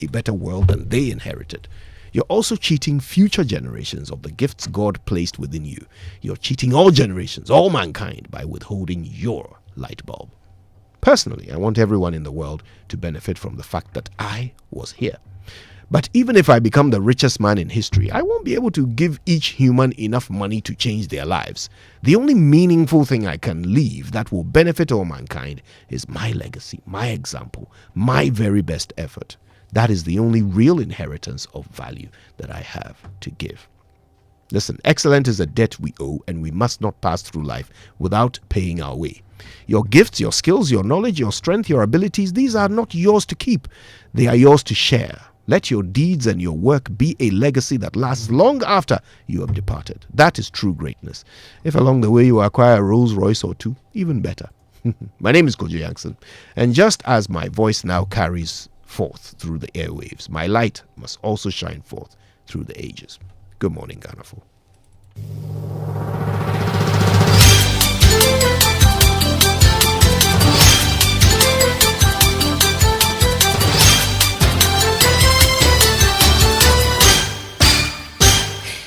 a better world than they inherited. You're also cheating future generations of the gifts God placed within you. You're cheating all generations, all mankind, by withholding your light bulb. Personally, I want everyone in the world to benefit from the fact that I was here. But even if I become the richest man in history, I won't be able to give each human enough money to change their lives. The only meaningful thing I can leave that will benefit all mankind is my legacy, my example, my very best effort. That is the only real inheritance of value that I have to give. Listen, excellence is a debt we owe, and we must not pass through life without paying our way. Your gifts, your skills, your knowledge, your strength, your abilities, these are not yours to keep. They are yours to share. Let your deeds and your work be a legacy that lasts long after you have departed. That is true greatness. If along the way you acquire a Rolls Royce or two, even better. My name is Kojo Yankson, and just as my voice now carries forth through the airwaves, my light must also shine forth through the ages. Good morning, Ghana.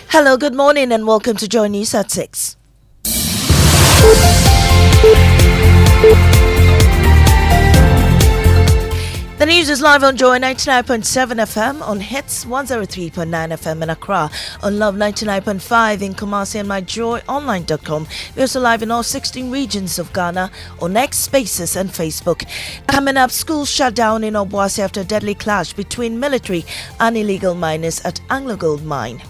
Hello, good morning and welcome to Joy News at 6. The news is live on Joy 99.7 FM, on Hits 103.9 FM in Accra, on Love 99.5 in Kumasi and myjoyonline.com. We're also live in all 16 regions of Ghana on X, Spaces and Facebook. Coming up, school shut down in Obuasi after a deadly clash between military and illegal miners at Anglo Gold Mine.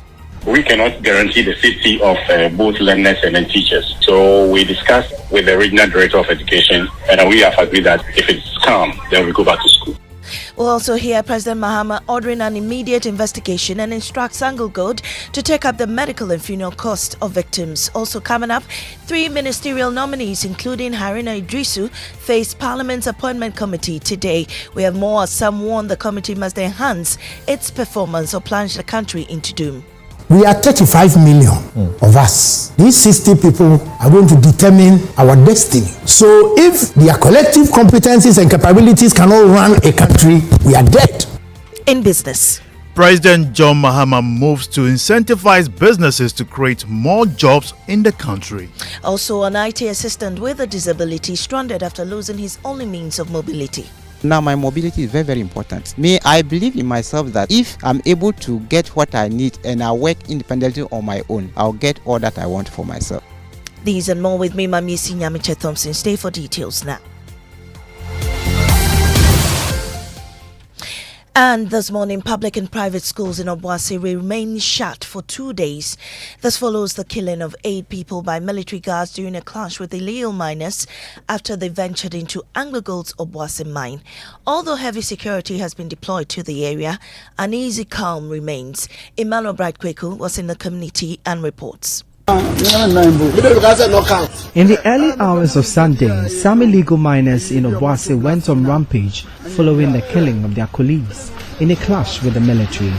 We cannot guarantee the safety of both learners and teachers. So we discussed with the Regional Director of Education, and we have agreed that if it's calm, then we go back to school. We'll also hear President Mahama ordering an immediate investigation and instructs Anglo Gold to take up the medical and funeral cost of victims. Also coming up, 3 ministerial nominees, including Haruna Idrisu, face Parliament's appointment committee today. We have more as some warn the committee must enhance its performance or plunge the country into doom. We are 35 million of us. These 60 people are going to determine our destiny. So if their collective competencies and capabilities cannot run a country, we are dead. In business, President John Mahama moves to incentivize businesses to create more jobs in the country. Also, an IT assistant with a disability stranded after losing his only means of mobility. Now my mobility is very, very important. I believe in myself that if I'm able to get what I need and I work independently on my own, I'll get all that I want for myself. These and more with me, Mamisi Nyamiche Thompson. Stay for details now. And this morning, public and private schools in Obuasi will remain shut for 2 days. This follows the killing of 8 people by military guards during a clash with illegal miners after they ventured into Anglo Gold's Obuasi mine. Although heavy security has been deployed to the area, uneasy calm remains. Emmanuel Bright-Kweku was in the community and reports. In the early hours of Sunday, some illegal miners in Obuasi went on rampage following the killing of their colleagues in a clash with the military.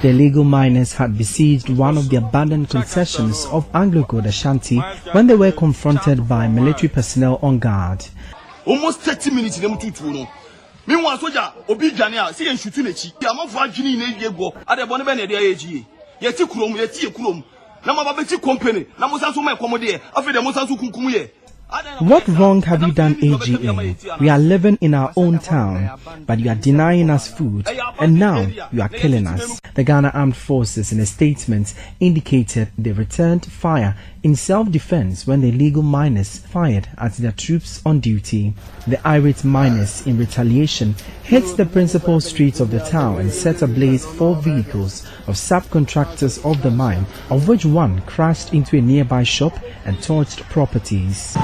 The illegal miners had besieged one of the abandoned concessions of Anglo Gold Ashanti when they were confronted by military personnel on guard. Almost 30 minutes in the meanwhile, soldier, Obijania, see and shooting a cheek. I'm not Virginia, at the Bonabene, the AG. Yeti Kurum. What wrong have you done, AGA? We are living in our own town, but you are denying us food, and now you are killing us. The Ghana Armed Forces, in a statement, indicated they returned fire in self-defense when the illegal miners fired at their troops on duty. The irate miners, in retaliation, hit the principal streets of the town and set ablaze 4 vehicles of subcontractors of the mine, of which one crashed into a nearby shop and torched properties.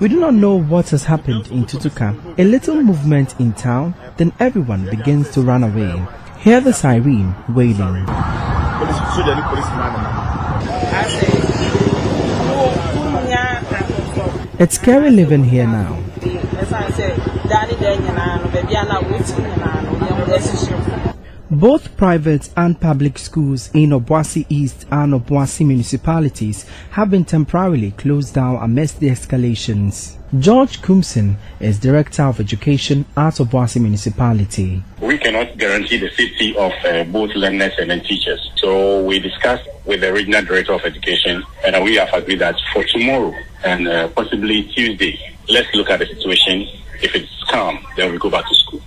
We do not know what has happened in Tutuka. A little movement in town, then everyone begins to run away. Hear the siren wailing. It's scary living here now. Both private and public schools in Obuasi East and Obuasi municipalities have been temporarily closed down amidst the escalations. George Kumson is Director of Education at Obuasi municipality. We cannot guarantee the safety of both learners and teachers. So we discussed with the Regional Director of Education, and we have agreed that for tomorrow and possibly Tuesday, let's look at the situation. If it's calm, then we go back to school.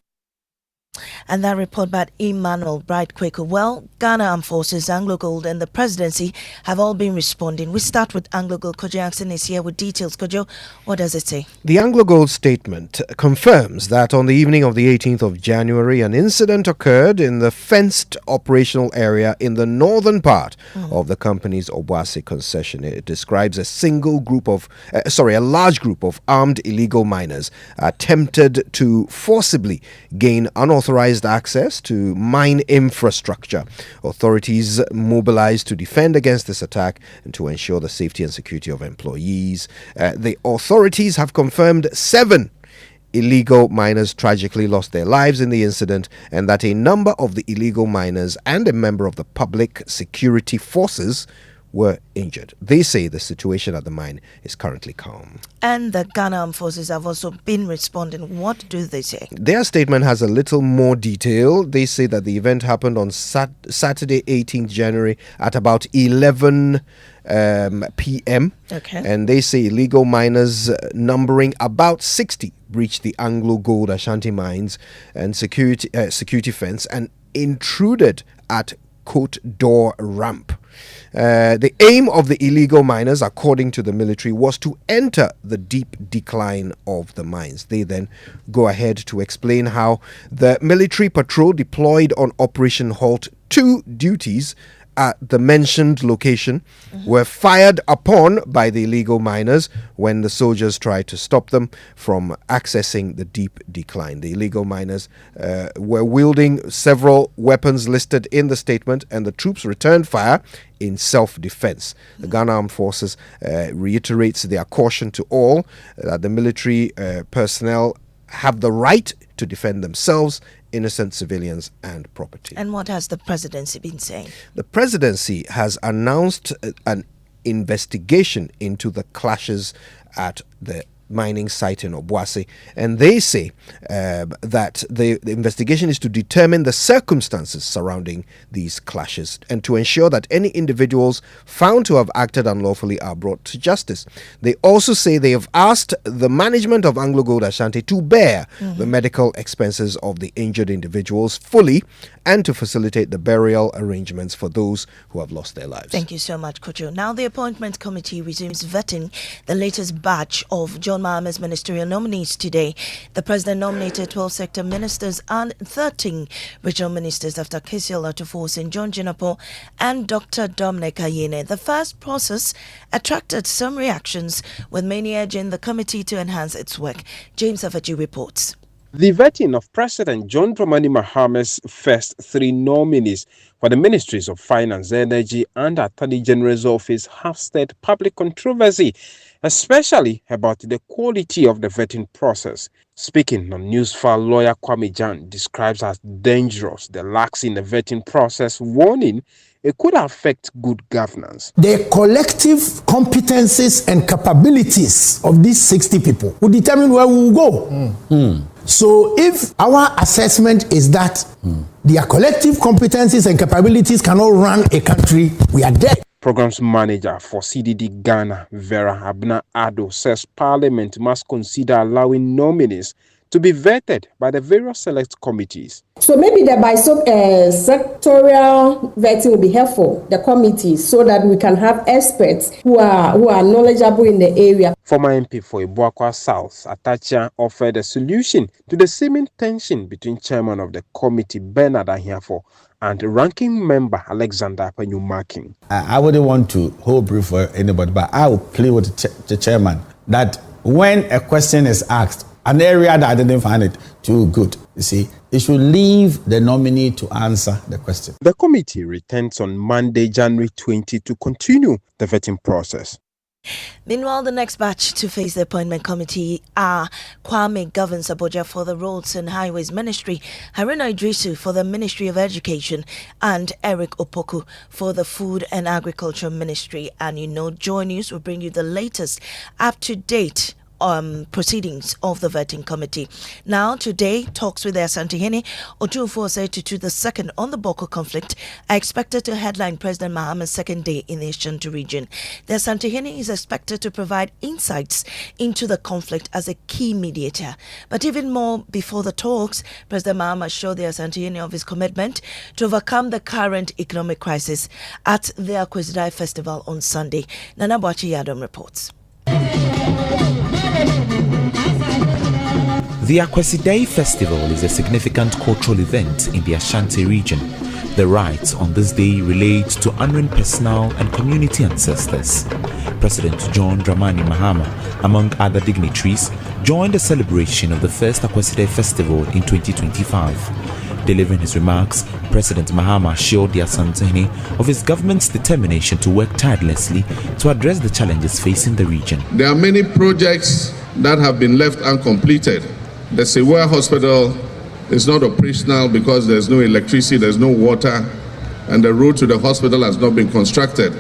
And that report by Emmanuel Bright Quaker. Well, Ghana Armed Forces, Anglo Gold and the presidency have all been responding. We start with Anglo Gold. Kojo Jackson is here with details. Kojo, what does it say? The Anglo Gold statement confirms that on the evening of the 18th of January, an incident occurred in the fenced operational area in the northern part of the company's Obuasi concession. It describes a large group of armed illegal miners attempted to forcibly gain unauthorized access to mine infrastructure. Authorities mobilized to defend against this attack and to ensure the safety and security of employees. The authorities have confirmed 7 illegal miners tragically lost their lives in the incident, and that a number of the illegal miners and a member of the public security forces were injured. They say the situation at the mine is currently calm. And the Ghana Armed Forces have also been responding. What do they say? Their statement has a little more detail. They say that the event happened on Saturday, 18th January at about 11 p.m. Okay. And they say illegal miners numbering about 60 breached the Anglo Gold Ashanti mines and security fence and intruded at Coat Door Ramp. The aim of the illegal miners, according to the military, was to enter the deep decline of the mines. They then go ahead to explain how the military patrol deployed on Operation Halt 2 duties at the mentioned location were fired upon by the illegal miners when the soldiers tried to stop them from accessing the deep decline. The illegal miners were wielding several weapons listed in the statement, and the troops returned fire in self-defense. The Ghana Armed Forces reiterates their caution to all that the military personnel have the right to defend themselves, innocent civilians and property. And what has the presidency been saying? The presidency has announced an investigation into the clashes at the mining site in Obuasi, and they say that the investigation is to determine the circumstances surrounding these clashes and to ensure that any individuals found to have acted unlawfully are brought to justice. They also say they have asked the management of Anglo Gold Ashanti to bear the medical expenses of the injured individuals fully and to facilitate the burial arrangements for those who have lost their lives. Thank you so much, Kojo. Now the Appointment Committee resumes vetting the latest batch of John Mahama's ministerial nominees today. The President nominated 12 sector ministers and 13 regional ministers after Kesiel Atufor, John Jinapo and Dr. Dominic Ayene. The first process attracted some reactions, with many urging the committee to enhance its work. James Avaji reports. The vetting of President John Dramani Mahama's first 3 nominees for the Ministries of Finance, Energy and Attorney General's Office have stirred public controversy, especially about the quality of the vetting process. Speaking on Newsfile, lawyer Kwame Jan describes as dangerous the lax in the vetting process, warning it could affect good governance. The collective competencies and capabilities of these 60 people will determine where we will go. So if our assessment is that their collective competencies and capabilities cannot run a country, we are dead. Programs Manager for CDD Ghana, Vera Abna Ado, says Parliament must consider allowing nominees to be vetted by the various select committees. So maybe the sectorial vetting will be helpful, the committees, so that we can have experts who are knowledgeable in the area. Former MP for Ibuakwa South, Atachia, offered a solution to the seeming tension between chairman of the committee, Bernard Ahiafo, and ranking member Alexander Penyumakin. I wouldn't want to hold brief for anybody, but I will play with the chairman that when a question is asked, an area that I didn't find it too good, you see, it should leave the nominee to answer the question. The committee returns on Monday, January 20, to continue the vetting process. Meanwhile, the next batch to face the appointment committee are Kwame Governs Abuja for the Roads and Highways Ministry, Haruna Idrisu for the Ministry of Education, and Eric Opoku for the Food and Agriculture Ministry. And Joy News will bring you the latest up-to-date proceedings of the vetting committee. Now, today, talks with the Asantehene Ojuofo Osetutu II on the Boko conflict are expected to headline President Mahama's second day in the Ashanti region. The Asantehene is expected to provide insights into the conflict as a key mediator. But even more, before the talks, President Mahama showed the Asantehene of his commitment to overcome the current economic crisis at the Akwesidai Festival on Sunday. Nana Boachi Yadom reports. The Akwesidai Festival is a significant cultural event in the Ashanti region. The rites on this day relate to honoring personal and community ancestors. President John Dramani Mahama, among other dignitaries, joined the celebration of the first Akwesidai Festival in 2025. Delivering his remarks, President Mahama assured the Asantehene of his government's determination to work tirelessly to address the challenges facing the region. There are many projects that have been left uncompleted. The Sewa Hospital is not operational because there's no electricity, there's no water, and the road to the hospital has not been constructed.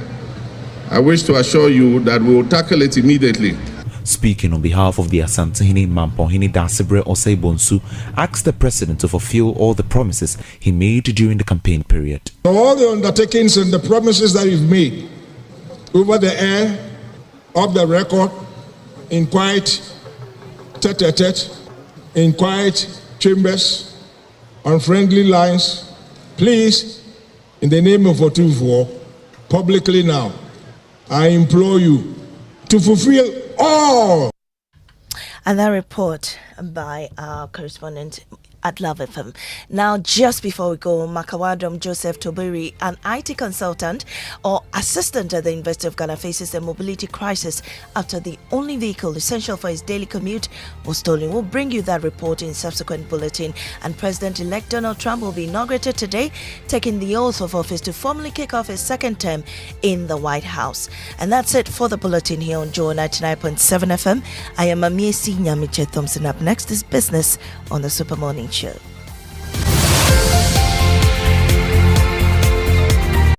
I wish to assure you that we will tackle it immediately. Speaking on behalf of the Asantehene, Mampohene Dasibre Osei-Bonsu asked the president to fulfill all the promises he made during the campaign period. All the undertakings and the promises that you've made over the air, off the record, in quiet tete-a-tete, in quiet chambers, on friendly lines, please, in the name of Otufuo, publicly now, I implore you to fulfill all. And that report by our correspondent at Love FM. Now, just before we go, Makawadom Joseph Tobiri, an IT consultant or assistant at the University of Ghana, faces a mobility crisis after the only vehicle essential for his daily commute was stolen. We'll bring you that report in subsequent bulletin. And President-elect Donald Trump will be inaugurated today, taking the oath of office to formally kick off his second term in the White House. And that's it for the bulletin here on Joy 99.7 FM. I am Amiesi Nyamiche Thompson. Up next is business on the Super Morning Show.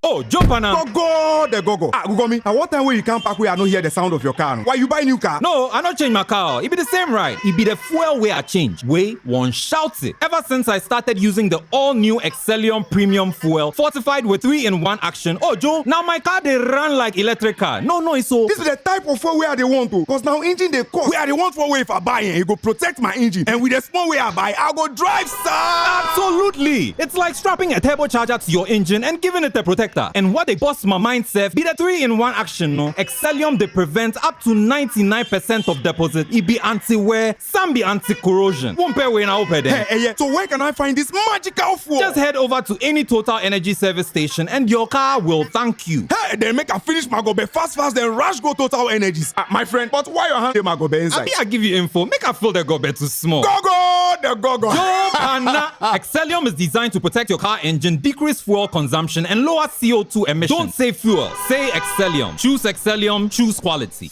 Oh, jump on now. Go, the go. Google me. At what time when you come back, we are not hear the sound of your car? Why you buy new car? No, I not change my car. It be the same ride. It be the fuel way I change. Way one shouts it. Ever since I started using the all-new Excellium Premium Fuel, fortified with 3-in-1 action. Oh, Joe, now my car they run like electric car. No, it's so. This is the type of fuel where they want to. Because now engine they cost. Where they want for way if I buy it, it go protect my engine. And with the small way I buy, I go drive, sir. Absolutely. It's like strapping a turbocharger to your engine and giving it a protector. And what they bust my mind, Seth, be the 3-in-1 action, no? Excellium, they prevent up to 99% of deposit. It be anti-wear, some be anti-corrosion. Won't pay when I open them. Hey, so where can I find this magical fuel? Just head over to any Total Energy service station and your car will thank you. Hey, then make a finish my gobe fast, then rush go Total Energies. My friend, but why your hand my gobe inside? I give you info, make a fill the gobe too small. Go! Excellium is designed to protect your car engine, decrease fuel consumption, and lower CO2 emissions. Don't say fuel, say Excellium. Choose Excellium, choose quality.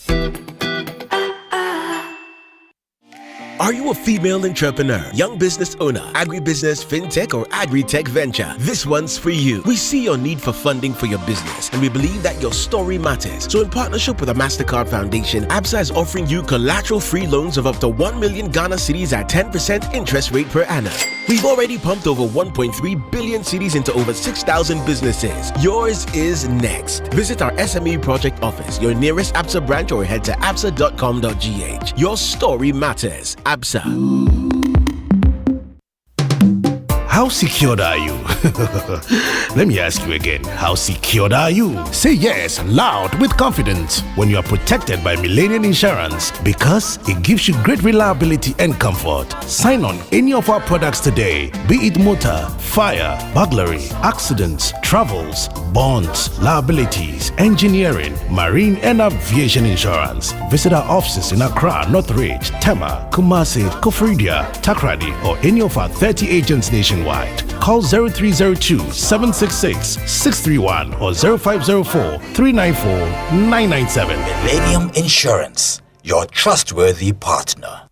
Are you a female entrepreneur, young business owner, agribusiness, fintech, or agri-tech venture? This one's for you. We see your need for funding for your business, and we believe that your story matters. So in partnership with the MasterCard Foundation, ABSA is offering you collateral-free loans of up to 1 million Ghana cedis at 10% interest rate per annum. We've already pumped over 1.3 billion cedis into over 6,000 businesses. Yours is next. Visit our SME project office, your nearest ABSA branch, or head to absa.com.gh. Your story matters. ABSA. How secured are you? Let me ask you again. How secured are you? Say yes loud with confidence when you are protected by Millennium Insurance, because it gives you great reliability and comfort. Sign on any of our products today, be it motor, fire, burglary, accidents, travels, bonds, liabilities, engineering, marine and aviation insurance. Visit our offices in Accra, Northridge, Tema, Kumasi, Kofridia, Takrady, or any of our 30 agents nationwide. nationwide. Call 0302 766 631 or 0504 394 997. Millennium Insurance, your trustworthy partner.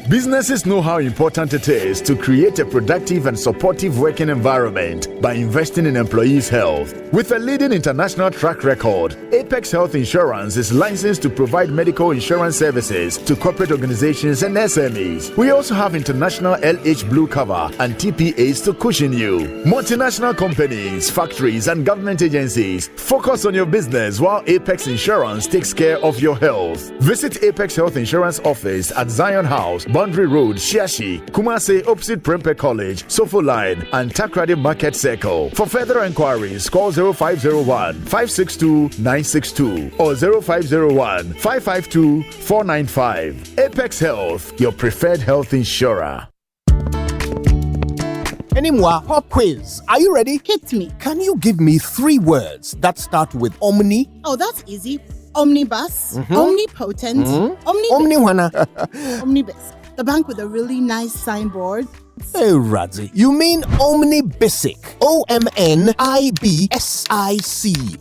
Businesses know how important it is to create a productive and supportive working environment by investing in employees' health. With a leading international track record, Apex Health Insurance is licensed to provide medical insurance services to corporate organizations and SMEs. We also have international LH Blue cover and TPAs to cushion you. Multinational companies, factories, and government agencies, focus on your business while Apex Insurance takes care of your health. Visit Apex Health Insurance office at Zion House, Boundary Road, Shiashi, Kumasi, opposite Prempeh College, Sofo Line, and Takrady Market Circle. For further inquiries, call 0501 562 962 or 0501 552 495. Apex Health, your preferred health insurer. Anymore, pop quiz. Are you ready? Hit me. Can you give me 3 words that start with Omni? Oh, that's easy. Omnibus, omnipotent, omnibus. The bank with a really nice signboard. Hey, Radzi, you mean Omnibisic. OMNIBSIC.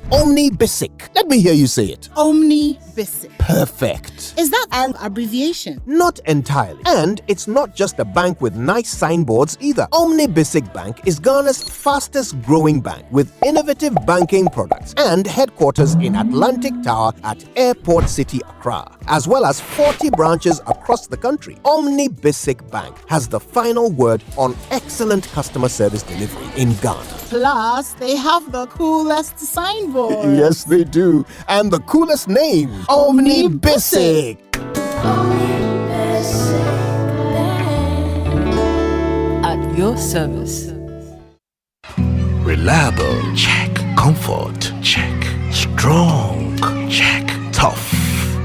Omnibisic. Let me hear you say it. Omnibisic. Perfect. Is that an abbreviation? Not entirely. And it's not just a bank with nice signboards either. Omnibisic Bank is Ghana's fastest growing bank with innovative banking products and headquarters in Atlantic Tower at Airport City, Accra, as well as 40 branches across the country. Omnibisic Bank has the final word on excellent customer service delivery in Ghana. Plus, they have the coolest signboard. Yes, they do. And the coolest name, Omnibisic. At your service. Reliable, check. Comfort, check. Strong, check. Tough,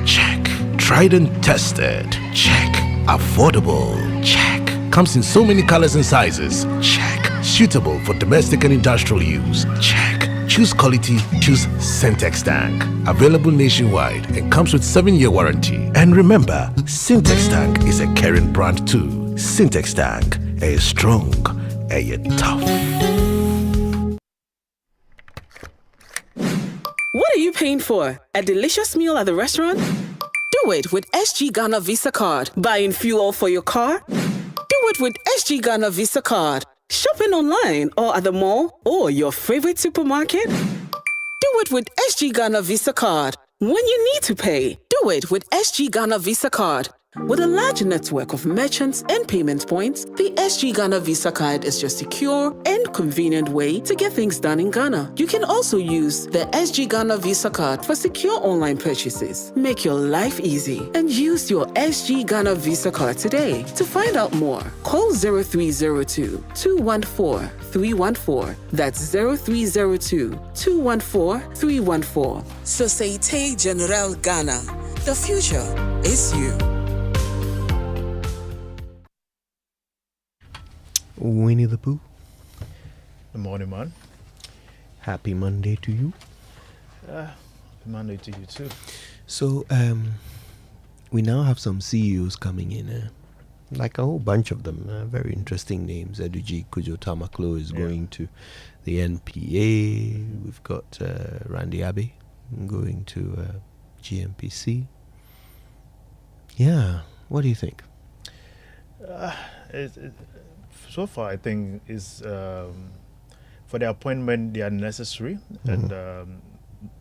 check. Tried and tested, check. Affordable, check. Comes in so many colors and sizes, check. Suitable for domestic and industrial use, check. Choose quality, choose Syntex Tank. Available nationwide and comes with 7-year warranty. And remember, Syntex Tank is a caring brand too. Syntex Tank, a strong, a tough. What are you paying for? A delicious meal at the restaurant? Do it with SG Ghana Visa Card. Buying fuel for your car? Do it with SG Ghana Visa Card. Shopping online or at the mall or your favorite supermarket? Do it with SG Ghana Visa Card. When you need to pay, do it with SG Ghana Visa Card. With a large network of merchants and payment points, the SG Ghana Visa Card is your secure and convenient way to get things done in Ghana. You can also use the SG Ghana Visa Card for secure online purchases. Make your life easy and use your SG Ghana Visa Card today. To find out more, call 0302 214 314. That's 0302 214 314. Société Générale Ghana. The future is you. Winnie the Pooh. Good morning, man. Happy Monday to you. Happy Monday to you too. So, we now have some CEOs coming in, like a whole bunch of them. Very interesting names. Eduji Kujo Tamaklo is going to the NPA. We've got Randy Abbey going to GMPC. Yeah, what do you think? So far, I think is for the appointment they are necessary, and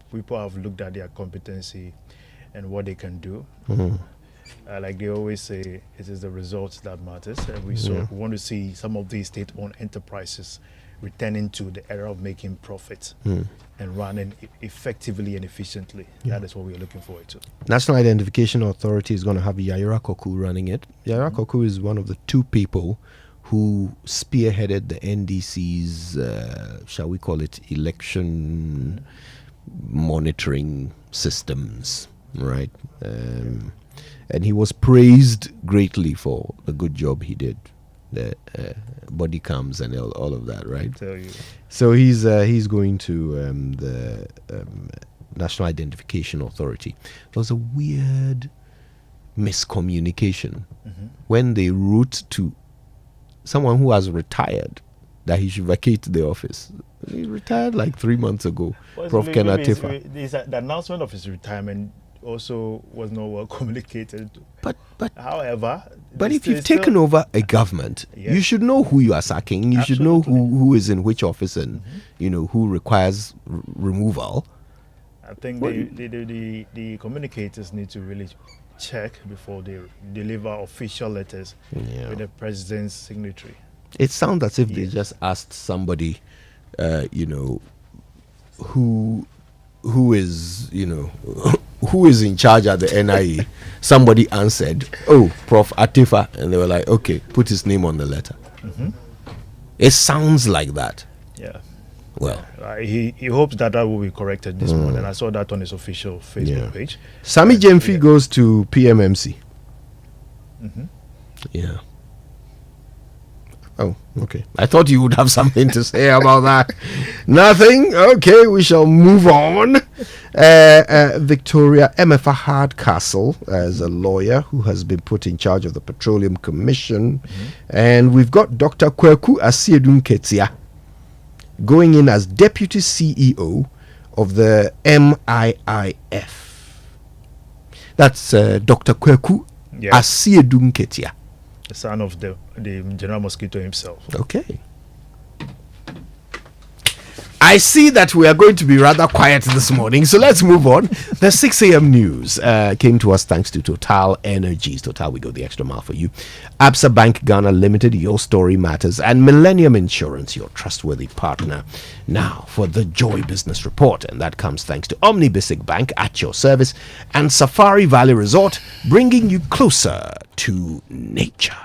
people have looked at their competency and what they can do. Like they always say, it is the results that matters, and we want to see some of these state-owned enterprises returning to the era of making profit and running effectively and efficiently. That is what we are looking forward to. National Identification Authority is going to have Yayira Koku running it. Yayira Koku is one of the 2 people who spearheaded the NDC's, shall we call it, election monitoring systems, right? And he was praised greatly for the good job he did, the body cams and all of that, right? I tell you. So he's going to the National Identification Authority. There was a weird miscommunication when they wrote to someone who has retired that he should vacate the office. He retired like 3 months ago. Prof. Kenneth Tefa. The announcement of his retirement also was not well communicated. But however, if you've taken over a government, yes, you should know who you are sacking. You should know who is in which office and who requires removal. I think the communicators need to really check before they deliver official letters with the president's signature. It sounds as if they just asked somebody, who is who is in charge at the NIE. Somebody answered, "Oh, Prof. Atifa," and they were like, "Okay, put his name on the letter." It sounds like that. Yeah. Well, he hopes that will be corrected this morning. I saw that on his official Facebook page. Sami Jemfi goes to PMMC. Yeah. Oh, okay. I thought you would have something to say about that. Nothing? Okay, we shall move on. Victoria Emefa Hardcastle as a lawyer who has been put in charge of the Petroleum Commission. And we've got Dr. Kweku Asiedun Ketia going in as Deputy CEO of the MIIF. That's Dr. Kweku Asiedun Ketia. The son of the General Mosquito himself. Okay. I see that we are going to be rather quiet this morning, so let's move on. The 6 a.m. news came to us thanks to Total Energies. Total, we go the extra mile for you. Absa Bank Ghana Limited, your story matters. And Millennium Insurance, your trustworthy partner. Now for the Joy Business Report, and that comes thanks to Omni Basic Bank at your service and Safari Valley Resort, bringing you closer to nature.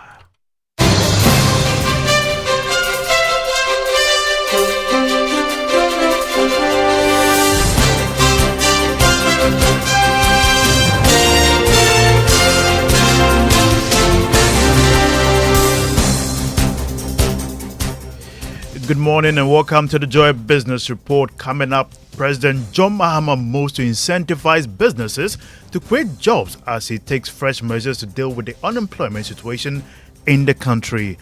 Good morning and welcome to the Joy Business Report. Coming up, President John Mahama moves to incentivize businesses to create jobs as he takes fresh measures to deal with the unemployment situation in the country.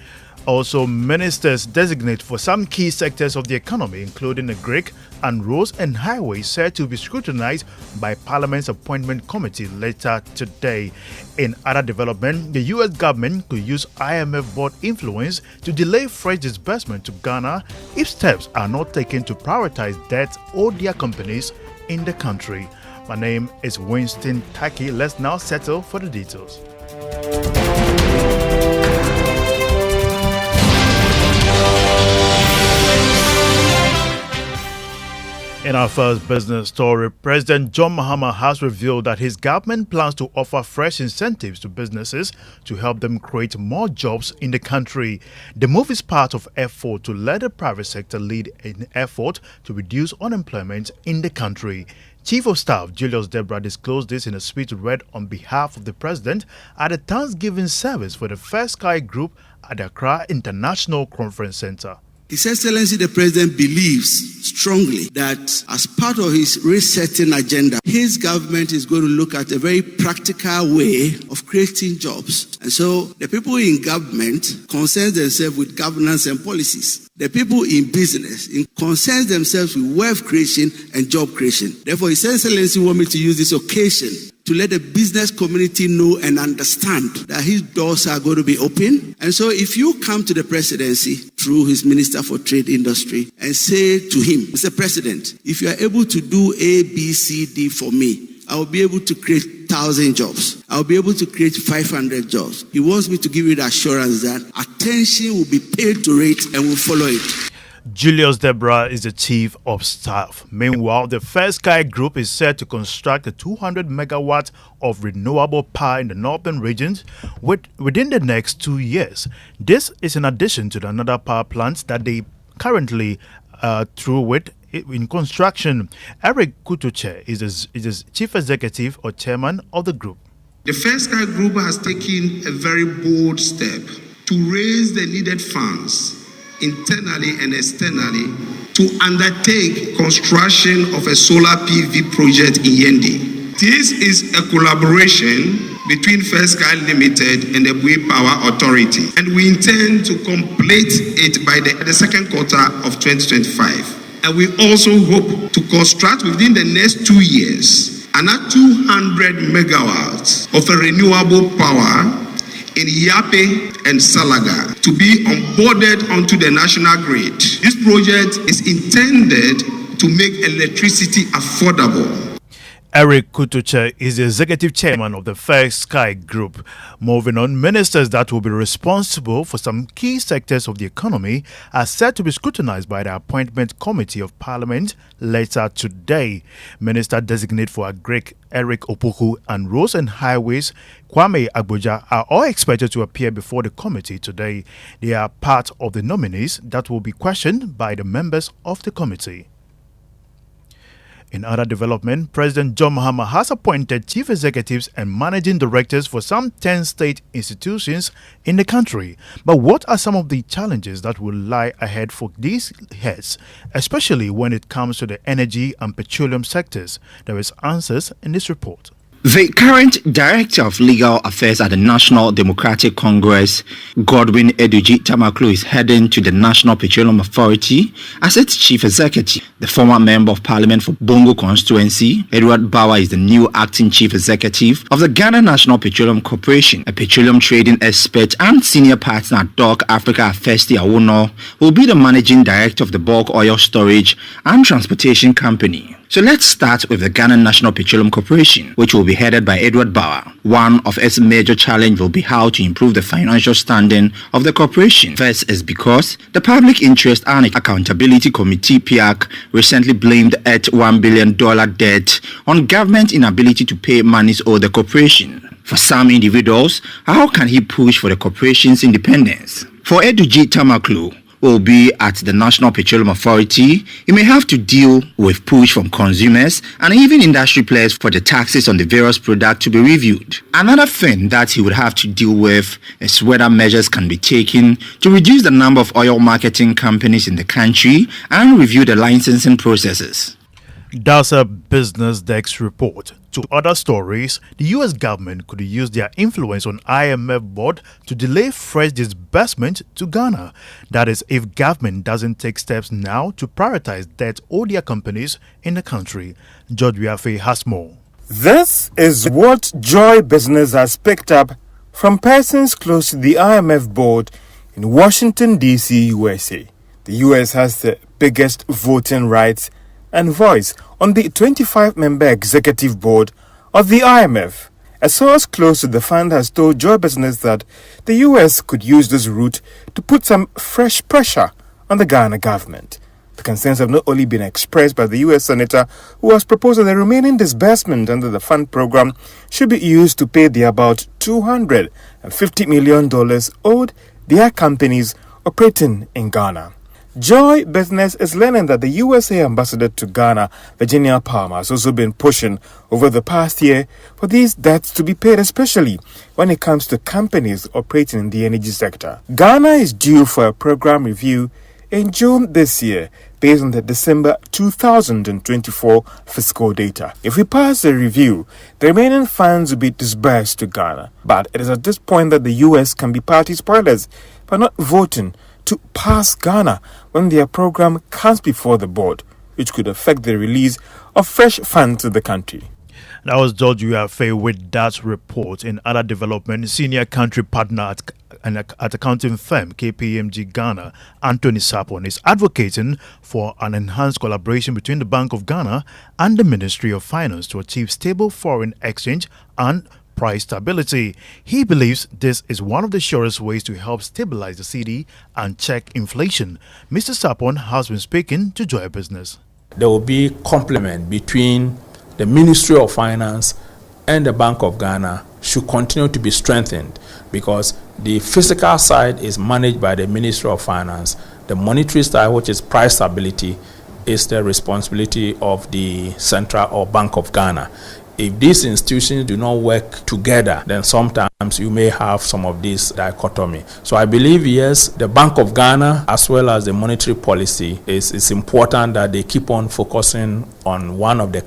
Also, ministers designate for some key sectors of the economy, including the Greek and roads and highways, said to be scrutinized by Parliament's appointment committee later today. In other development, the U.S. government could use IMF board influence to delay fresh disbursement to Ghana if steps are not taken to prioritize debts owed their companies in the country. My name is Winston Taki. Let's now settle for the details. In our first business story, President John Mahama has revealed that his government plans to offer fresh incentives to businesses to help them create more jobs in the country. The move is part of effort to let the private sector lead an effort to reduce unemployment in the country. Chief of Staff Julius Debra disclosed this in a speech read on behalf of the President at a Thanksgiving service for the First Sky Group at the Accra International Conference Center. His Excellency the President believes strongly that as part of his resetting agenda, his government is going to look at a very practical way of creating jobs. And so the people in government concern themselves with governance and policies. The people in business concern themselves with wealth creation and job creation. Therefore, His Excellency wants me to use this occasion to let the business community know and understand that his doors are going to be open. And so if you come to the presidency through his Minister for Trade Industry and say to him, Mr. President, if you are able to do A, B, C, D for me, I will be able to create 1,000 jobs. I will be able to create 500 jobs. He wants me to give you the assurance that attention will be paid to it and will follow it. Julius Debra is the Chief of Staff. Meanwhile, the First Sky Group is set to construct a 200 megawatts of renewable power in the northern regions within the next 2 years. This is in addition to another power plant that they currently through with in construction. Eric Kutuche is the Chief Executive or Chairman of the group. The First Sky Group has taken a very bold step to raise the needed funds internally and externally to undertake construction of a solar PV project in Yendi. This is a collaboration between First Sky Limited and the Bui Power Authority, and we intend to complete it by the second quarter of 2025. And we also hope to construct within the next 2 years another 200 megawatts of a renewable power in Yape and Salaga to be onboarded onto the national grid. This project is intended to make electricity affordable. Eric Kutuche is the executive chairman of the First Sky Group. Moving on, ministers that will be responsible for some key sectors of the economy are set to be scrutinized by the Appointment Committee of Parliament later today. Minister designate for Agric Eric Opoku and Roads and Highways Kwame Agboja are all expected to appear before the committee today. They are part of the nominees that will be questioned by the members of the committee. In other development, President John Mahama has appointed chief executives and managing directors for some 10 state institutions in the country. But what are some of the challenges that will lie ahead for these heads, especially when it comes to the energy and petroleum sectors? There is answers in this report. The current Director of Legal Affairs at the National Democratic Congress, Godwin Eduji Tamaklo, is heading to the National Petroleum Authority as its Chief Executive. The former Member of Parliament for Bongo Constituency, Edward Bawa, is the new Acting Chief Executive of the Ghana National Petroleum Corporation. A petroleum trading expert and senior partner at Dock Africa, Festi Awono, will be the Managing Director of the Bulk Oil Storage and Transportation Company. So let's start with the Ghana National Petroleum Corporation, which will be headed by Edward Bawa. One of its major challenges will be how to improve the financial standing of the corporation. First is because the Public Interest and Accountability Committee, PIAC, recently blamed its $1 billion debt on government inability to pay monies owed the corporation. For some individuals, how can he push for the corporation's independence? For Eduji Tamaklo, will be at the National Petroleum Authority, you may have to deal with push from consumers and even industry players for the taxes on the various products to be reviewed. Another thing that he would have to deal with is whether measures can be taken to reduce the number of oil marketing companies in the country and review the licensing processes. That's a Business Desk report. To other stories, the U.S. government could use their influence on IMF board to delay fresh disbursement to Ghana. That is, if government doesn't take steps now to prioritize debt owed their companies in the country. George Wiafe has more. This is what Joy Business has picked up from persons close to the IMF board in Washington, D.C., USA. The U.S. has the biggest voting rights and voice on the 25-member executive board of the IMF. A source close to the fund has told Joy Business that the U.S. could use this route to put some fresh pressure on the Ghana government. The concerns have not only been expressed by the U.S. Senator who has proposed that the remaining disbursement under the fund program should be used to pay the about $250 million owed their companies operating in Ghana. Joy Business is learning that the USA ambassador to Ghana, Virginia Palmer, has also been pushing over the past year for these debts to be paid, especially when it comes to companies operating in the energy sector. Ghana is due for a program review in June this year based on the December 2024 fiscal data. If we pass the review, the remaining funds will be disbursed to Ghana. But it is at this point that the US can be party spoilers by not voting to pass Ghana when their program comes before the board, which could affect the release of fresh funds to the country. That was George Uafe with that report. In other development, senior country partner at accounting firm KPMG Ghana, Anthony Sapon, is advocating for an enhanced collaboration between the Bank of Ghana and the Ministry of Finance to achieve stable foreign exchange and price stability. He believes this is one of the surest ways to help stabilize the cedi and check inflation. Mr. Sapon has been speaking to Joy Business. There will be complement between the Ministry of Finance and the Bank of Ghana should continue to be strengthened because the physical side is managed by the Ministry of Finance. The monetary side, which is price stability, is the responsibility of the Central or Bank of Ghana. If these institutions do not work together, then sometimes you may have some of this dichotomy. So I believe, yes, the Bank of Ghana as well as the monetary policy is important that they keep on focusing on one of the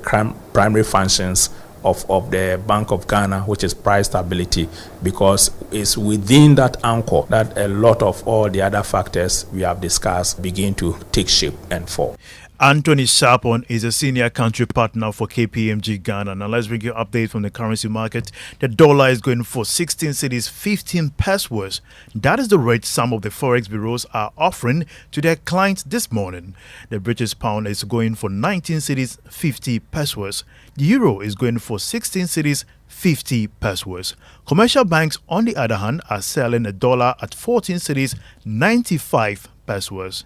primary functions of the Bank of Ghana, which is price stability, because it's within that anchor that a lot of all the other factors we have discussed begin to take shape and fall. Anthony Sharpon is a senior country partner for KPMG Ghana. Now let's bring you an update from the currency market. The dollar is going for 16 cedis 15 pesos. That is the rate some of the forex bureaus are offering to their clients this morning. The British pound is going for 19 cedis 50 pesos. The euro is going for 16 cedis 50 pesos. Commercial banks, on the other hand, are selling a dollar at 14 cedis 95 pesos.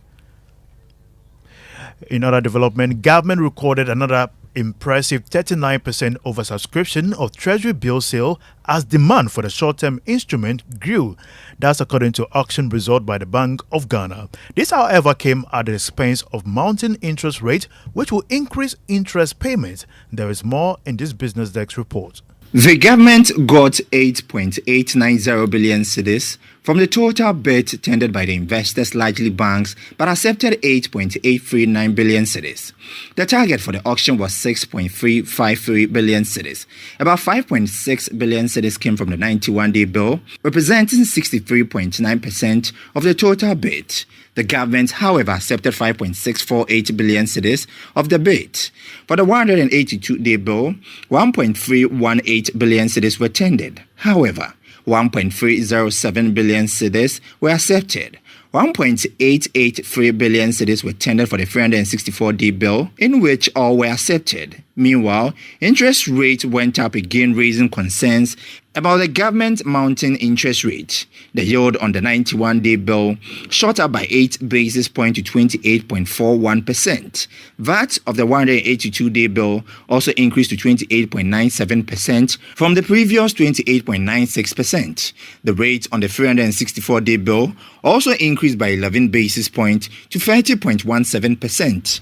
In other development, government recorded another impressive 39% oversubscription of Treasury bill sale as demand for the short-term instrument grew. That's according to auction result by the Bank of Ghana. This, however, came at the expense of mounting interest rate, which will increase interest payments. There is more in this Business Desk report. The government got 8.890 billion cedis from the total bid tendered by the investors, largely banks, but accepted 8.839 billion cedis. The target for the auction was 6.353 billion cedis. About 5.6 billion cedis came from the 91-day bill, representing 63.9% of the total bid. The government, however, accepted 5.648 billion cedis of the bid. For the 182-day bill, 1.318 billion cedis were tendered. However, 1.307 billion cedis were accepted. 1.883 billion cedis were tendered for the 364-day bill, in which all were accepted. Meanwhile, interest rates went up again, raising concerns about the government mounting interest rate. The yield on the 91-day bill shot up by 8 basis points to 28.41%. That of the 182-day bill also increased to 28.97% from the previous 28.96%. The rate on the 364-day bill also increased by 11 basis points to 30.17%.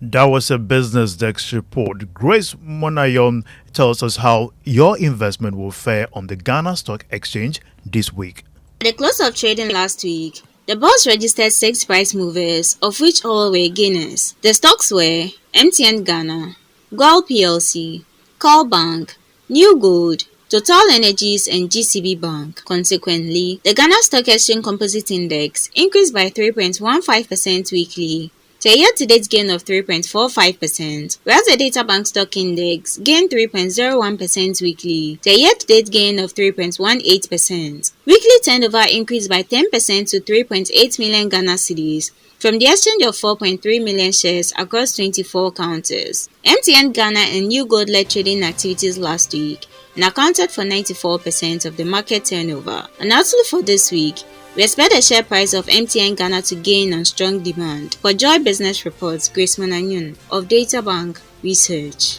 That was a Business Desk report. Grace Monayon tells us how your investment will fare on the Ghana Stock Exchange this week. At the close of trading last week, the bourse registered 6 price movers, of which all were gainers. The stocks were MTN Ghana, Gual PLC, Call Bank, New Gold, Total Energies and GCB Bank. Consequently, the Ghana Stock Exchange Composite Index increased by 3.15% weekly, to a year-to-date gain of 3.45%, whereas the Data Bank Stock Index gained 3.01% weekly, to a year-to-date gain of 3.18%. Weekly turnover increased by 10% to 3.8 million Ghana cedis from the exchange of 4.3 million shares across 24 counters. MTN Ghana and New Gold led trading activities last week and accounted for 94% of the market turnover. An outlook for this week: we expect the share price of MTN Ghana to gain on strong demand. For Joy Business Reports, Grace Monanyun of Data Bank Research.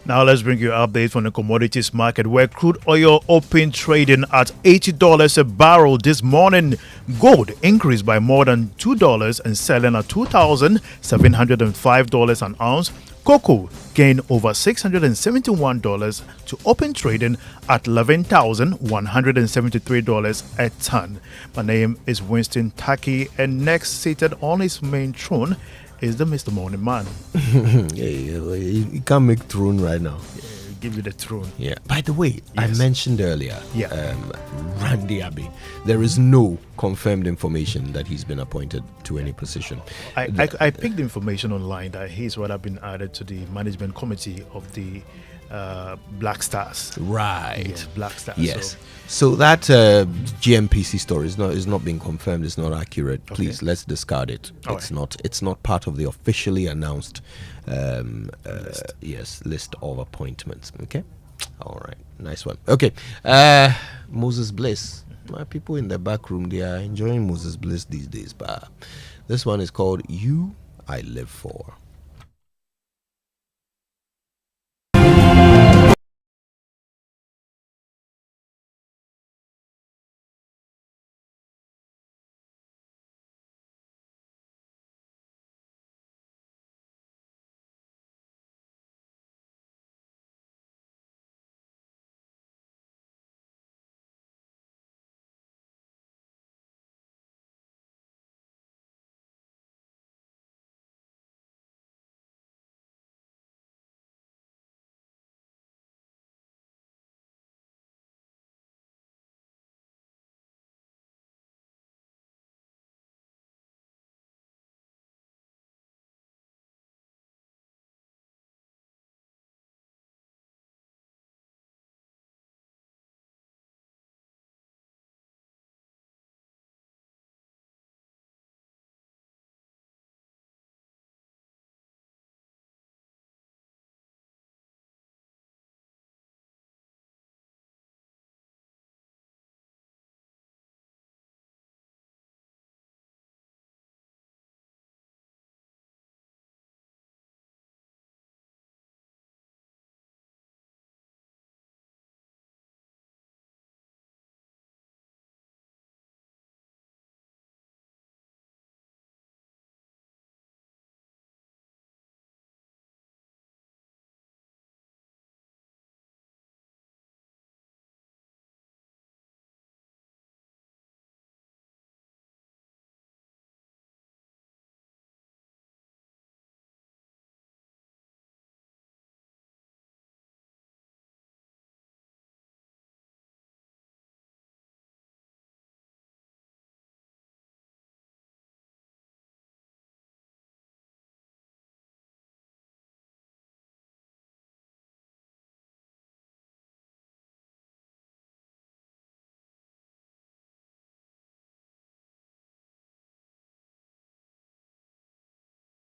Now let's bring you an update from the commodities market, where crude oil opened trading at $80 a barrel this morning. Gold increased by more than $2 and selling at $2,705 an ounce. Cocoa gained over $671 to open trading at $11,173 a ton. My name is Winston Taki, and next seated on his main throne is the Mr. Morning Man. You can't make throne right now. Give you the throne. Yeah. By the way, Yes. I mentioned earlier, Randy Abbey. There is no confirmed information that he's been appointed to any position. I picked the information online that he's rather been added to the management committee of the Black Stars. Right. Yeah, Black Stars. Yes. So that GMPC story is not being confirmed. It's not accurate. Please, let's discard it. It's not part of the officially announced list of appointments. Okay. All right. Nice one. Okay. Moses Bliss. My people in the back room, they are enjoying Moses Bliss these days, but this one is called You I Live For.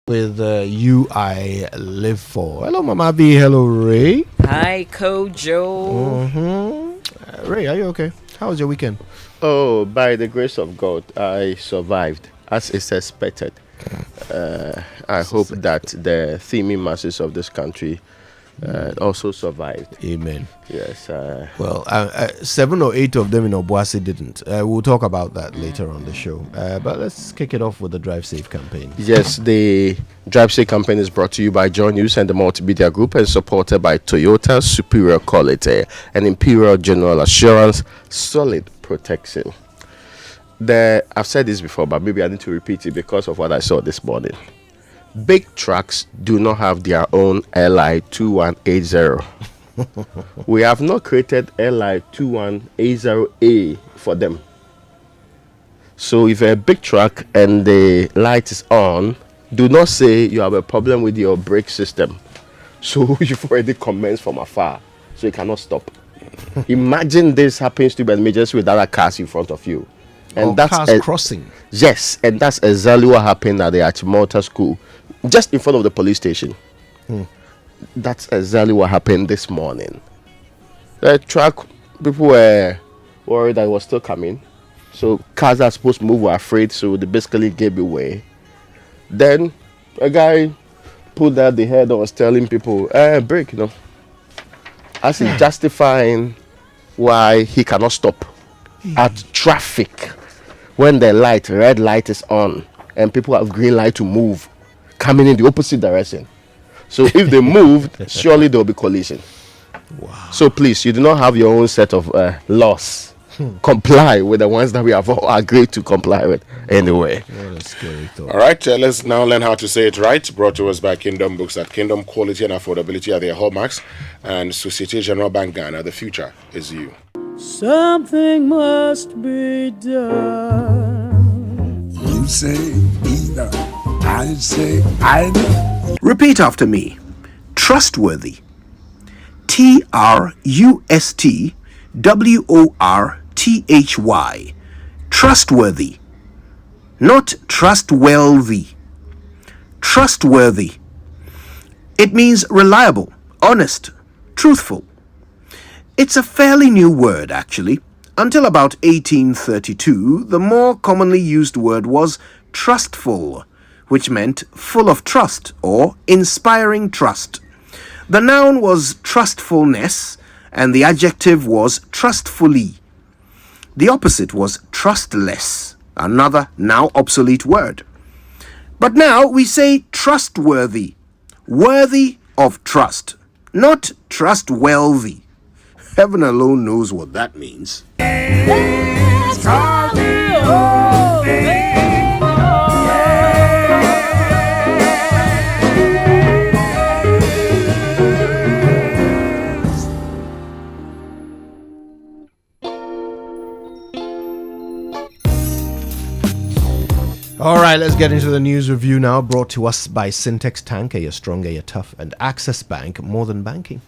with You I Live For. Hello, Mama B. Hello, Ray. Hi, Kojo. Ray, are you okay? How was your weekend? Oh, by the grace of God, I survived, as is expected. I hope that the teeming masses of this country also survived. Amen. Yes. Well, 7 or 8 of them in Obuasi didn't. We'll talk about that later on the show. But let's kick it off with the Drive Safe campaign. Yes, the Drive Safe campaign is brought to you by John News and the Multimedia Group and supported by Toyota, Superior Quality and Imperial General Assurance, Solid Protection. I've said this before, but maybe I need to repeat it because of what I saw this morning. Big trucks do not have their own LI 2180. We have not created LI 2180A for them. So if a big truck and the light is on, do not say you have a problem with your brake system. So you've already commenced from afar, so you cannot stop. Imagine this happens to be just with other cars in front of you. And that's cars crossing. Yes, and that's exactly what happened at the Achimota school, just in front of the police station. That's exactly what happened this morning. The truck, people were worried that it was still coming. So cars that are supposed to move were afraid, so they basically gave away. Then a guy pulled out the head and was telling people, brake, as he's justifying why he cannot stop at traffic when the red light is on and people have green light to move, coming in the opposite direction. So if they moved, surely there will be collision. Wow. So please, you do not have your own set of laws. Comply with the ones that we have all agreed to comply with anyway. What a scary thought. All right, let's now learn how to say it right. Brought to us by Kingdom Books. At Kingdom, quality and affordability are their hallmarks. And Societe Generale Bank Ghana, the future is you. Something must be done. You say either, I say either. Repeat after me. Trustworthy. TRUSTWORTHY. Trustworthy. Not trustworthy. Trustworthy. It means reliable, honest, truthful. It's a fairly new word, actually. Until about 1832, the more commonly used word was trustful, which meant full of trust or inspiring trust. The noun was trustfulness, and the adjective was trustfully. The opposite was trustless, another now obsolete word. But now we say trustworthy, worthy of trust, not trustworthy. Heaven alone knows what that means. All right, let's get into the news review now, brought to us by Syntex Tanker, you're stronger, you're tough, and Access Bank, more than banking.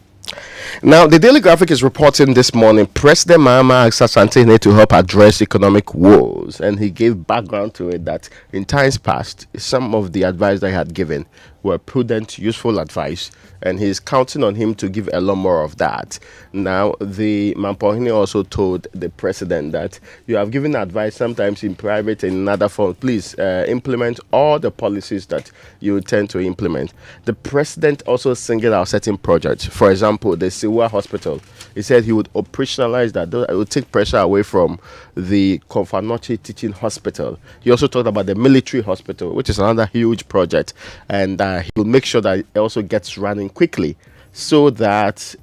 Now, the Daily Graphic is reporting this morning President Mahama asked Asante to help address economic woes, and he gave background to it that in times past, some of the advice that he had given were prudent, useful advice, and he's counting on him to give a lot more of that. Now, the Mampohini also told the president that you have given advice sometimes in private and in other forms. Please implement all the policies that you intend to implement. The president also singled out certain projects. For example, the Siwa Hospital. He said he would operationalize that. It would take pressure away from the Konfanoche Teaching Hospital. He also talked about the military hospital, which is another huge project, and he will make sure that it also gets running quickly, so that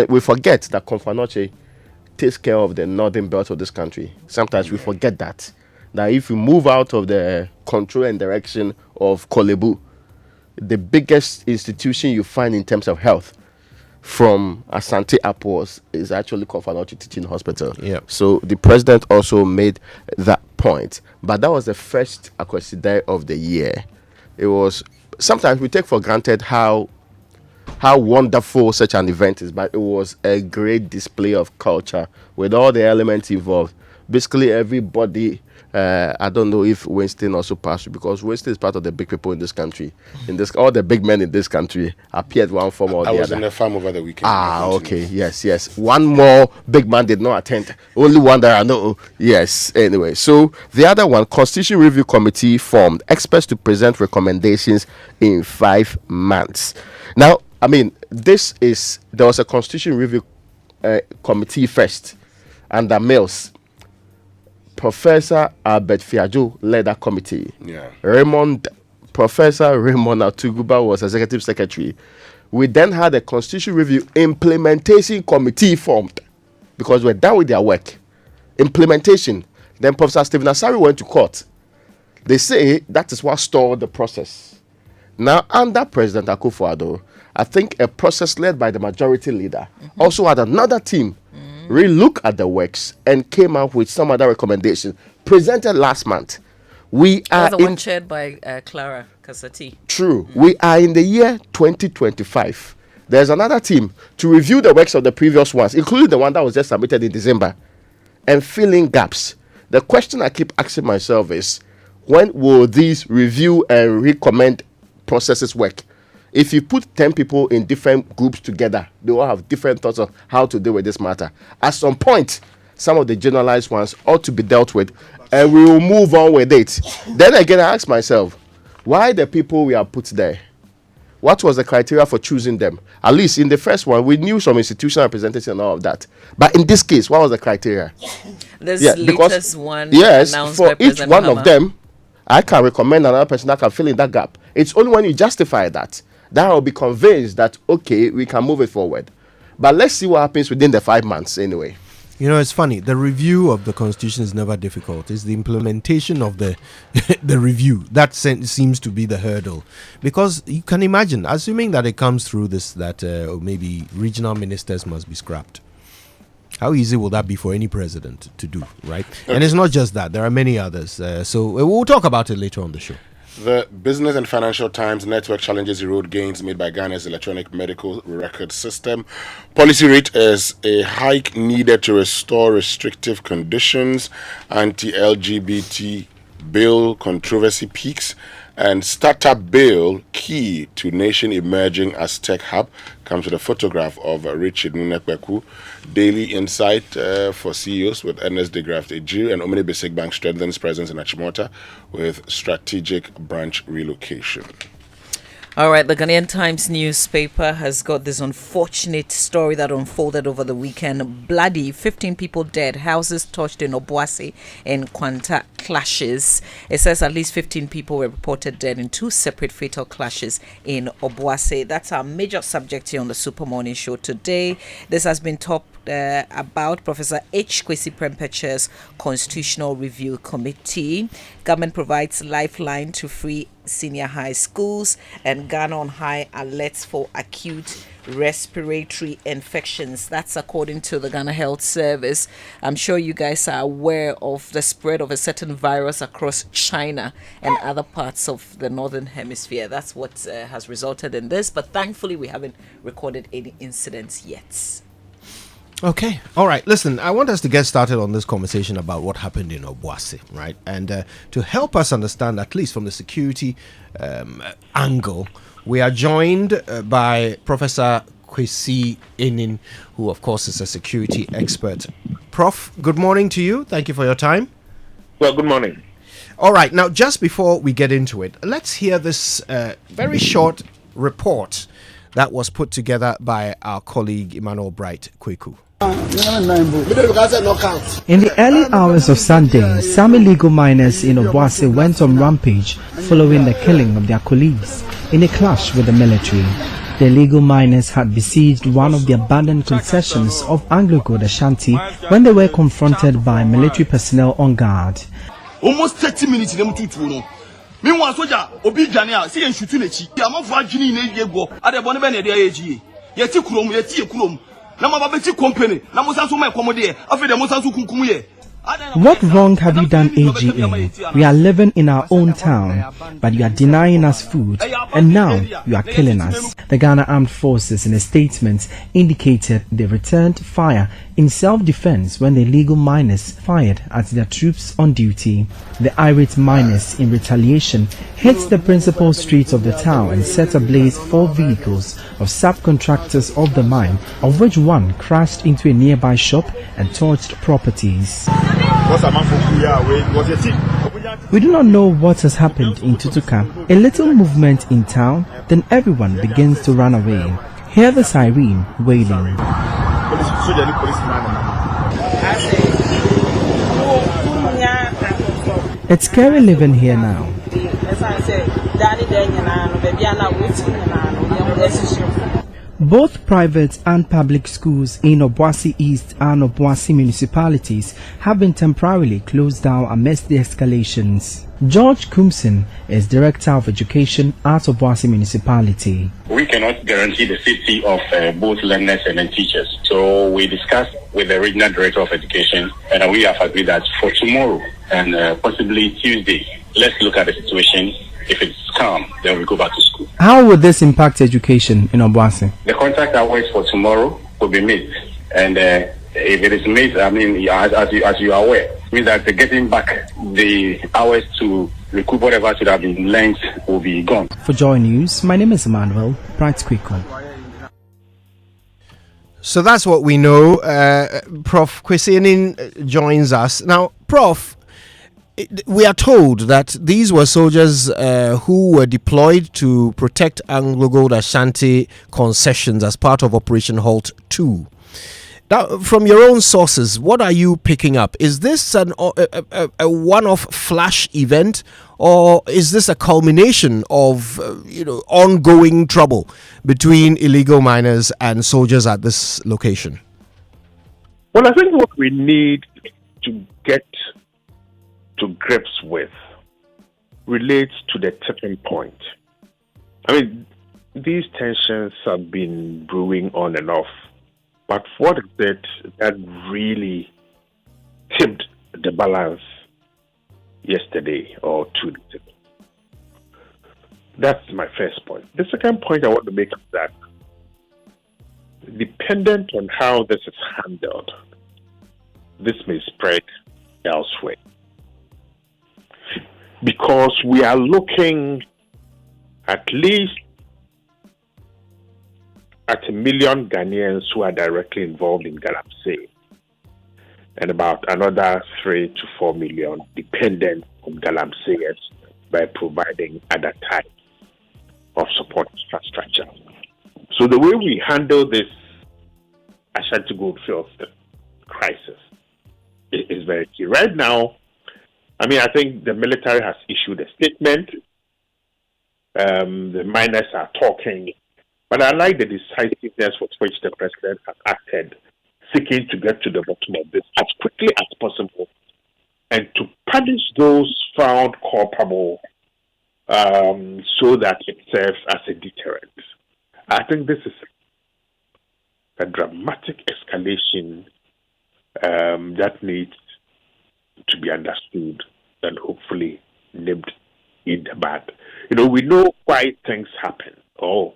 we forget that Konfanoche takes care of the northern belt of this country. Sometimes we forget that if you move out of the control and direction of Kolebu, the biggest institution you find in terms of health from Asante upwards is actually Konfanoche Teaching Hospital. Yep. So the president also made that point. But that was the first Akweside of the year. It was, sometimes we take for granted how wonderful such an event is, but it was a great display of culture with all the elements involved. basically everybody. I don't know if Winston also passed through, because Winston is part of the big people in this country. All the big men in this country appeared one form or the other. I was in the farm over the weekend. Okay, yes. One more big man did not attend. Only one that I know. Yes. Anyway, so the other one, Constitution Review Committee formed, experts to present recommendations in 5 months. Now, I mean, there was a Constitution Review Committee first under Mills. Professor Albert Fiajo led that committee. Yeah. Professor Raymond Atuguba was executive secretary. We then had a Constitution Review Implementation Committee formed, because we're done with their work. Implementation. Then Professor Stephen Asari went to court. They say that is what stalled the process. Now, under President Akufo-Addo, I think a process led by the majority leader also had another team re-look at the works and came up with some other recommendations presented last month. We are the one chaired by Clara Kasati. True. We are in the year 2025. There's another team to review the works of the previous ones, including the one that was just submitted in December, and fill in gaps. The question I keep asking myself is, when will these review and recommend processes work? If you put 10 people in different groups together, they all have different thoughts of how to deal with this matter. At some point, some of the generalized ones ought to be dealt with, and we will move on with it. Then again, I ask myself, why the people we have put there? What was the criteria for choosing them? At least in the first one, we knew some institutional representation and all of that. But in this case, what was the criteria? This latest one. Yes, announced for by each President one Mahama. of them, I can recommend another person that can fill in that gap. It's only when you justify that I'll be convinced that, okay, we can move it forward. But let's see what happens within the 5 months anyway. You know, it's funny. The review of the Constitution is never difficult. It's the implementation of the review that seems to be the hurdle. Because you can imagine, assuming that it comes through this, that maybe regional ministers must be scrapped. How easy will that be for any president to do, right? And it's not just that. There are many others. So we'll talk about it later on the show. The Business and Financial Times network challenges erode gains made by Ghana's electronic medical record system. Policy rate is a hike needed to restore restrictive conditions. Anti-LGBT bill controversy peaks. And startup bill key to nation emerging as tech hub comes with a photograph of Richard Nunekweku. Daily insight for CEOs with Ernest de Graaf Ejiri, and Omni Basic Bank strengthens presence in Achimota with strategic branch relocation. All right, the Ghanaian Times newspaper has got this unfortunate story that unfolded over the weekend. Bloody, 15 people dead, houses touched in Obuasi in Kwanta clashes. It says at least 15 people were reported dead in 2 separate fatal clashes in Obuasi. That's our major subject here on the Super Morning Show today. This has been talked about Professor H. Kwesi Prempeche's Constitutional Review Committee. Government provides lifeline to free senior high schools, and Ghana on high alerts for acute respiratory infections. That's according to the Ghana Health Service. I'm sure you guys are aware of the spread of a certain virus across China and other parts of the northern hemisphere. That's what has resulted in this, but thankfully we haven't recorded any incidents yet. Okay. All right. Listen, I want us to get started on this conversation about what happened in Obuasi, right? And to help us understand, at least from the security angle, we are joined by Professor Kwesi Enin, who, of course, is a security expert. Prof, good morning to you. Thank you for your time. Well, good morning. All right. Now, just before we get into it, let's hear this very short report that was put together by our colleague Emmanuel Bright Kweku. In the early hours of Sunday, some illegal miners in Obuasi went on rampage following the killing of their colleagues in a clash with the military. The illegal miners had besieged one of the abandoned concessions of Anglo-Gold Ashanti when they were confronted by military personnel on guard. Almost 30 minutes in the meanwhile, soldier, Obijania, see and shoot in the cheek. I'm not for Jini Yego, at the Bonabene de AG. Yetikum, Yetikum. Namabati company, Namusasu my commodity, after the Musasu Kumuye. What wrong have you done, AGA? We are living in our own town, but you are denying us food, and now you are killing us. The Ghana Armed Forces, in a statement, indicated they returned fire in self-defense when the illegal miners fired at their troops on duty. The irate miners, in retaliation, hit the principal streets of the town and set ablaze 4 vehicles of subcontractors of the mine, of which one crashed into a nearby shop and torched properties. We do not know what has happened in Tutuka. A little movement in town, then everyone begins to run away. Hear the siren wailing. It's scary living here now. Both private and public schools in Obuasi East and Obuasi municipalities have been temporarily closed down amidst the escalations. George Kumsin is Director of Education at Obuasi municipality. We cannot guarantee the safety of both learners and teachers. So we discussed with the Regional Director of Education and we have agreed that for tomorrow and possibly Tuesday, let's look at the situation. If it's calm, then we go back to school. How would this impact education in Obuasi? The contract hours for tomorrow will be made. And if it is made, I mean, as you are aware, means that getting back the hours to recoup whatever should have been lent will be gone. For Joy News, my name is Emmanuel Bright Kwiko. So that's what we know. Prof. Kwesinin joins us. Now, Prof, we are told that these were soldiers who were deployed to protect Anglo Gold Ashanti concessions as part of Operation Halt 2. Now, from your own sources, what are you picking up? Is this a one-off flash event, or is this a culmination of ongoing trouble between illegal miners and soldiers at this location? Well, I think what we need to get to grips with relates to the tipping point. I mean, these tensions have been brewing on and off, but what is it that really tipped the balance yesterday or 2 days ago? That's my first point. The second point I want to make is that, dependent on how this is handled, this may spread elsewhere. Because we are looking at least at 1 million Ghanaians who are directly involved in Galamsey, and about another 3 to 4 million dependent on Galamseyers by providing other types of support infrastructure. So the way we handle this Ashanti Goldfields crisis is very key. Right now, I mean, I think the military has issued a statement. The miners are talking. But I like the decisiveness with which the president has acted, seeking to get to the bottom of this as quickly as possible and to punish those found culpable so that it serves as a deterrent. I think this is a dramatic escalation that needs to be understood and hopefully nipped in the bud. We know why things happen, or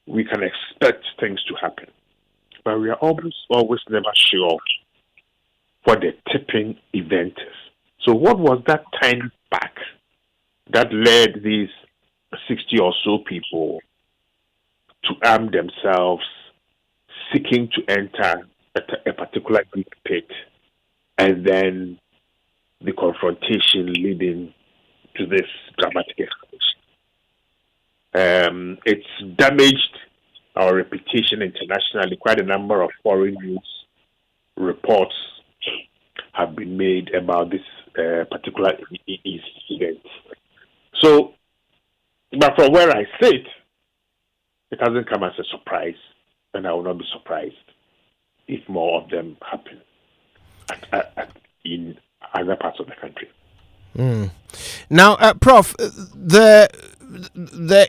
we can expect things to happen, but we are almost always never sure what the tipping event is. So what was that tiny spark that led these 60 or so people to arm themselves, seeking to enter a particular Greek pit, and then the confrontation leading to this dramatic escalation? It's damaged our reputation internationally. Quite a number of foreign news reports have been made about this particular incident. So, but from where I sit, it hasn't come as a surprise, and I will not be surprised if more of them happen in other parts of the country. Now, Prof, the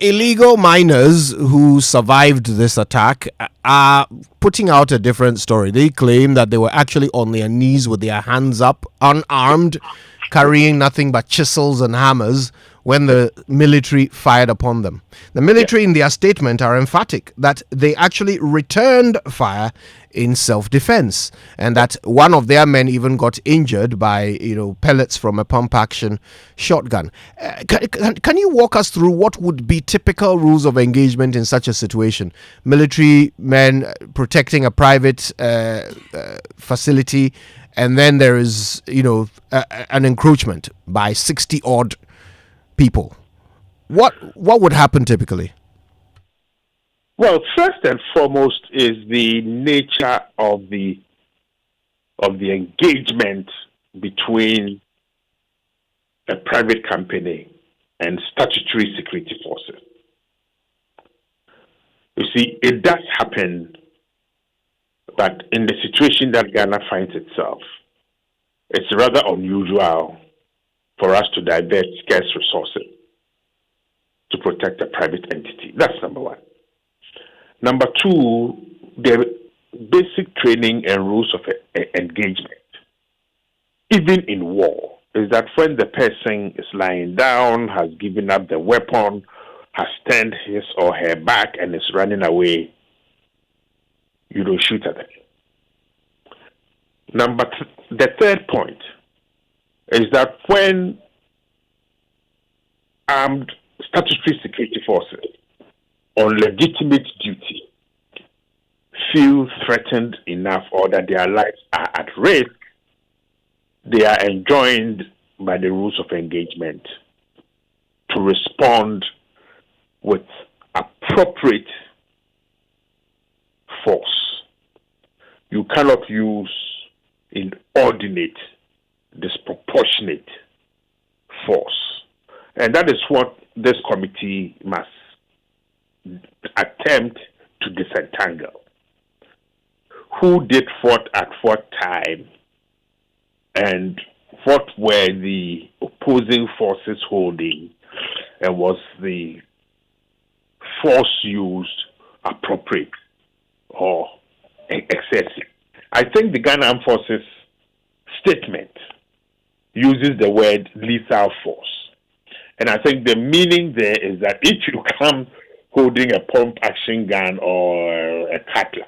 illegal miners who survived this attack are putting out a different story. They claim that they were actually on their knees with their hands up, unarmed, carrying nothing but chisels and hammers, when the military fired upon them. The military in their statement are emphatic that they actually returned fire in self-defense, and that one of their men even got injured by pellets from a pump-action shotgun. Can you walk us through what would be typical rules of engagement in such a situation? Military men protecting a private facility, and then there is an encroachment by 60 odd people. What would happen typically? Well, first and foremost is the nature of the engagement between a private company and statutory security forces. You see, it does happen that in the situation that Ghana finds itself, it's rather unusual for us to divert scarce resources to protect a private entity. That's number one. Number two, the basic training and rules of engagement, even in war, is that when the person is lying down, has given up the weapon, has turned his or her back and is running away, you don't shoot at them. The third point is that when armed statutory security forces on legitimate duty feel threatened enough or that their lives are at risk, they are enjoined by the rules of engagement to respond with appropriate force. You cannot use inordinate, disproportionate force. And that is what this committee must attempt to disentangle. Who did what at what time, and what were the opposing forces holding, and was the force used appropriate or excessive? I think the Ghana Armed Forces statement uses the word lethal force. And I think the meaning there is that if you come holding a pump action gun or a cutlass,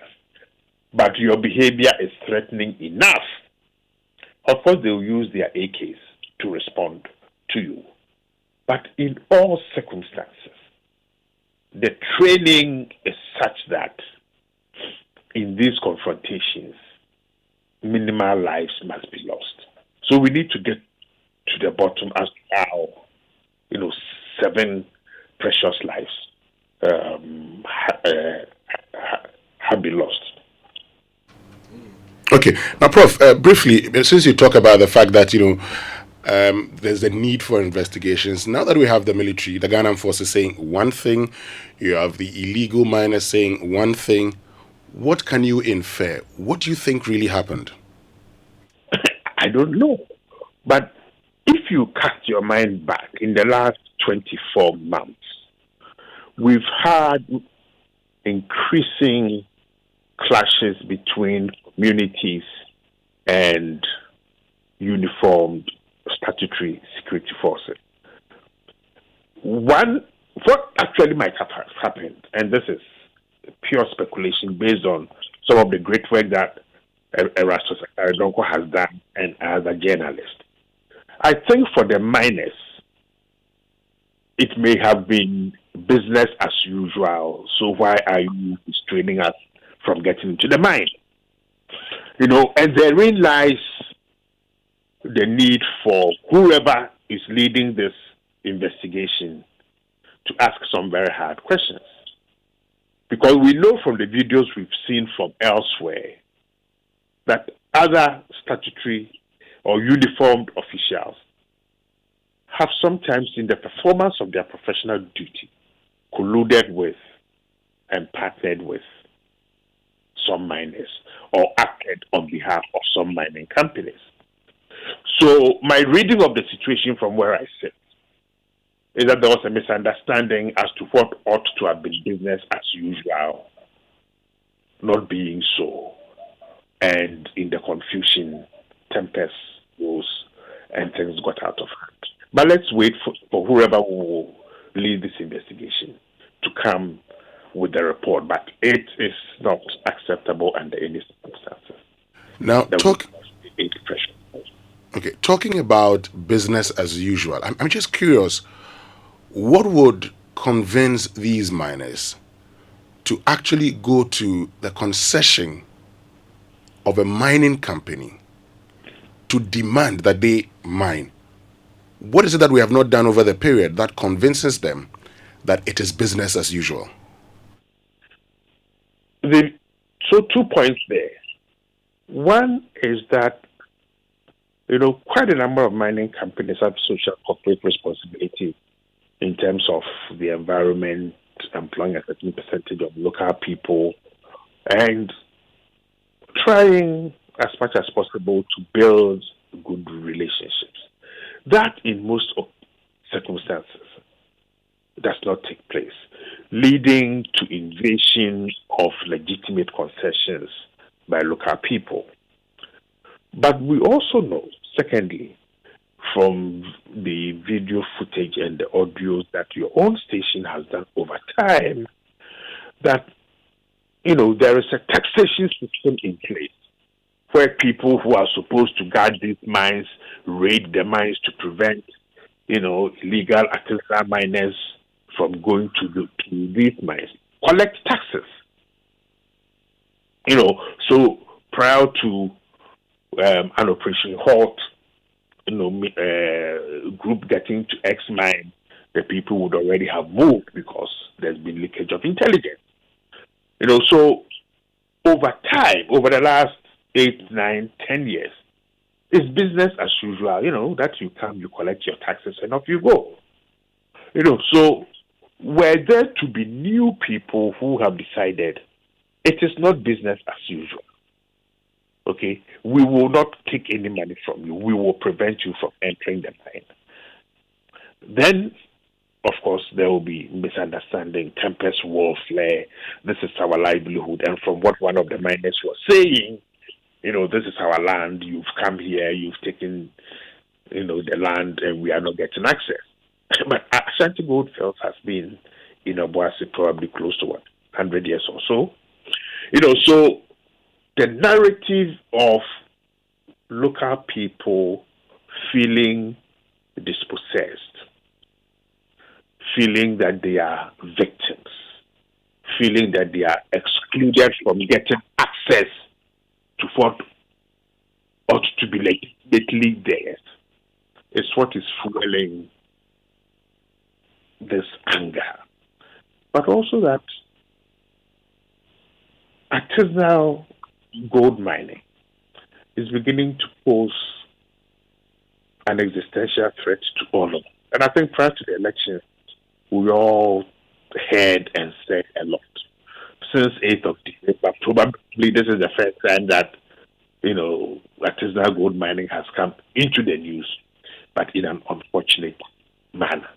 but your behavior is threatening enough, of course they will use their AKs to respond to you. But in all circumstances, the training is such that in these confrontations, minimal lives must be lost. So we need to get to the bottom as to how, 7 precious lives have been lost. Okay. Now, Prof, briefly, since you talk about the fact that, there's a need for investigations, now that we have the military, the Ghana Armed Forces saying one thing, you have the illegal miners saying one thing, what can you infer? What do you think really happened? I don't know. But if you cast your mind back in the last 24 months, we've had increasing clashes between communities and uniformed statutory security forces. What actually might have happened, and this is pure speculation based on some of the great work that Erastus Aridonko has done and as a journalist. I think for the miners, it may have been business as usual. So why are you restraining us from getting into the mine? And therein lies the need for whoever is leading this investigation to ask some very hard questions. Because we know from the videos we've seen from elsewhere that other statutory or uniformed officials have sometimes, in the performance of their professional duty, colluded with and partnered with some miners or acted on behalf of some mining companies. So my reading of the situation from where I sit is that there was a misunderstanding as to what ought to have been business as usual, not being so. And in the confusion, tempest rose and things got out of hand. But let's wait for whoever will lead this investigation to come with the report. But it is not acceptable under any circumstances. Now, talking about business as usual, I'm just curious, what would convince these miners to actually go to the concession of a mining company to demand that they mine? What is it that we have not done over the period that convinces them that it is business as usual? So 2 points there. One is that, quite a number of mining companies have social corporate responsibility in terms of the environment, employing a certain percentage of local people, and trying as much as possible to build good relationships. That, in most circumstances, does not take place, leading to invasion of legitimate concessions by local people. But we also know, secondly, from the video footage and the audios that your own station has done over time, that, there is a taxation system in place where people who are supposed to guard these mines raid the mines to prevent, illegal artisanal miners from going to these mines, collect taxes. So prior to an operation halt, group getting to X mine, the people would already have moved because there's been leakage of intelligence. So over time, over the last 8, 9, 10 years, it's business as usual, that you come, you collect your taxes, and off you go. So were there to be new people who have decided it is not business as usual, okay, we will not take any money from you, we will prevent you from entering the mine, then, of course, there will be misunderstanding, tempest will flare, this is our livelihood. And from what one of the miners was saying, this is our land, you've come here, you've taken, the land, and we are not getting access. But Ashanti Goldfields has been in Obuasi probably close to 100 years or so. So the narrative of local people feeling dispossessed, feeling that they are victims, feeling that they are excluded from getting access to what ought to be legitimately theirs, is what is fueling this anger. But also that artisanal gold mining is beginning to pose an existential threat to all of us. And I think prior to the election, we all heard and said a lot. Since 8th of December, probably this is the first time that, artisanal gold mining has come into the news, but in an unfortunate manner.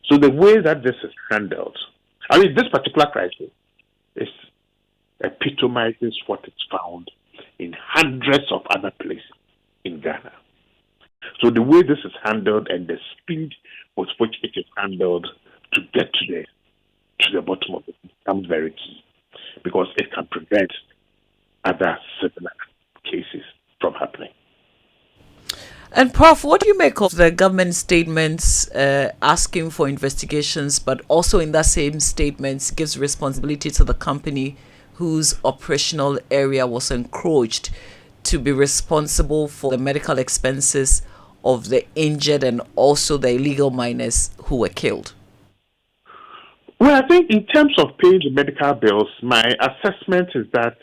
So the way that this is handled, this particular crisis is epitomizes what is found in hundreds of other places in Ghana. So the way this is handled and the speed with which it is handled to get to the bottom of it becomes very key, because it can prevent other similar cases from happening. And Prof, what do you make of the government statements asking for investigations, but also in that same statement gives responsibility to the company whose operational area was encroached to be responsible for the medical expenses of the injured and also the illegal miners who were killed? Well, I think in terms of paying the medical bills, my assessment is that,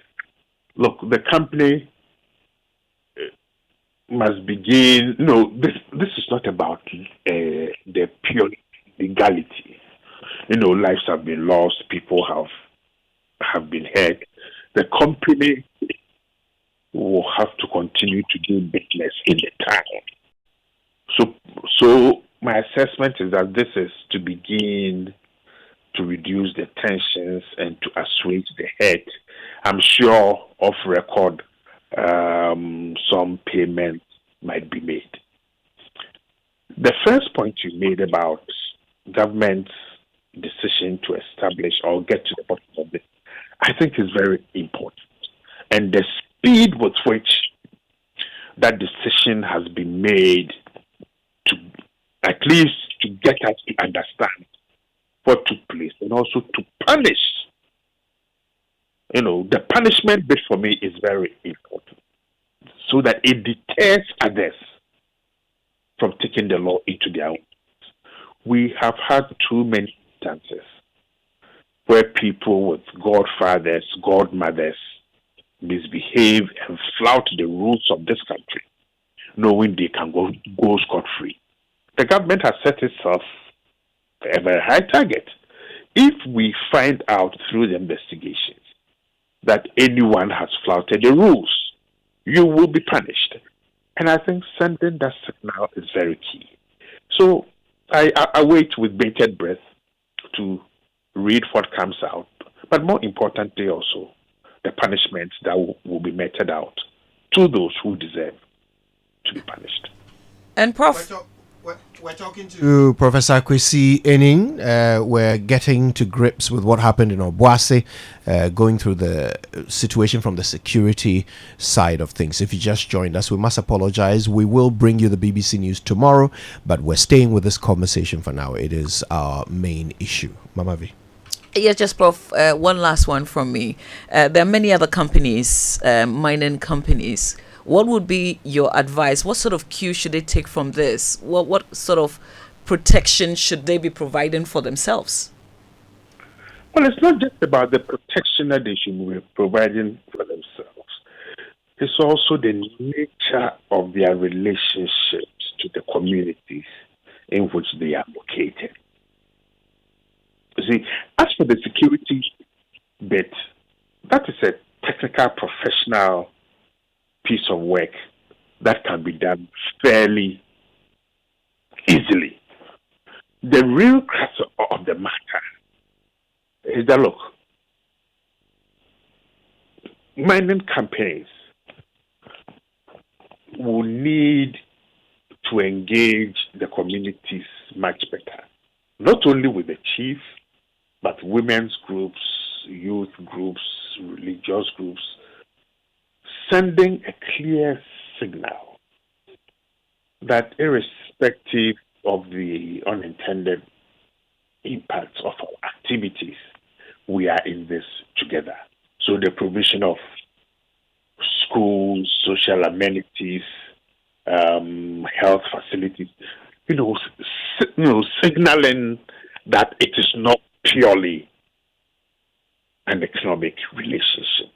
look, the company must begin. No, this is not about the pure legality. Lives have been lost, people have been hurt. The company will have to continue to do business in the town. So my assessment is that this is to begin to reduce the tensions and to assuage the hurt. I'm sure off record some payments might be made. The first point you made about government's decision to establish or get to the bottom of this, I think is very important. And the speed with which that decision has been made to at least to get us to understand what took place and also to punish. The punishment bit for me is very important so that it deters others from taking the law into their own. We have had too many instances where people with godfathers, godmothers misbehave and flout the rules of this country, knowing they can go scot-free. The government has set itself a very high target. If we find out through the investigations that anyone has flouted the rules, you will be punished. And I think sending that signal is very key. So I wait with bated breath to read what comes out, but more importantly also, the punishments that will be meted out to those who deserve to be punished. And Prof. We're talking to Professor Kwesi Ening. We're getting to grips with what happened in Obuasi, going through the situation from the security side of things. If you just joined us, we must apologize. We will bring you the BBC News tomorrow, but we're staying with this conversation for now. It is our main issue. Mama V. Yes, just Prof. One last one from me. There are many other companies, mining companies. What would be your advice? What sort of cue should they take from this? What sort of protection should they be providing for themselves? Well, it's not just about the protection that they should be providing for themselves. It's also the nature of their relationships to the communities in which they are located. You see, as for the security bit, that is a technical, professional piece of work that can be done fairly easily. The real crux of the matter is that, look, mining companies will need to engage the communities much better, not only with the chief, but women's groups, youth groups, religious groups, sending a clear signal that irrespective of the unintended impacts of our activities, we are in this together. So the provision of schools, social amenities, health facilities, signaling that it is not purely an economic relationship,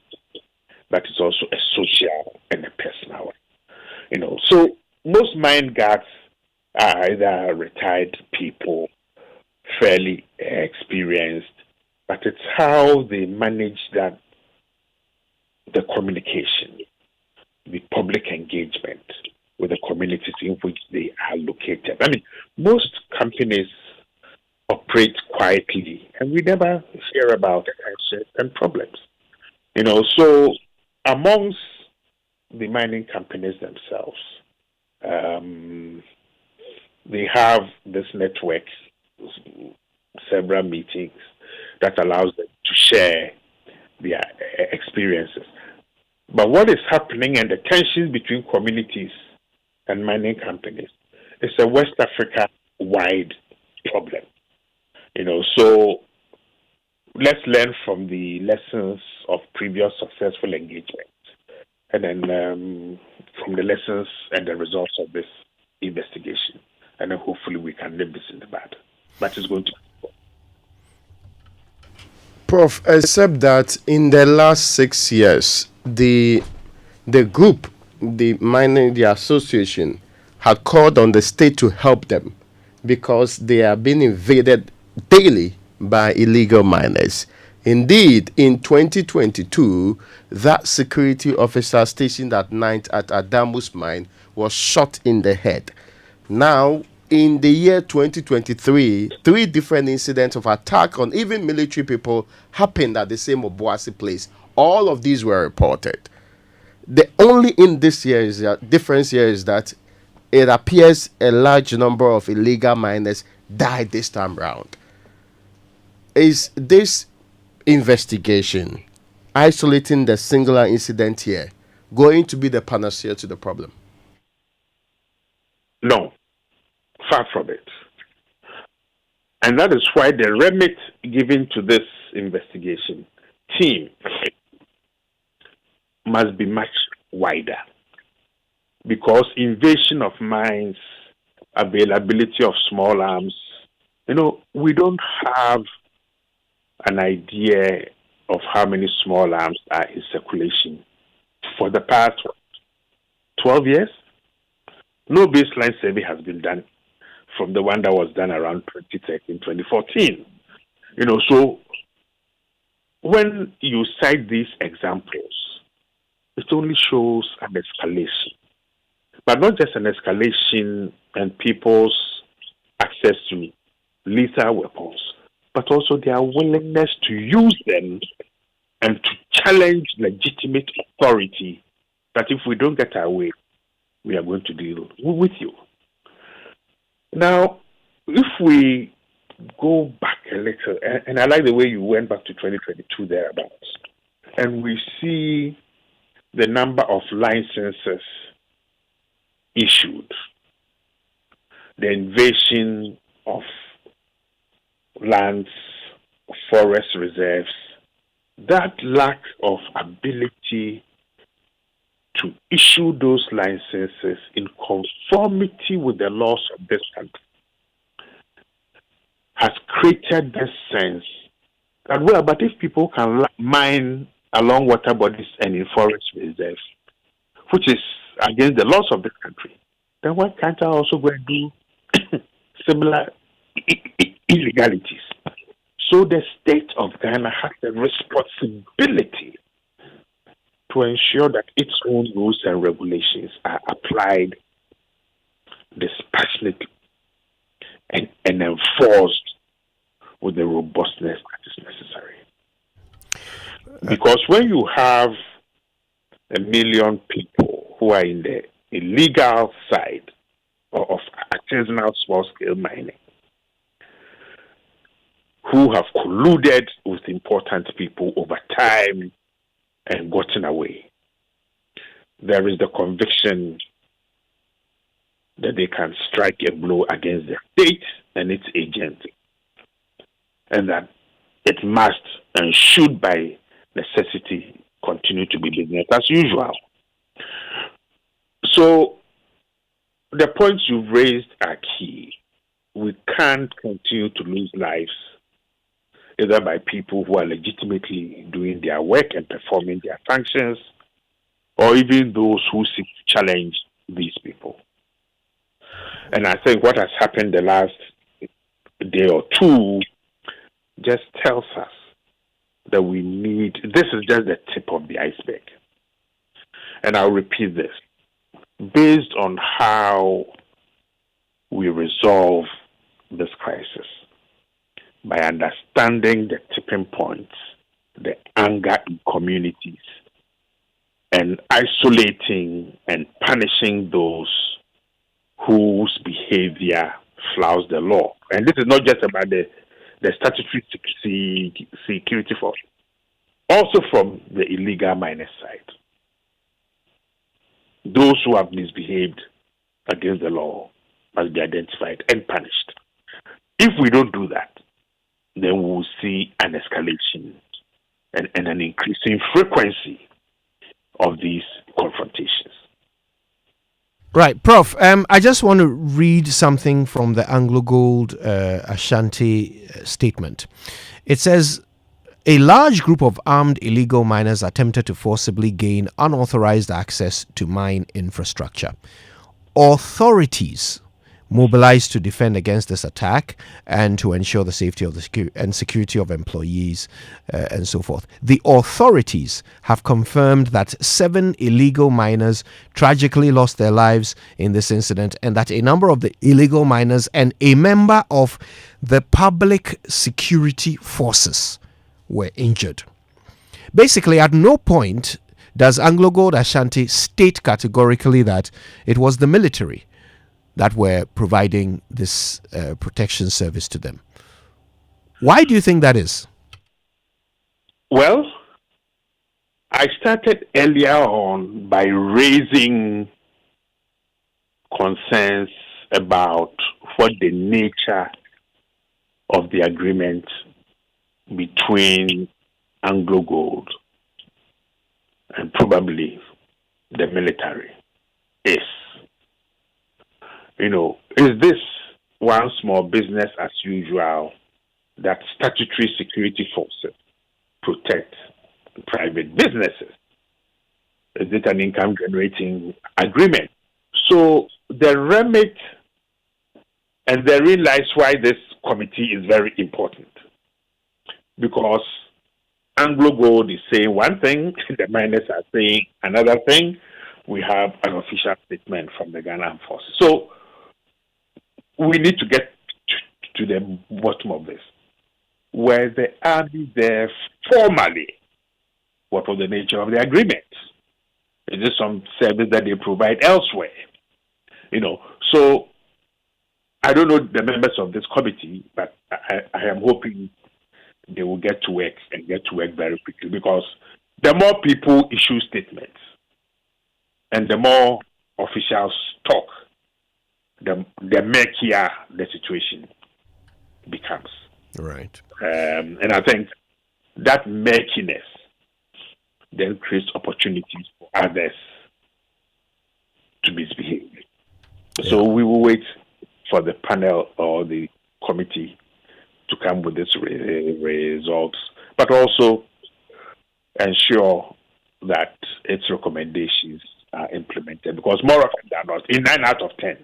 but it's also a social and a personal one. So most mine guards are either retired people, fairly experienced, but it's how they manage that, the communication, the public engagement with the communities in which they are located. I mean, most companies operate quietly, and we never hear about accidents and problems. So amongst the mining companies themselves, they have this network, several meetings that allows them to share their experiences. But what is happening and the tensions between communities and mining companies is a West Africa-wide problem. So let's learn from the lessons of previous successful engagements, and then from the lessons and the results of this investigation, and then hopefully we can nip this in the bud. But it's going to be. Prof, except that in the last 6 years, the group, the association, had called on the state to help them because they are being invaded daily by illegal miners. Indeed, in 2022, that security officer stationed at night at Adamus mine was shot in the head. Now, in the year 2023, 3 different incidents of attack on even military people happened at the same Obuasi place. All of these were reported. The only in this year is difference here is that it appears a large number of illegal miners died this time round. Is this investigation, isolating the singular incident here, going to be the panacea to the problem? No, far from it. And that is why the remit given to this investigation team must be much wider. Because invasion of mines, availability of small arms, we don't have an idea of how many small arms are in circulation. For the past 12 years, no baseline survey has been done from the one that was done around 2013, 2014. So when you cite these examples, it only shows an escalation. But not just an escalation and people's access to lethal weapons, but also their willingness to use them and to challenge legitimate authority that if we don't get our way, we are going to deal with you. Now, if we go back a little, and I like the way you went back to 2022 thereabouts, and we see the number of licenses issued, the invasion of lands, forest reserves, that lack of ability to issue those licenses in conformity with the laws of this country has created this sense that, well, but if people can mine along water bodies and in forest reserves, which is against the laws of this country, then why can't I also go and do similar illegalities? So the state of Ghana has a responsibility to ensure that its own rules and regulations are applied dispassionately and enforced with the robustness that is necessary. Because when you have 1 million people who are in the illegal side of artisanal small-scale mining, who have colluded with important people over time and gotten away, there is the conviction that they can strike a blow against the state and its agents, and that it must and should by necessity continue to be business as usual. So the points you've raised are key. We can't continue to lose lives either by people who are legitimately doing their work and performing their functions, or even those who seek to challenge these people. And I think what has happened the last day or two just tells us that this is just the tip of the iceberg. And I'll repeat this. Based on how we resolve this crisis, by understanding the tipping points, the anger in communities, and isolating and punishing those whose behavior flouts the law. And this is not just about the statutory security force, also from the illegal miners side. Those who have misbehaved against the law must be identified and punished. If we don't do that, then we will see an escalation and an increasing frequency of these confrontations. Right, Prof. I just want to read something from the Anglo Gold Ashanti statement. It says, a large group of armed illegal miners attempted to forcibly gain unauthorized access to mine infrastructure. Authorities mobilized to defend against this attack and to ensure the safety of the security of employees and so forth. The authorities have confirmed that 7 illegal miners tragically lost their lives in this incident, and that a number of the illegal miners and a member of the public security forces were injured. Basically, at no point does Anglo Gold Ashanti state categorically that it was the military that were providing this protection service to them. Why do you think that is? Well, I started earlier on by raising concerns about what the nature of the agreement between Anglo Gold and probably the military is. Is this one small business as usual that statutory security forces protect private businesses? Is it an income generating agreement? So the remit, and therein lies why this committee is very important. Because Anglo Gold is saying one thing, the miners are saying another thing. We have an official statement from the Ghana Armed Forces. So we need to get to the bottom of this. Were the army there formally? What was the nature of the agreement? Is this some service that they provide elsewhere? So I don't know the members of this committee, but I am hoping they will get to work and get to work very quickly, because the more people issue statements and the more officials talk, the murkier the situation becomes. Right. And I think that murkiness then creates opportunities for others to misbehave. Yeah. So we will wait for the panel or the committee to come with its results, but also ensure that its recommendations are implemented, because more often than not, in 9 out of 10,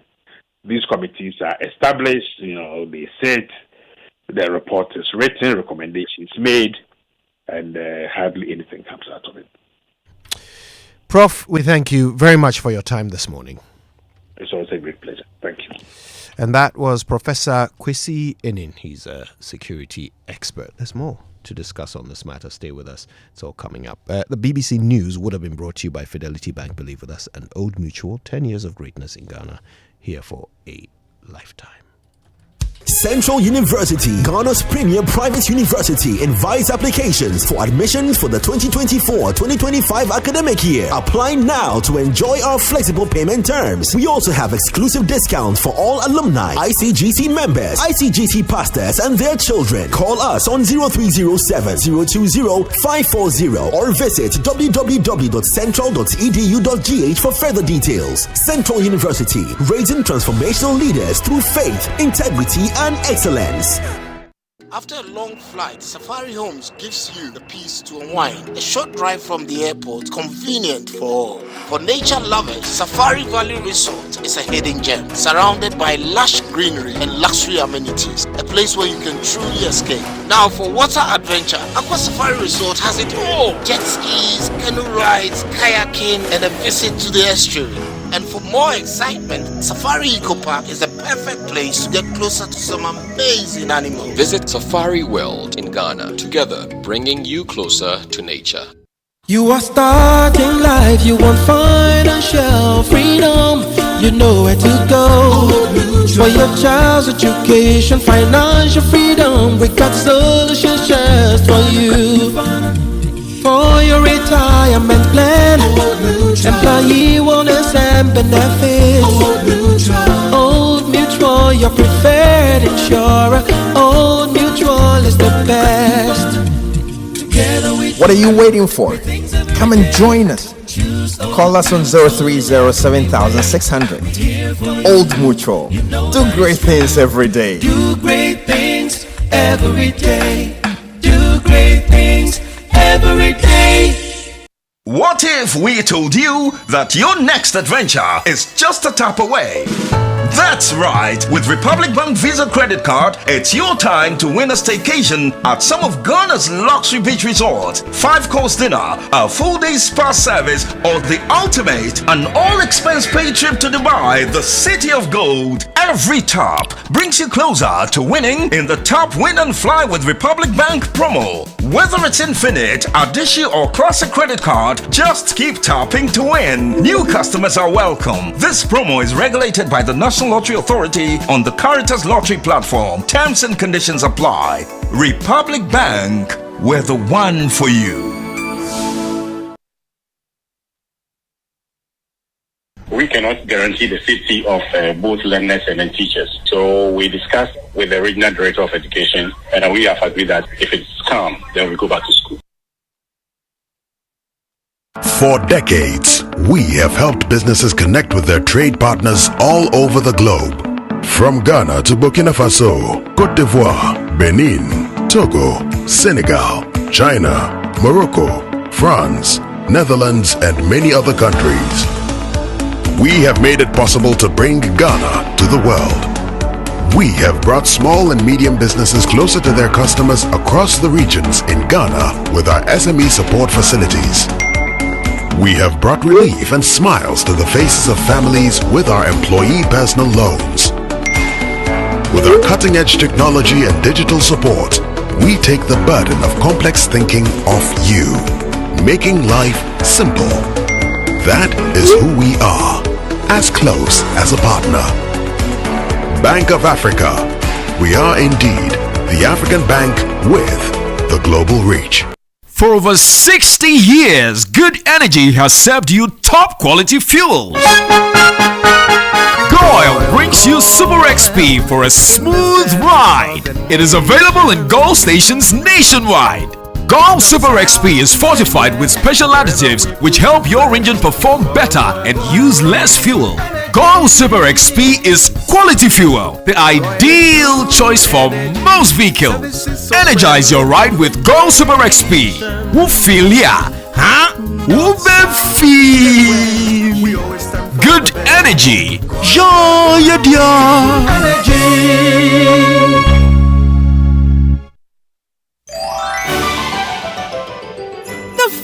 these committees are established, they sit, the report is written, recommendations made, and hardly anything comes out of it. Prof, we thank you very much for your time this morning. It's always a great pleasure. Thank you. And that was Professor Kwesi Enin. He's a security expert. There's more to discuss on this matter. Stay with us. It's all coming up. The BBC News would have been brought to you by Fidelity Bank, believe with us, and Old Mutual. 10 years of greatness in Ghana, here for a lifetime. Central University, Ghana's premier private university, invites applications for admissions for the 2024-2025 academic year. Apply now to enjoy our flexible payment terms. We also have exclusive discounts for all alumni, ICGC members, ICGC pastors, and their children. Call us on 0307-020-540 or visit www.central.edu.gh for further details. Central University, raising transformational leaders through faith, integrity, and excellence. After a long flight, Safari Homes gives you the peace to unwind. A short drive from the airport, convenient for all. For nature lovers, Safari Valley Resort is a hidden gem, surrounded by lush greenery and luxury amenities. A place where you can truly escape. Now, for water adventure, Aqua Safari Resort has it all. Jet skis, canoe rides, kayaking, and a visit to the estuary. And for more excitement, Safari Eco Park is the perfect place to get closer to some amazing animals. Visit Safari World in Ghana, together bringing you closer to nature. You are starting life, you want financial freedom. You know where to go for your child's education, financial freedom. We got solutions just for you. For your retirement plan, employee wellness and benefits. Old Mutual, your preferred insurer. Old Mutual is the best. What are you waiting for? Come and join us. Call us on 030-7600. Old Mutual. Do great things every day. Do great things every day. Do great things every day. What if we told you that your next adventure is just a tap away? That's right. With Republic Bank Visa Credit Card, it's your time to win a staycation at some of Ghana's luxury beach resorts, 5-course dinner, a full-day spa service, or the ultimate, an all-expense-paid trip to Dubai, the city of gold. Every tap brings you closer to winning in the Tap Win and Fly with Republic Bank promo. Whether it's Infinite, Adishi or Classic Credit Card, just keep tapping to win. New customers are welcome. This promo is regulated by the National Lottery Authority on the Caritas Lottery platform. Terms and conditions apply. Republic Bank, we're the one for you. We cannot guarantee the safety of both learners and then teachers. So we discussed with the Regional Director of Education, and we have agreed that if it's calm, then we go back to school. For decades, we have helped businesses connect with their trade partners all over the globe. From Ghana to Burkina Faso, Côte d'Ivoire, Benin, Togo, Senegal, China, Morocco, France, Netherlands, and many other countries. We have made it possible to bring Ghana to the world. We have brought small and medium businesses closer to their customers across the regions in Ghana with our SME support facilities. We have brought relief and smiles to the faces of families with our employee personal loans. With our cutting-edge technology and digital support, we take the burden of complex thinking off you, making life simple. That is who we are, as close as a partner. Bank of Africa. We are indeed the African bank with the global reach. For over 60 years, Good Energy has served you top quality fuels. Goil brings you Super XP for a smooth ride. It is available in Goil stations nationwide. Goil Super XP is fortified with special additives which help your engine perform better and use less fuel. Goil Super XP is quality fuel, the ideal choice for most vehicles. Energize your ride with Goil Super XP. Wufilia, huh? Wufefi. Good energy. Joy energy.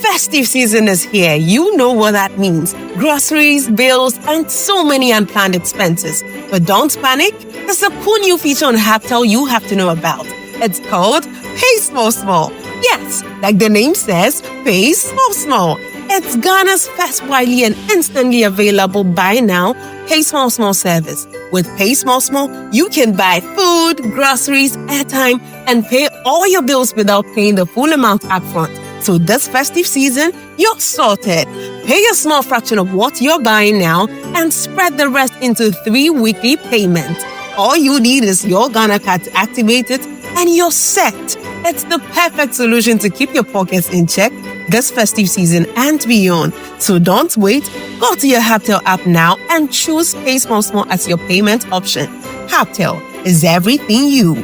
Festive season is here. You know what that means. Groceries, bills, and so many unplanned expenses. But don't panic. There's a cool new feature on Haptel you have to know about. It's called Pay Small Small. Yes, like the name says, Pay Small Small. It's Ghana's first widely and instantly available buy now, Pay Small Small service. With Pay Small Small, you can buy food, groceries, airtime, and pay all your bills without paying the full amount upfront. So this festive season, you're sorted. Pay a small fraction of what you're buying now and spread the rest into 3 weekly payments. All you need is your Ghana card to activate it and you're set. It's the perfect solution to keep your pockets in check this festive season and beyond. So don't wait. Go to your Haptel app now and choose Pay Small Small as your payment option. Haptel is everything you.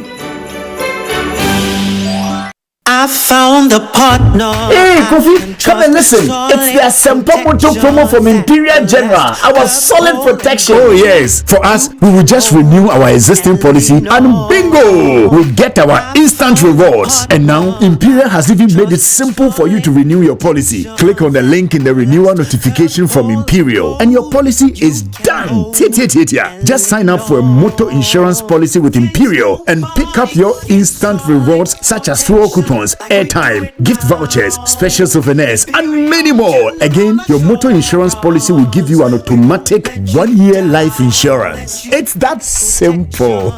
I found a partner. Hey, Kofi, come and listen. It's the Asempa Moto promo from Imperial General. Our solid protection. Oh, yes. For us, we will just renew our existing policy and bingo! We get our instant rewards. And now, Imperial has even made it simple for you to renew your policy. Click on the link in the renewal notification from Imperial, and your policy is done. Just sign up for a motor insurance policy with Imperial and pick up your instant rewards such as fuel coupons, airtime, gift vouchers, special souvenirs, and many more. Again, your motor insurance policy will give you an automatic 1-year life insurance. It's that simple.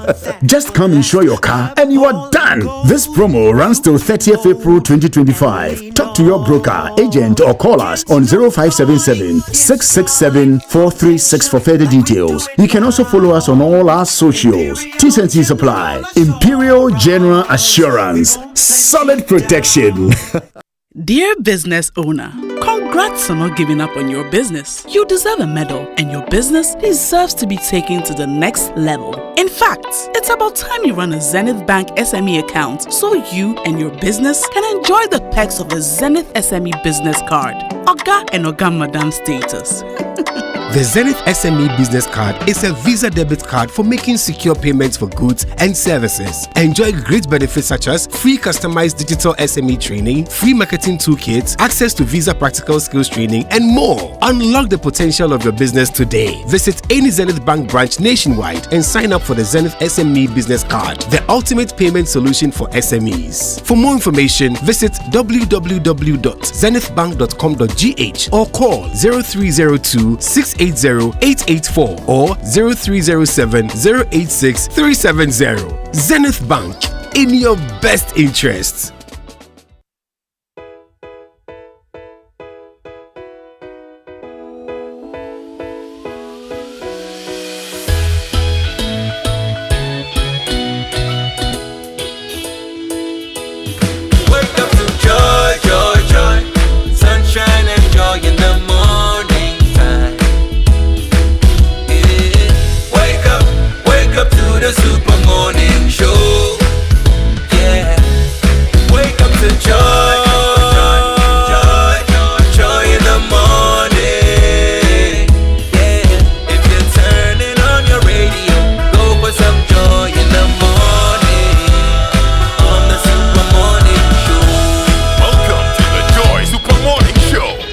Just come insure your car and you are done. This promo runs till 30th April 2025. Talk to your broker, agent, or call us on 0577 667 436 for further details. You can also follow us on all our socials. T&C Supply, Imperial General Assurance, solid protection. Dear business owner, congrats on not giving up on your business. You deserve a medal, and your business deserves to be taken to the next level. In fact, it's about time you run a Zenith Bank SME account so you and your business can enjoy the perks of the Zenith SME Business Card. Oga and Oga Madam status. The Zenith SME Business Card is a Visa debit card for making secure payments for goods and services. Enjoy great benefits such as free customized digital SME training, free marketing toolkits, access to Visa practical technical skills training, and more. Unlock the potential of your business today. Visit any Zenith Bank branch nationwide and sign up for the Zenith SME Business Card, the ultimate payment solution for SMEs. For more information, visit www.zenithbank.com.gh or call 0302 680 884 or 0307 086 370. Zenith Bank, in your best interests.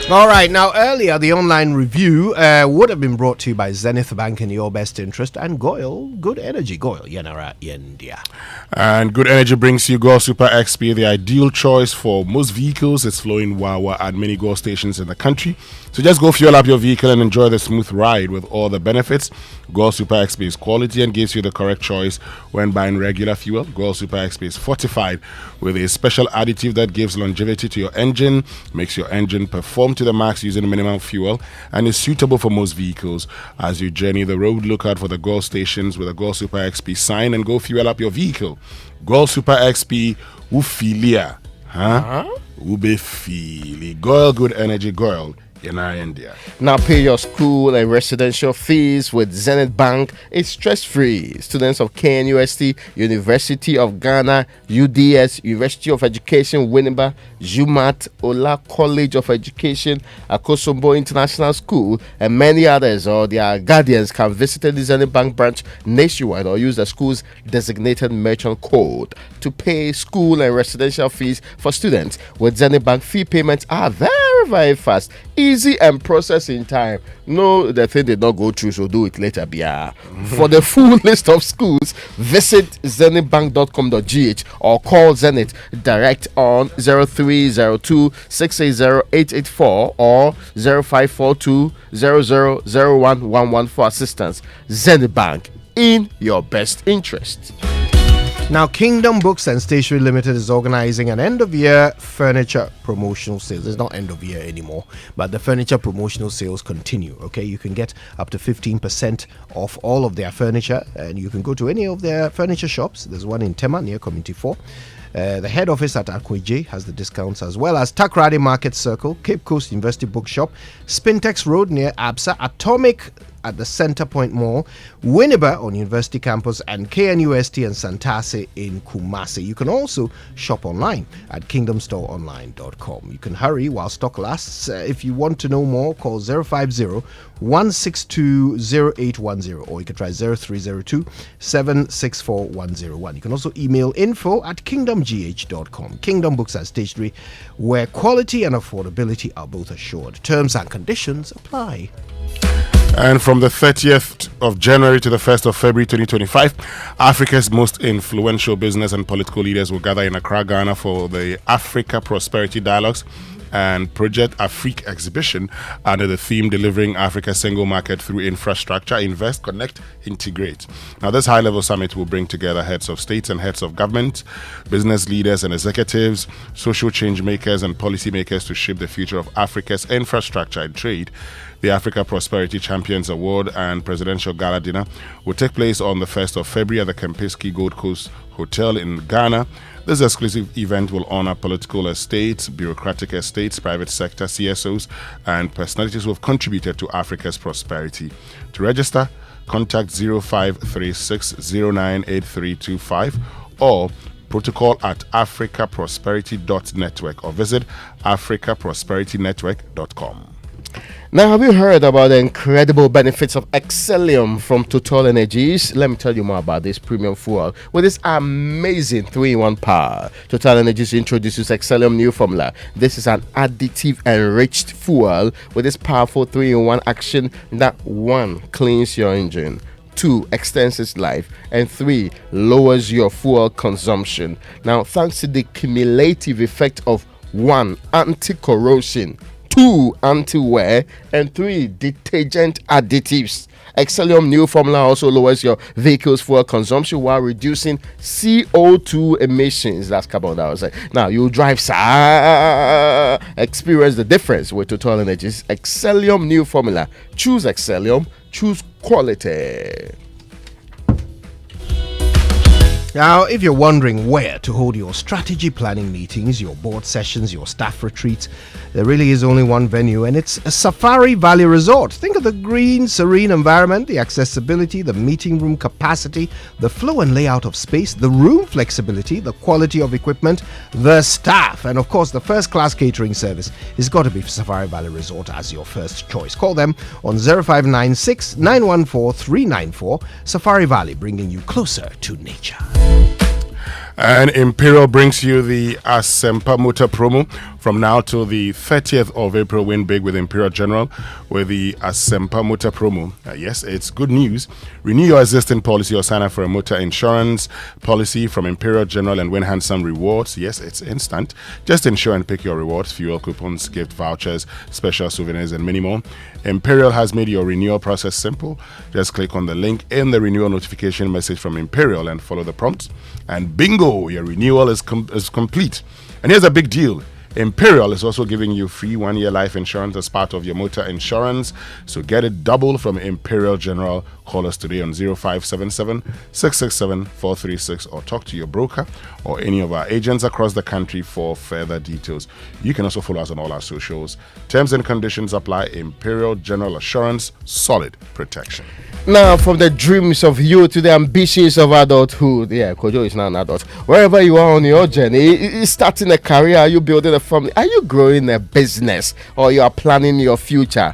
All right, now earlier the online review would have been brought to you by Zenith Bank in your best interest and Goyle Good Energy. Goyle, Yenara, Yendia. And Good Energy brings you Goyle Super XP, the ideal choice for most vehicles. It's flowing Wawa at many Goyle stations in the country. So just go fuel up your vehicle and enjoy the smooth ride with all the benefits. Goyle Super XP is quality and gives you the correct choice when buying regular fuel. Goyle Super XP is fortified with a special additive that gives longevity to your engine, makes your engine perform to the max using minimum fuel, and is suitable for most vehicles. As you journey the road, look out for the Goyle stations with a Goyle Super XP sign and go fuel up your vehicle. Goyle Super XP, Ufilia, Ubefili. Goyle Good Energy, Goyle. India. Now pay your school and residential fees with Zenith Bank. It's stress-free. Students of KNUST, University of Ghana, UDS, University of Education, Winneba, UMAT, Ola College of Education, Akosombo International School, and many others or their guardians can visit the Zenith Bank branch nationwide or use the school's designated merchant code to pay school and residential fees for students. With Zenith Bank, fee payments are very, very fast, easy, and process in time. No, the thing did not go through, so do it later. For the full list of schools, visit zenithbank.com.gh or call Zenith direct on 0302 680 884 or 0542 000111 for assistance. Zenith Bank, in your best interest. Now, Kingdom Books and Stationery Limited is organizing an end-of-year furniture promotional sales. It's not end of year anymore, but the furniture promotional sales continue. Okay, you can get up to 15% off all of their furniture, and you can go to any of their furniture shops. There's one in Tema near Community 4. The head office at Akweje has the discounts, as well as Takrady Market Circle, Cape Coast University Bookshop, Spintex Road near Absa, Atomic at the Center Point Mall, Winneba on University Campus, and KNUST and Santase in Kumasi. You can also shop online at kingdomstoreonline.com. You can hurry while stock lasts. If you want to know more, call 050-162-0810 or you can try 0302-764-101. You can also email info@kingdomgh.com. Kingdom Books and Stationery, where quality and affordability are both assured. Terms and conditions apply. And from the 30th of January to the 1st of February 2025, Africa's most influential business and political leaders will gather in Accra, Ghana for the Africa Prosperity Dialogues and Project Afrique exhibition under the theme Delivering Africa's Single Market Through Infrastructure, Invest, Connect, Integrate. Now, this high-level summit will bring together heads of states and heads of government, business leaders and executives, social change makers and policymakers to shape the future of Africa's infrastructure and trade. The Africa Prosperity Champions Award and Presidential Gala Dinner will take place on the 1st of February at the Kempinski Gold Coast Hotel in Ghana. This exclusive event will honor political estates, bureaucratic estates, private sector, CSOs, and personalities who have contributed to Africa's prosperity. To register, contact 0536098325 or protocol at africaprosperity.network or visit africaprosperitynetwork.com. Now, have you heard about the incredible benefits of Excellium from Total Energies? Let me tell you more about this premium fuel with this amazing 3-in-1 power. Total Energies introduces Excellium new formula. This is an additive enriched fuel with this powerful 3-in-1 action that 1 cleans your engine, 2 extends its life, and 3 lowers your fuel consumption. Now, thanks to the cumulative effect of 1 anti-corrosion, 2 anti-wear, and 3 detergent additives, Excellium new formula also lowers your vehicle's fuel consumption while reducing CO2 emissions. That's carbon dioxide. Now, you drive, experience the difference with Total Energies Excellium new formula. Choose Excellium, choose quality. Now, if you're wondering where to hold your strategy planning meetings, your board sessions, your staff retreats, there really is only one venue, and it's a Safari Valley Resort. Think of the green, serene environment, the accessibility, the meeting room capacity, the flow and layout of space, the room flexibility, the quality of equipment, the staff, and of course the first-class catering service. It's got to be Safari Valley Resort as your first choice. Call them on 0596 914 394. Safari Valley, bringing you closer to nature. And Imperial brings you the Asempa Motor promo from now till the 30th of April. Win big with Imperial General with the Asempa Motor promo. Yes, it's good news. Renew your existing policy or sign up for a motor insurance policy from Imperial General and win handsome rewards. Yes, it's instant. Just insure and pick your rewards, fuel coupons, gift vouchers, special souvenirs, and many more. Imperial has made your renewal process simple. Just click on the link in the renewal notification message from Imperial and follow the prompts. And bingo, your renewal is complete. And here's a big deal. Imperial is also giving you free 1-year life insurance as part of your motor insurance. So get it double from Imperial General. Call us today on 0577 667 436 or talk to your broker or any of our agents across the country for further details. You can also follow us on all our socials. Terms and conditions apply. Imperial General Assurance, solid protection. Now, from the dreams of youth to the ambitions of adulthood, Kojo is now an adult. Wherever you are on your journey, starting a career, are you building a family, are you growing a business, or you are planning your future,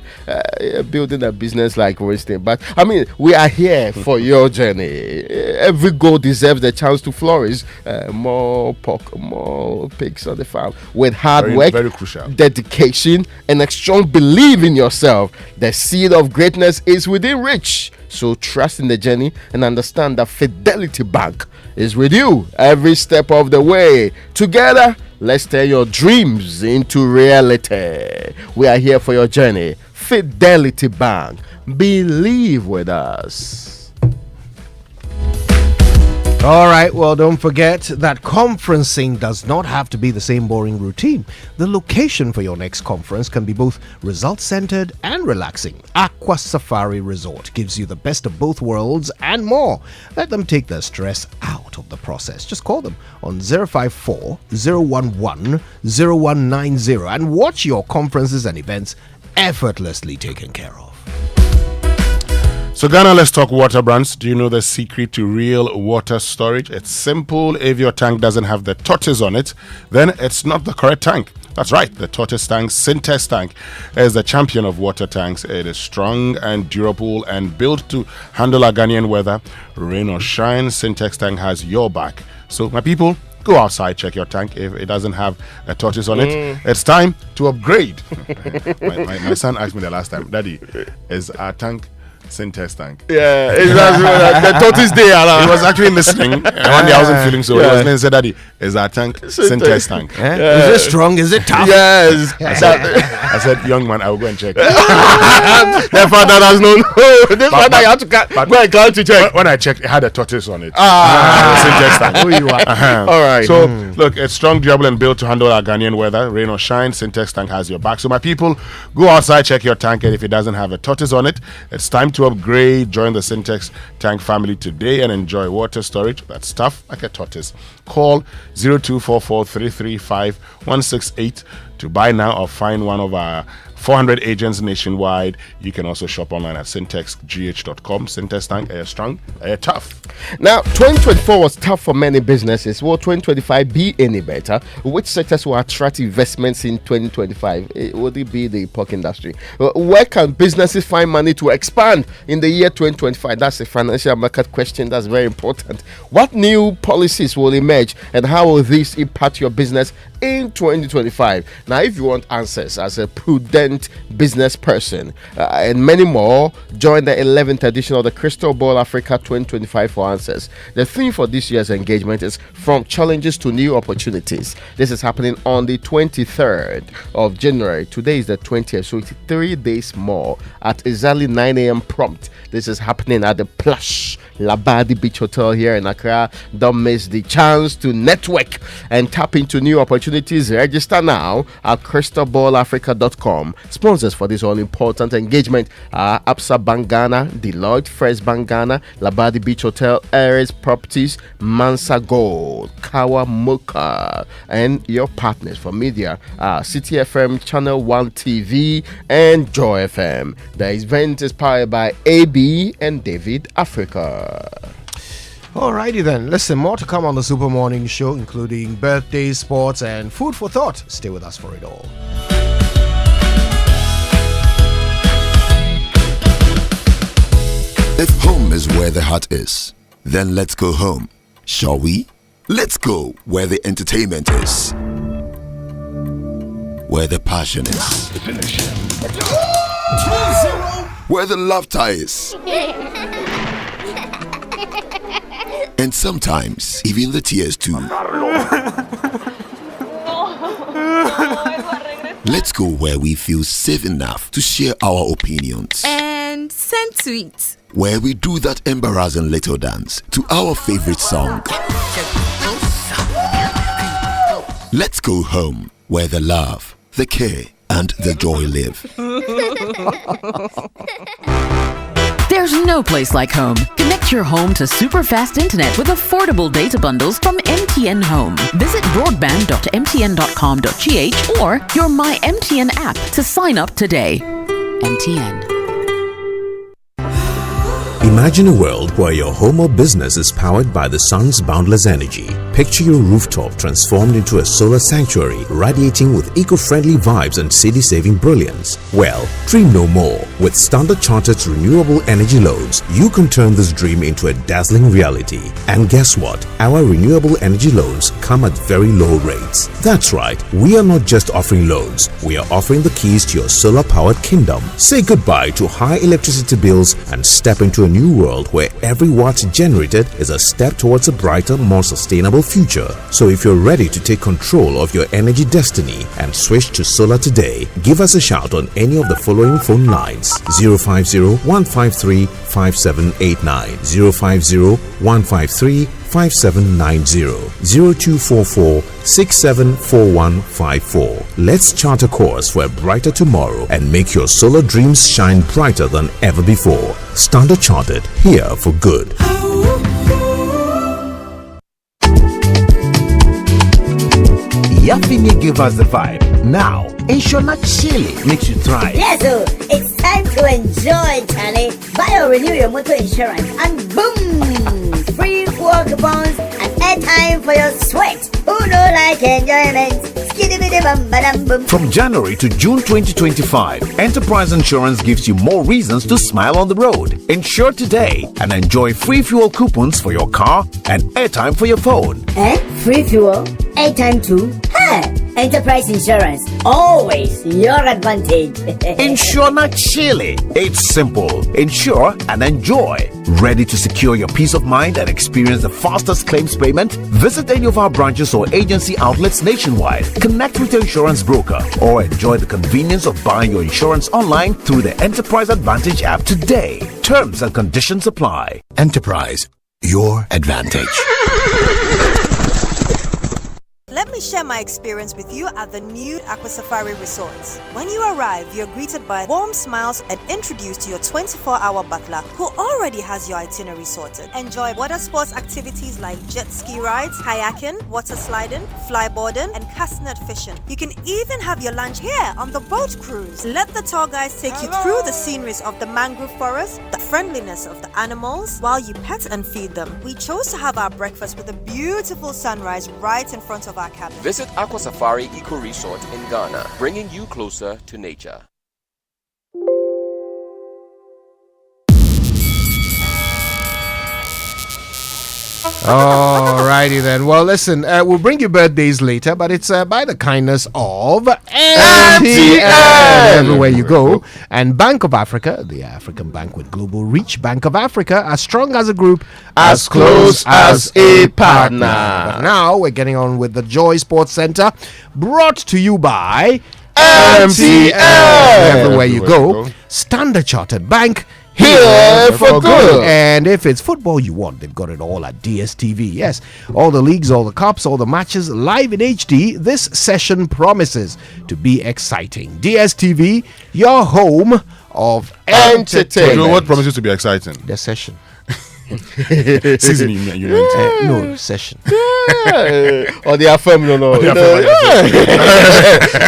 building a business like Winston? But I mean, we are here for your journey. Every goal deserves the chance to flourish. More pork, more pigs on the farm. With hard work, very crucial, dedication, and a strong belief in yourself, the seed of greatness is within reach. So trust in the journey and understand that Fidelity Bank is with you every step of the way. Together, let's turn your dreams into reality. We are here for your journey. Fidelity Bank. Believe with us. All right, well, don't forget that conferencing does not have to be the same boring routine. The location for your next conference can be both result-centered and relaxing. Aqua Safari Resort gives you the best of both worlds and more. Let them take the stress out of the process. Just call them on 054 011 0190 and watch your conferences and events effortlessly taken care of. So Ghana, let's talk water brands. Do you know the secret to real water storage? It's simple. If your tank doesn't have the tortoise on it, then it's not the correct tank. That's right, the tortoise tank, Syntex tank, is the champion of water tanks. It is strong and durable and built to handle a Ghanaian weather. Rain or shine, Syntex tank has your back. So my people, go outside, check your tank. If it doesn't have a tortoise on it, it's time to upgrade. my son asked me the last time, Daddy, is our tank Syntex tank? Yeah, the tortoise day. He was actually listening, and one day I wasn't feeling so. He was listening and said, Daddy, is our tank Syntex tank? Is it strong? Is it tough? Yes. I said, young man, I will go and check. The father has no. This father, you have to go and climb to check. When I checked, it had a tortoise on it. Syntex tank. Who you are? All right. So, look, it's strong, durable, and built to handle our Ghanaian weather. Rain or shine, Syntex tank has your back. So, my people, go outside, check your tank, and if it doesn't have a tortoise on it, it's time to upgrade. Join the Syntex tank family today and enjoy water storage that's tough like a tortoise. Call 0244 335 168 to buy now or find one of our 400 agents nationwide. You can also shop online at syntexgh.com. Syntex Tank, strong, tough. Now, 2024 was tough for many businesses. Will 2025 be any better? Which sectors will attract investments in 2025? Would it be the pork industry? Where can businesses find money to expand in the year 2025? That's a financial market question that's very important. What new policies will emerge and how will this impact your business in 2025? Now, if you want answers as a prudent business person and many more, join the 11th edition of the Crystal Ball Africa 2025 for answers. The theme for this year's engagement is From Challenges to New Opportunities. This is happening on the 23rd of January. Today is the 20th, so it's 3 days more at exactly 9 a.m. prompt. This is happening at the plush Labadi Beach Hotel here in Accra. Don't miss the chance to network and tap into new opportunities. Register now at crystalballafrica.com. Sponsors for this all important engagement are Absa Bank Ghana, Deloitte, First Bank Ghana, Labadi Beach Hotel, Ares Properties, Mansa Gold, Kawa Mocha, and your partners for media are City FM, Channel 1 TV, and Joy FM. The event is powered by AB and David Africa. Alrighty then, listen, more to come on the Super Morning Show, including birthdays, sports, and food for thought. Stay with us for it all. If home is where the heart is, then let's go home, shall we? Let's go where the entertainment is, where the passion is, where the laughter is, and sometimes even the tears too. Let's go where we feel safe enough to share our opinions and send tweets, where we do that embarrassing little dance to our favorite song. Let's go home where the love, the care, and the joy live. There's no place like home. Connect your home to super fast internet with affordable data bundles from MTN Home. Visit broadband.mtn.com.gh or your My MTN app to sign up today. MTN. Imagine a world where your home or business is powered by the sun's boundless energy. Picture your rooftop transformed into a solar sanctuary, radiating with eco-friendly vibes and city-saving brilliance. Well, dream no more. With Standard Chartered's renewable energy loans, you can turn this dream into a dazzling reality. And guess what? Our renewable energy loans come at very low rates. That's right, we are not just offering loans, we are offering the keys to your solar-powered kingdom. Say goodbye to high electricity bills and step into a new world where every watt generated is a step towards a brighter, more sustainable future. So if you're ready to take control of your energy destiny and switch to solar today, give us a shout on any of the following phone lines: 050-153-5789, 050-153-5790, 0244-674154. Let's chart a course for a brighter tomorrow and make your solar dreams shine brighter than ever before. Standard Chartered, here for good. Yafini gave us the vibe. Now, Inshona Chile makes you thrive. Yes, so it's time to enjoy, Charlie. Buy or renew your motor insurance and boom! Free fuel coupons and airtime for your sweat. Who don't like enjoyment? From January to June 2025, Enterprise Insurance gives you more reasons to smile on the road. Insure today and enjoy free fuel coupons for your car and airtime for your phone. Free fuel? Airtime too? Hey! Enterprise Insurance, always your advantage. Inshona Chile. It's simple. Insure and enjoy. Ready to secure your peace of mind and experience the fastest claims payment? Visit any of our branches or agency outlets nationwide. Connect with your insurance broker or enjoy the convenience of buying your insurance online through the Enterprise Advantage app today. Terms and conditions apply. Enterprise, your advantage. Let me share my experience with you at the new Aqua Safari Resort. When you arrive, you're greeted by warm smiles and introduced to your 24-hour butler who already has your itinerary sorted. Enjoy water sports activities like jet ski rides, kayaking, water sliding, flyboarding, and castanet fishing. You can even have your lunch here on the boat cruise. Let the tour guides take you through the sceneries of the mangrove forest, the friendliness of the animals, while you pet and feed them. We chose to have our breakfast with a beautiful sunrise right in front of our cabin. Visit Aqua Safari Eco Resort in Ghana, bringing you closer to nature. Alrighty then. Well, listen, we'll bring you birthdays later, but it's by the kindness of MTN. Everywhere you go. And Bank of Africa, the African bank with global reach. Bank of Africa, as strong as a group, as close as a partner. But now we're getting on with the Joy Sports Center, brought to you by MTN. Everywhere you go. Standard Chartered Bank. Here for good. And if it's football you want, they've got it all at DSTV. Yes, all the leagues, all the cups, all the matches live in HD. This session promises to be exciting. DSTV, your home of entertainment. What promises to be exciting? The session. Season you no, session. Or the FM, no.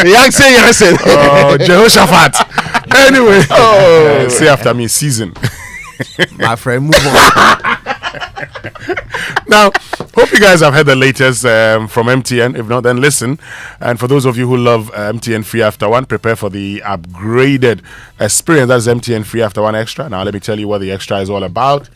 Jansen. Oh, Jehoshaphat. Anyway, say after me, season. My friend, move on. Now, hope you guys have heard the latest from MTN. If not, then listen. And for those of you who love MTN Free After One, prepare for the upgraded experience. That's MTN Free After One Extra. Now, let me tell you what the extra is all about.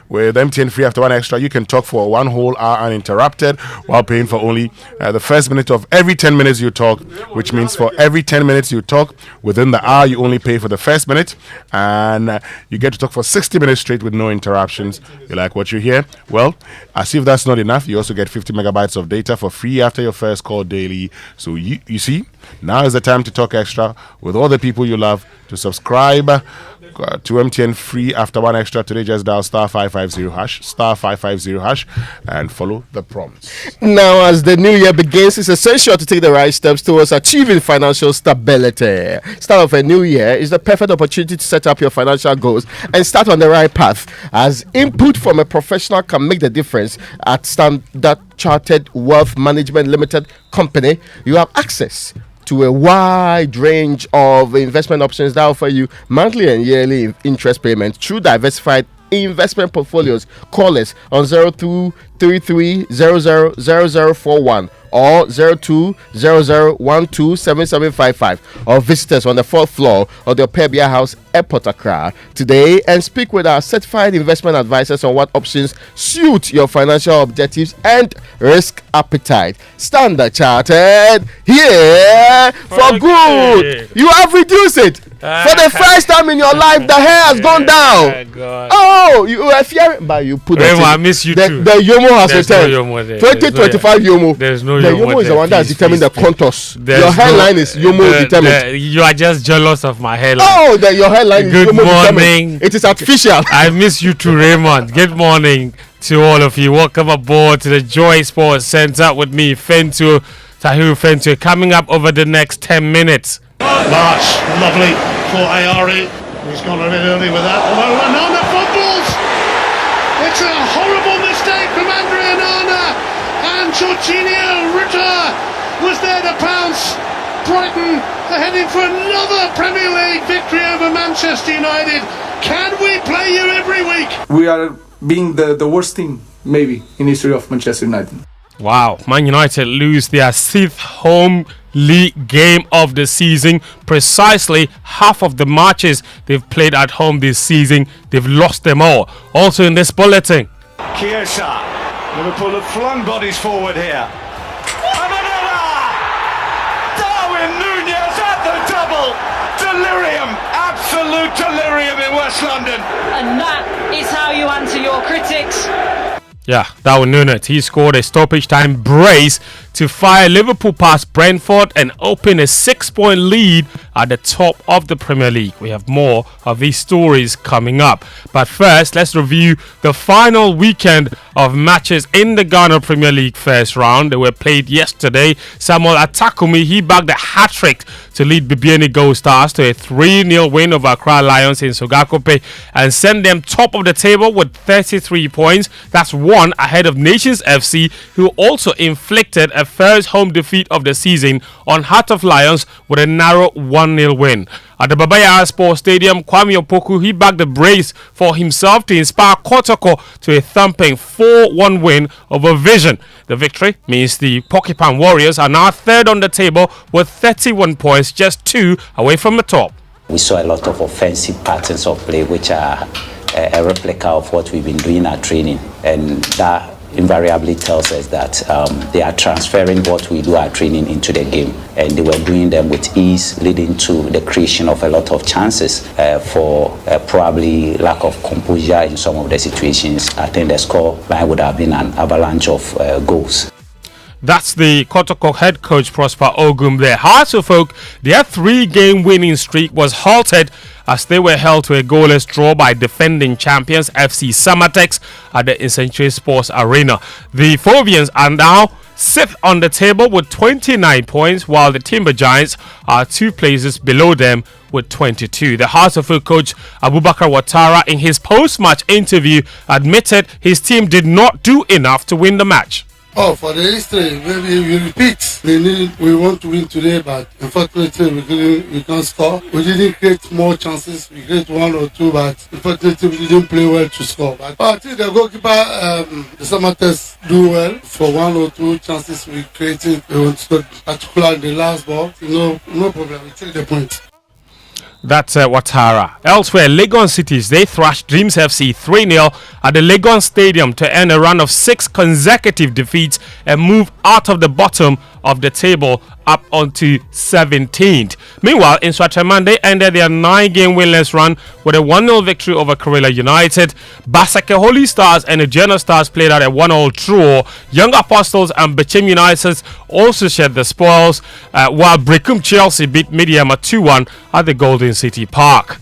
With MTN Free After One Extra, you can talk for 1 whole hour uninterrupted while paying for only the first minute of every 10 minutes you talk, which means for every 10 minutes you talk within the hour, you only pay for the first minute, and you get to talk for 60 minutes straight with no interruptions. You like what you hear? Well, as if that's not enough, you also get 50 megabytes of data for free after your first call daily. So you see, now is the time to talk extra with all the people you love. To subscribe to MTN Free After One Extra today, just dial *550#, and follow the prompts. Now, as the new year begins, it's essential to take the right steps towards achieving financial stability. Start of a new year is the perfect opportunity to set up your financial goals and start on the right path, as input from a professional can make the difference. At Standard Chartered Wealth Management Limited Company, you have access to a wide range of investment options that offer you monthly and yearly interest payments through diversified investment portfolios. Call us on 0233000041 or 0200127755, or visit us on the 4th floor of the Opebia House, Airport Accra today and speak with our certified investment advisors on what options suit your financial objectives and risk appetite. Standard Chartered, here for good. You have reduced it. For the first time in your life, the hair has gone down. Oh, you were fearing, but you put it. I miss you too. The Yomo has returned. No Yomo there. 2025 Yomo. There's no the Yomo is the one that determines the contours. There's your hairline is Yomo determined. You are just jealous of my hairline. Oh, your hairline Good is Yomo morning. determined. It is artificial. I miss you too, Raymond. Good morning to all of you. Welcome aboard to the Joy Sports Center with me, Tahiru Fentu, coming up over the next 10 minutes. March, lovely for Ayari. He's gone a bit early with that. Although Anana fumbles! It's a horrible mistake from Andre Anana. And Jorginho Rutter was there to pounce. Brighton are heading for another Premier League victory over Manchester United. Can we play you every week? We are being the worst team, maybe, in history of Manchester United. Wow, Man United lose their 6th home league game of the season. Precisely half of the matches they've played at home this season, they've lost them all. Also in this bulletin, Chiesa, Liverpool have flung bodies forward here. Darwin Núñez at the double. Delirium, absolute delirium in West London. And that is how you answer your critics. Yeah, Darwin Núñez, he scored a stoppage time brace to fire Liverpool past Brentford and open a 6-point lead at the top of the Premier League. We have more of these stories coming up. But first, let's review the final weekend of matches in the Ghana Premier League first round. They were played yesterday. Samuel Atakumi, he bagged a hat-trick to lead Bibiani Gold Stars to a 3-0 win over Accra Lions in Sogakope and send them top of the table with 33 points. That's one ahead of Nations FC, who also inflicted a first home defeat of the season on Heart of Lions with a narrow 1-0 win. At the Babaya Sports Stadium, Kwame Opoku, he bagged the brace for himself to inspire Kotoko to a thumping 4-1 win over Vision. The victory means the Porcupine Warriors are now third on the table with 31 points, just 2 away from the top. We saw a lot of offensive patterns of play, which are a replica of what we've been doing at training, and that invariably tells us that they are transferring what we do at training into the game, and they were doing them with ease, leading to the creation of a lot of chances for probably lack of composure in some of the situations. I think the score line would have been an avalanche of goals. That's the Kotoko head coach Prosper Ogum there. Hearts of Oak, their 3-game winning streak was halted as they were held to a goalless draw by defending champions FC Samatex at the Century Sports Arena. The Phobians are now 6th on the table with 29 points, while the Timber Giants are 2 places below them with 22. The Hearts of Oak coach Abubakar Ouattara, in his post-match interview, admitted his team did not do enough to win the match. Oh, for the history, maybe we repeat. We want to win today, but unfortunately we can't score. We didn't create more chances. We created 1 or 2, but unfortunately we didn't play well to score. But I think the goalkeeper, the Samatex, do well for 1 or 2 chances we created. We want to score, particularly in the last ball. No problem. We take the point. That's Ouattara. Elsewhere, Legon Cities, they thrashed Dreams FC 3-0 at the Legon Stadium to end a run of 6 consecutive defeats and move out of the bottom of the table up onto 17th. Meanwhile, in Swatreman, they ended their 9-game winless run with a 1-0 victory over Karela United. Basake Holy Stars and the Genoa Stars played out a 1-1 draw. Young Apostles and Bechem United also shared the spoils, while Brecum Chelsea beat Mediama 2-1 at the Golden City Park.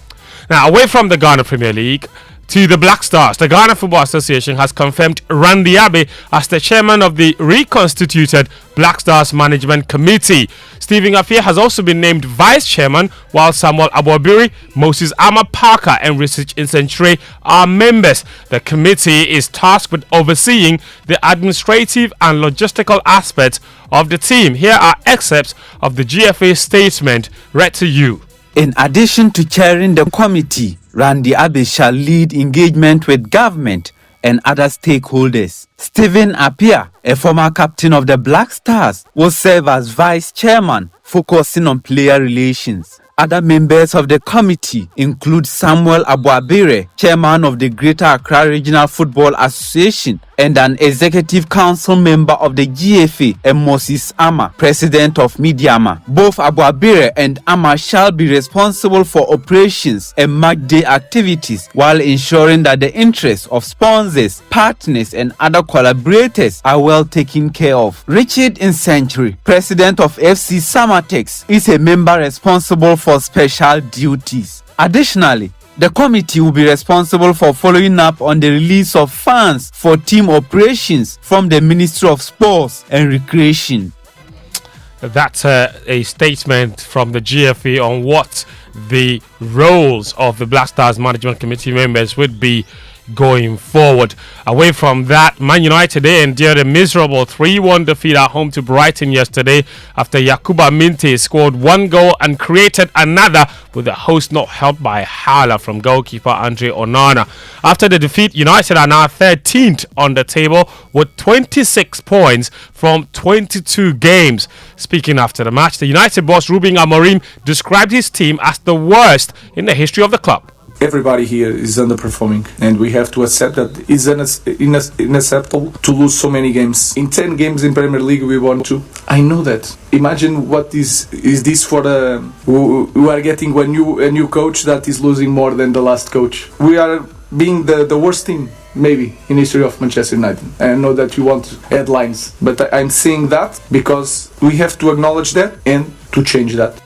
Now, away from the Ghana Premier League, to the Black Stars, the Ghana Football Association has confirmed Randy Abe as the chairman of the reconstituted Black Stars Management Committee. Stephen Afia has also been named vice chairman, while Samuel Abuabiri, Moses Ama Parker and Research Incenture are members. The committee is tasked with overseeing the administrative and logistical aspects of the team. Here are excerpts of the GFA statement read to you. In addition to chairing the committee, Randy Abe shall lead engagement with government and other stakeholders. Stephen Appiah, a former captain of the Black Stars, will serve as vice chairman, focusing on player relations. Other members of the committee include Samuel Abuabire, chairman of the Greater Accra Regional Football Association, and an executive council member of the GFA, and Moses Ama, president of Mediama. Both Abuabire and Ama shall be responsible for operations and match day activities, while ensuring that the interests of sponsors, partners, and other collaborators are well taken care of. Richard Incenture, president of FC Samatex, is a member responsible for special duties. Additionally, the committee will be responsible for following up on the release of funds for team operations from the Ministry of Sports and Recreation. That's a statement from the GFA on what the roles of the Black Stars Management Committee members would be going forward. Away from that, Man United, they endured a miserable 3-1 defeat at home to Brighton yesterday after Yakuba Minte scored 1 goal and created another, with the host not helped by a howler from goalkeeper Andre Onana. After the defeat, United are now 13th on the table with 26 points from 22 games. Speaking after the match, the United boss Ruben Amorim described his team as the worst in the history of the club. Everybody here is underperforming, and we have to accept that it's unacceptable to lose so many games. In 10 games in Premier League, we won 2. I know that. Imagine what is this for the we are getting a new coach that is losing more than the last coach. We are being the worst team maybe in history of Manchester United. I know that you want headlines, but I'm saying that because we have to acknowledge that and to change that.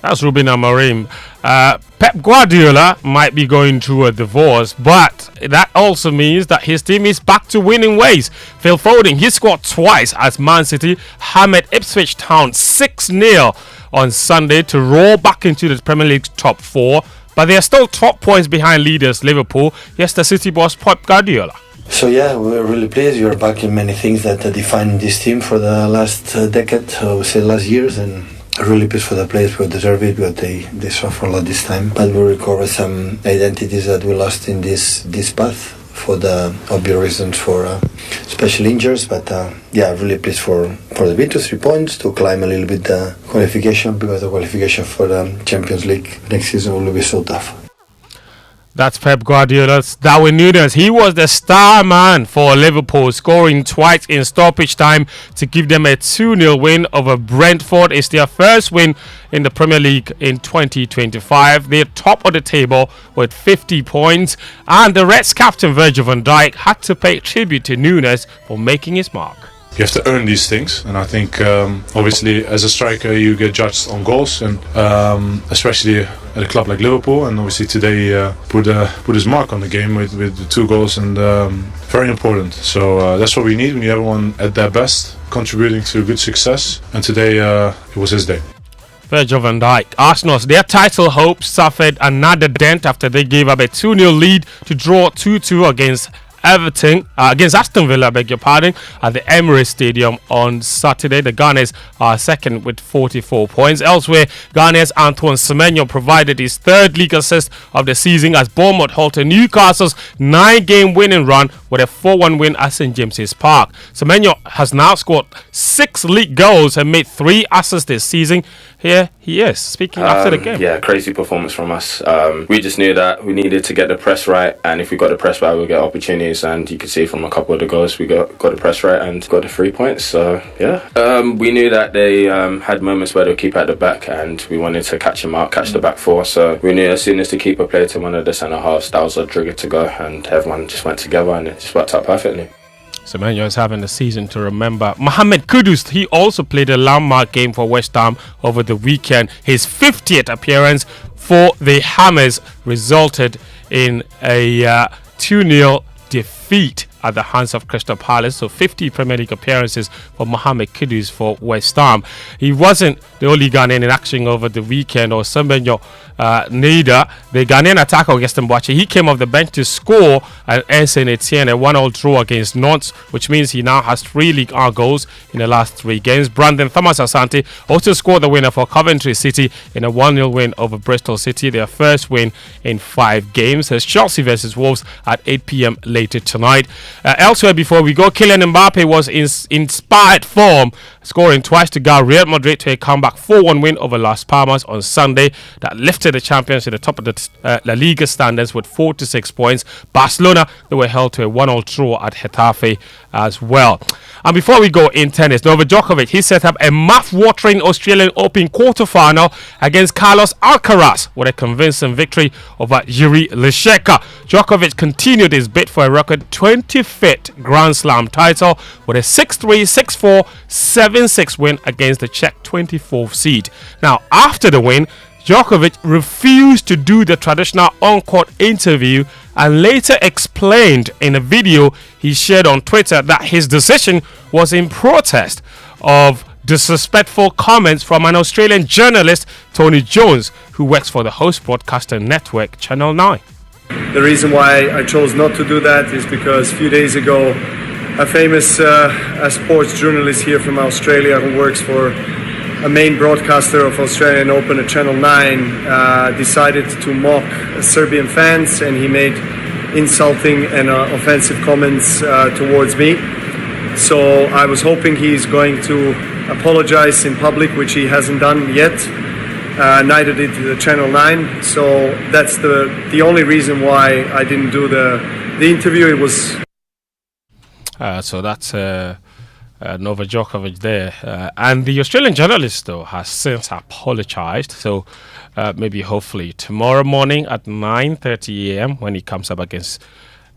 That's Ruben Amorim. Pep Guardiola might be going through a divorce, but that also means that his team is back to winning ways. Phil Foden, he scored twice as Man City hammered Ipswich Town 6-0 on Sunday to roll back into the Premier League's top 4, but they are still 12 points behind leaders Liverpool. Yes, the City boss Pep Guardiola. So yeah, we're really pleased. We're back in many things that define this team for the last decade, I would say last years, and really pleased for the players who deserve it, but they suffer a lot this time. But we recover some identities that we lost in this path for the obvious reasons for special injuries. But yeah, really pleased for the victory, 3 points, to climb a little bit the qualification, because the qualification for the Champions League next season will be so tough. That's Pep Guardiola's Darwin Núñez. He was the star man for Liverpool, scoring twice in stoppage time to give them a 2-0 win over Brentford. It's their first win in the Premier League in 2025. They're top of the table with 50 points. And the Reds captain Virgil van Dijk had to pay tribute to Núñez for making his mark. You have to earn these things, and I think obviously as a striker you get judged on goals, and especially at a club like Liverpool, and obviously today put his mark on the game with the 2 goals, and very important. So that's what we need. We need everyone at their best, contributing to good success, and today it was his day. Virgil van Dijk. Arsenal's their title hopes suffered another dent after they gave up a 2-0 lead to draw 2-2 against Aston Villa, I beg your pardon, at the Emirates Stadium on Saturday. The Gunners are second with 44 points. Elsewhere, Gunners' Antoine Semenyo provided his 3rd league assist of the season as Bournemouth halted Newcastle's 9-game winning run with a 4-1 win at St James's Park. Semenyo has now scored 6 league goals and made 3 assists this season. Here he is, speaking after the game. Yeah, crazy performance from us. We just knew that we needed to get the press right, and if we got the press right, we'll get opportunities. And you could see from a couple of the goals, we got the press right and got the 3 points. So yeah, we knew that they had moments where they'll keep at the back, and we wanted to catch them out, catch the back 4. So we knew as soon as the keeper played to one of the centre halves, that was a trigger to go, and everyone just went together, and it just worked out perfectly. Semenyo is having a season to remember. Mohamed Kudus, he also played a landmark game for West Ham over the weekend. His 50th appearance for the Hammers resulted in a 2-0 defeat at the hands of Crystal Palace. So 50 Premier League appearances for Mohamed Kudus for West Ham. He wasn't the only Ghanaian in action over the weekend, or Semenyo neither. The Ghanaian attacker Gaston Boache, he came off the bench to score and Saint Etienne a 1-1 draw against Nantes, which means he now has 3 League R goals in the last 3 games. Brandon Thomas Asante also scored the winner for Coventry City in a 1-0 win over Bristol City, their first win in 5 games. There's Chelsea versus Wolves at 8 p.m. later tonight. Elsewhere, before we go, Kylian Mbappe was in inspired form, scoring twice to guide Real Madrid to a comeback 4-1 win over Las Palmas on Sunday that lifted the champions to the top of the La Liga standards with 46 points. Barcelona, they were held to a 1-1 draw at Getafe as well. And before we go, in tennis, Novak Djokovic, he set up a mouth-watering Australian Open quarterfinal against Carlos Alcaraz with a convincing victory over Yuri Lisheka. Djokovic continued his bid for a record 25th Grand Slam title with a 6-3, 6-4, 7-6 win against the Czech 24th seed. Now, after the win, Djokovic refused to do the traditional on-court interview and later explained in a video he shared on Twitter that his decision was in protest of disrespectful comments from an Australian journalist, Tony Jones, who works for the host broadcaster network Channel 9. The reason why I chose not to do that is because a few days ago, a famous sports journalist here from Australia who works for a main broadcaster of Australian Open at Channel 9 decided to mock Serbian fans, and he made insulting and offensive comments towards me. So I was hoping he's going to apologize in public, which he hasn't done yet. Neither did the Channel 9. So that's the only reason why I didn't do the interview. It was so that's Novak Djokovic there, and the Australian journalist though has since apologized. So maybe hopefully tomorrow morning at 9:30 a.m. when he comes up against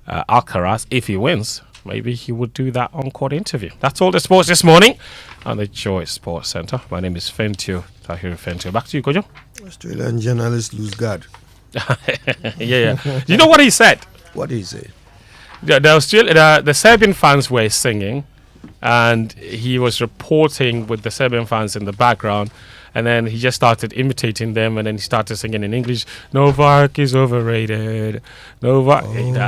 Alcaraz, if he wins, maybe he would do that on-court interview. That's all the sports this morning on the Joy Sports Centre. My name is Fentio, Tahiru Fentio. Back to you, Kojo. Australian journalist lose guard. Yeah. You know what he said? What did he say? The Serbian fans were singing, and he was reporting with the Serbian fans in the background, and then he just started imitating them, and then he started singing in English. Novak is overrated. Novak,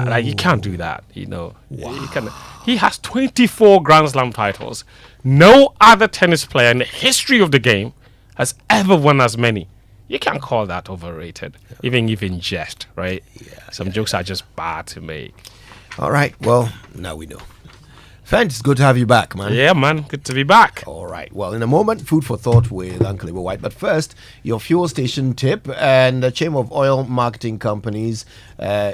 like, you can't do that, you know. Wow. He has 24 Grand Slam titles. No other tennis player in the history of the game has ever won as many. You can't call that overrated, even if in jest, right? Some jokes are just bad to make. All right, well, now we know. Fent, it's good to have you back, man. Yeah, man, good to be back. All right, well, in a moment, food for thought with Uncle Ibo White. But first, your fuel station tip, and the Chamber of Oil Marketing Companies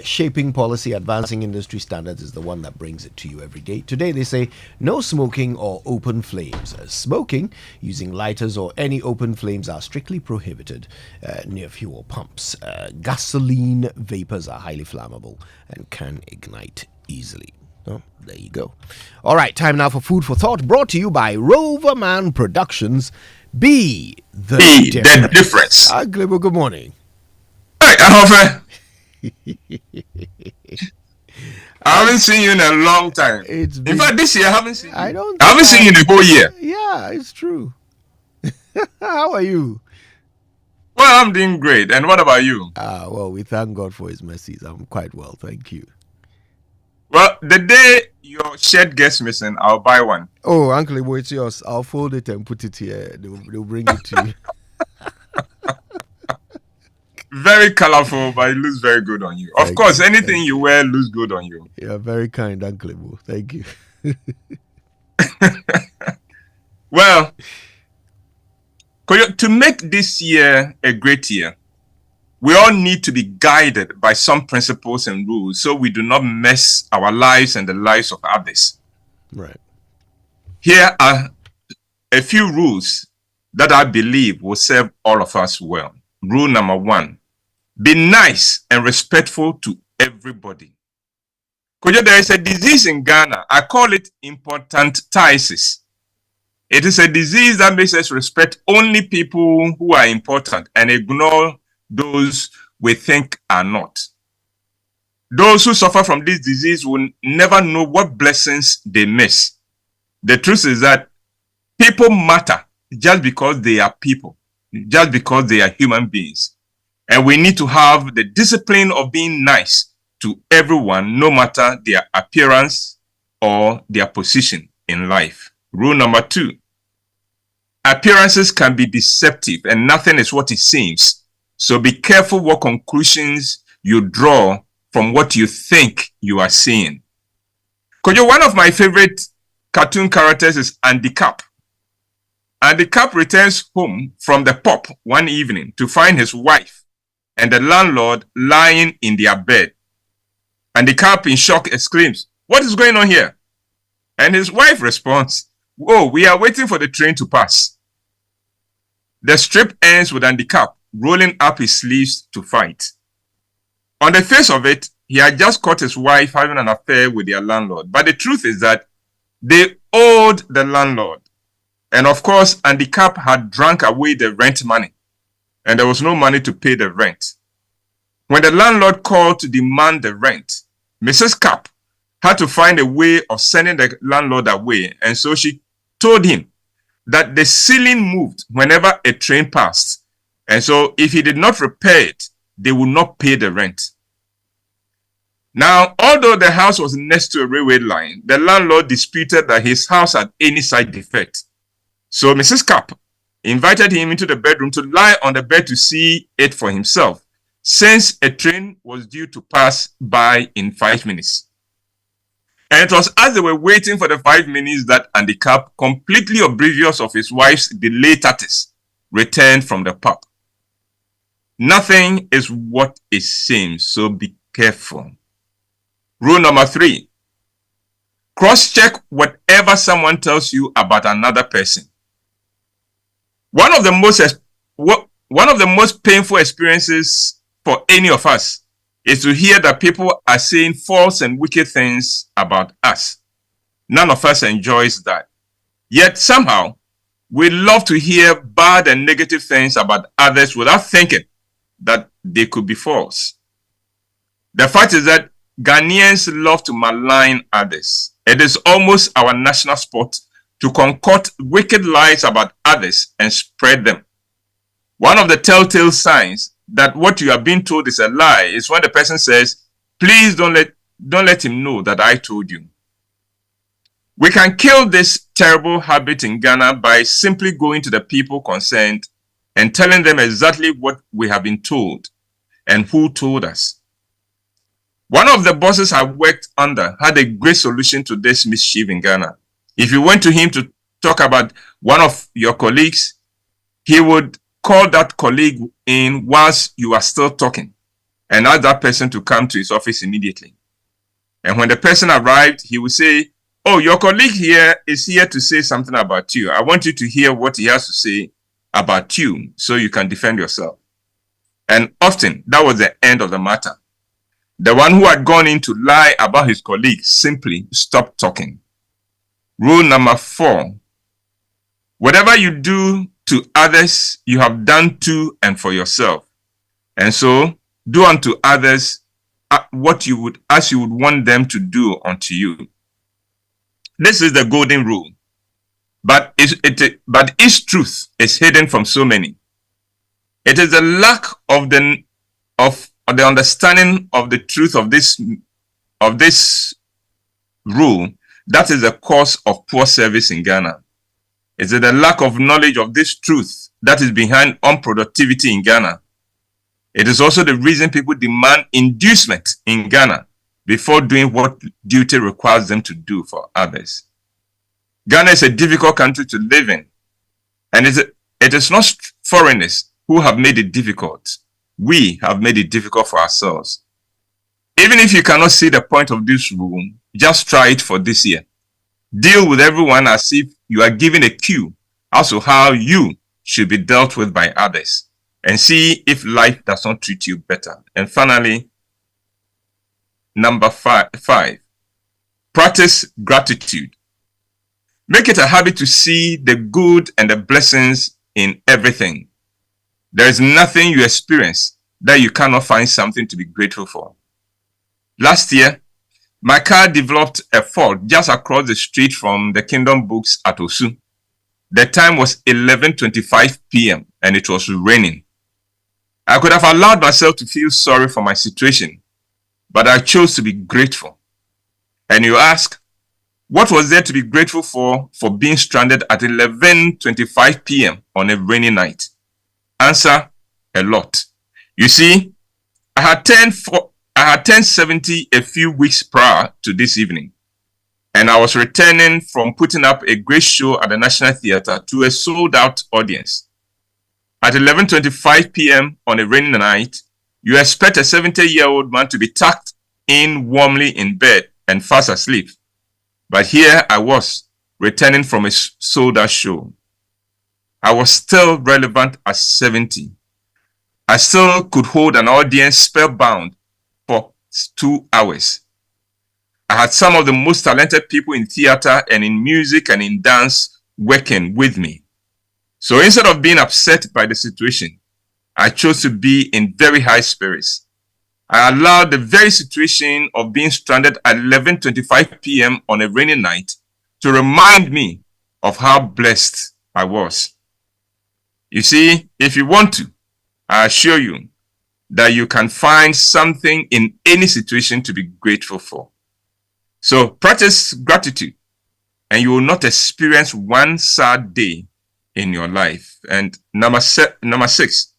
shaping policy, advancing industry standards is the one that brings it to you every day. Today, they say no smoking or open flames. Smoking, using lighters or any open flames are strictly prohibited near fuel pumps. Gasoline vapors are highly flammable and can ignite easily. Oh, there you go. All right, time now for Food for Thought, brought to you by Roverman Productions. Be the difference. Glebo, good morning. Hey, Ahofe. I haven't seen you in a long time. In fact, this year I haven't seen you. I haven't seen you in the whole year. Yeah, it's true. How are you? Well, I'm doing great. And what about you? Well, we thank God for his mercies. I'm quite well, thank you. Well, the day your shirt gets missing, I'll buy one. Oh, Uncle Ibo, it's yours. I'll fold it and put it here. They'll bring it to you. Very colorful, but it looks very good on you. Of course, anything you wear looks good on you. You're very kind, Uncle Ibo. Thank you. Well, to make this year a great year, we all need to be guided by some principles and rules so we do not mess our lives and the lives of others. Right. Here are a few rules that I believe will serve all of us well. Rule number 1, be nice and respectful to everybody. Kojo, there is a disease in Ghana. I call it importantitis. It is a disease that makes us respect only people who are important and ignore those we think are not. Those who suffer from this disease will never know what blessings they miss. The truth is that people matter just because they are people, just because they are human beings. And we need to have the discipline of being nice to everyone, no matter their appearance or their position in life. Rule number 2, appearances can be deceptive and nothing is what it seems. So be careful what conclusions you draw from what you think you are seeing. Kojo, one of my favorite cartoon characters is Andy Cap. Andy Cap returns home from the pub one evening to find his wife and the landlord lying in their bed. Andy Cap, in shock, exclaims, "What is going on here?" And his wife responds, "Oh, we are waiting for the train to pass." The strip ends with Andy Cap rolling up his sleeves to fight. On the face of it, he had just caught his wife having an affair with their landlord. But the truth is that they owed the landlord. And of course, Andy Cap had drunk away the rent money. And there was no money to pay the rent. When the landlord called to demand the rent, Mrs. Cap had to find a way of sending the landlord away. And so she told him that the ceiling moved whenever a train passed. And so if he did not repair it, they would not pay the rent. Now, although the house was next to a railway line, the landlord disputed that his house had any side defect. So Mrs. Cap invited him into the bedroom to lie on the bed to see it for himself, since a train was due to pass by in 5 minutes. And it was as they were waiting for the 5 minutes that Andy Cap, completely oblivious of his wife's delayed tactics, returned from the pub. Nothing is what it seems, so be careful. Rule number 3, cross-check whatever someone tells you about another person. One of the most painful experiences for any of us is to hear that people are saying false and wicked things about us. None of us enjoys that. Yet somehow, we love to hear bad and negative things about others without thinking that they could be false. The fact is that Ghanaians love to malign others. It is almost our national sport to concoct wicked lies about others and spread them. One of the telltale signs that what you are being told is a lie is when the person says, please don't let him know that I told you. We can kill this terrible habit in Ghana by simply going to the people concerned and telling them exactly what we have been told and who told us. One of the bosses I worked under had a great solution to this mischief in Ghana. If you went to him to talk about one of your colleagues, he would call that colleague in whilst you are still talking and ask that person to come to his office immediately. And when the person arrived, he would say, oh, your colleague here is here to say something about you. I want you to hear what he has to say about you so you can defend yourself. And often that was the end of the matter. The one who had gone in to lie about his colleague simply stopped talking. Rule number 4. Whatever you do to others, you have done to and for yourself. And so, do unto others what you would, as you would want them to do unto you. This is the golden rule. But its truth is hidden from so many. It is the lack of the understanding of the truth of this rule that is the cause of poor service in Ghana. It is the lack of knowledge of this truth that is behind unproductivity in Ghana. It is also the reason people demand inducement in Ghana before doing what duty requires them to do for others. Ghana is a difficult country to live in, and it is not foreigners who have made it difficult. We have made it difficult for ourselves. Even if you cannot see the point of this rule, just try it for this year. Deal with everyone as if you are given a cue as to how you should be dealt with by others, and see if life does not treat you better. And finally, number 5, practice gratitude. Make it a habit to see the good and the blessings in everything. There is nothing you experience that you cannot find something to be grateful for. Last year, my car developed a fault just across the street from the Kingdom Books at Osu. The time was 11:25 p.m. and it was raining. I could have allowed myself to feel sorry for my situation, but I chose to be grateful. And you ask, what was there to be grateful for being stranded at 11:25 p.m. on a rainy night? Answer, a lot. You see, I had turned 70 a few weeks prior to this evening, and I was returning from putting up a great show at the National Theatre to a sold-out audience. At 11:25 p.m. on a rainy night, you expect a 70-year-old man to be tucked in warmly in bed and fast asleep. But here I was, returning from a sold-out show. I was still relevant at 70. I still could hold an audience spellbound for 2 hours. I had some of the most talented people in theater and in music and in dance working with me. So instead of being upset by the situation, I chose to be in very high spirits. I allowed the very situation of being stranded at 11:25 p.m. on a rainy night to remind me of how blessed I was. You see, if you want to, I assure you that you can find something in any situation to be grateful for. So practice gratitude, and you will not experience one sad day in your life. And number 6,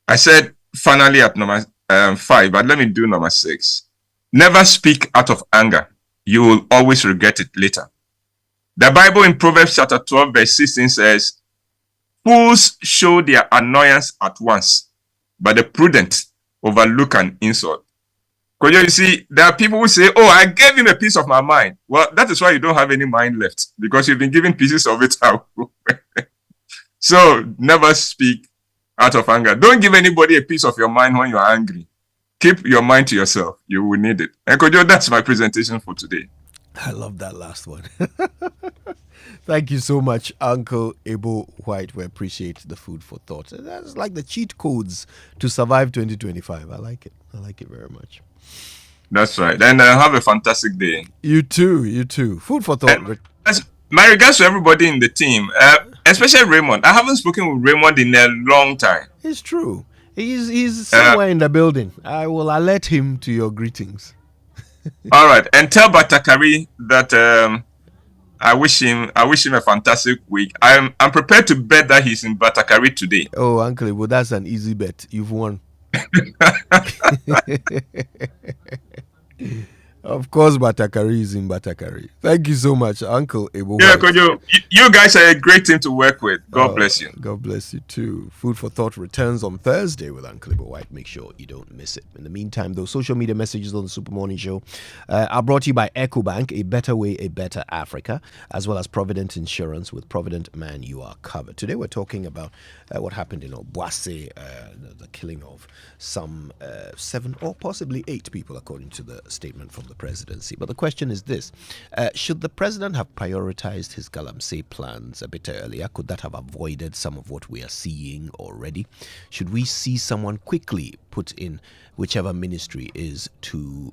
I said finally at number 5, but let me do number 6. Never speak out of anger. You will always regret it later. The Bible in Proverbs chapter 12 verse 16 says, fools show their annoyance at once, but the prudent overlook an insult. Because you see, there are people who say, oh, I gave him a piece of my mind. Well, that is why you don't have any mind left, because you've been giving pieces of it out. So never speak out of anger. Don't give anybody a piece of your mind when you are angry. Keep your mind to yourself. You will need it. And Kojo, that's my presentation for today. I love that last one. Thank you so much, Uncle Ebo White. We appreciate the food for thought. That's like the cheat codes to survive 2025. I like it. I like it very much. That's right. And have a fantastic day. You too. You too. Food for thought. My regards to everybody in the team, especially Raymond. I haven't spoken with Raymond in a long time. It's true. He's somewhere in the building. I will alert him to your greetings. All right, and tell Batakari that I wish him a fantastic week. I'm prepared to bet that he's in Batakari today. Oh, Uncle, well, that's an easy bet. You've won. Of course, Batakari is in Batakari. Thank you so much, Uncle Ebo. Yeah, Kojo, you guys are a great team to work with. God bless you. God bless you too. Food for Thought returns on Thursday with Uncle Ebo White. Make sure you don't miss it. In the meantime, those social media messages on the Super Morning Show are brought to you by EcoBank, a better way, a better Africa, as well as Provident Insurance. With Provident Man, you are covered. Today, we're talking about what happened in Obuasi, the killing of some 7 or possibly 8 people, according to the statement from the presidency. But the question is this: should the president have prioritized his Galamsey plans a bit earlier? Could that have avoided some of what we are seeing already? Should we see someone quickly put in whichever ministry is to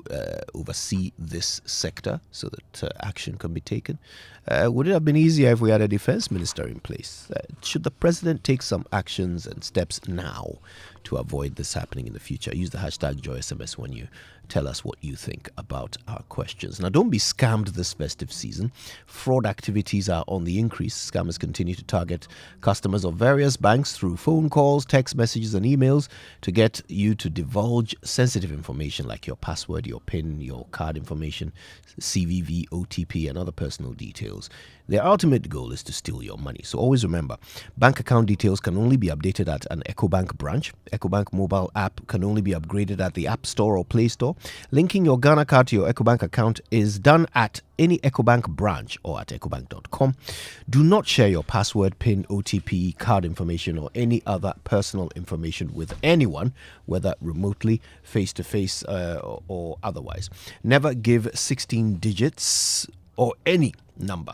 oversee this sector so that action can be taken? Would it have been easier if we had a defense minister in place? Should the president take some actions and steps now to avoid this happening in the future? Use the hashtag JoySMS when you tell us what you think about our questions. Now, don't be scammed this festive season. Fraud activities are on the increase. Scammers continue to target customers of various banks through phone calls, text messages, and emails to get you to divulge sensitive information like your password, your PIN, your card information, CVV, OTP, and other personal details. Their ultimate goal is to steal your money. So always remember, bank account details can only be updated at an EcoBank branch. EcoBank mobile app can only be upgraded at the App Store or Play Store. Linking your Ghana card to your EcoBank account is done at any EcoBank branch or at ecobank.com. Do not share your password, PIN, OTP, card information, or any other personal information with anyone, whether remotely, face-to-face, or otherwise. Never give 16 digits or any number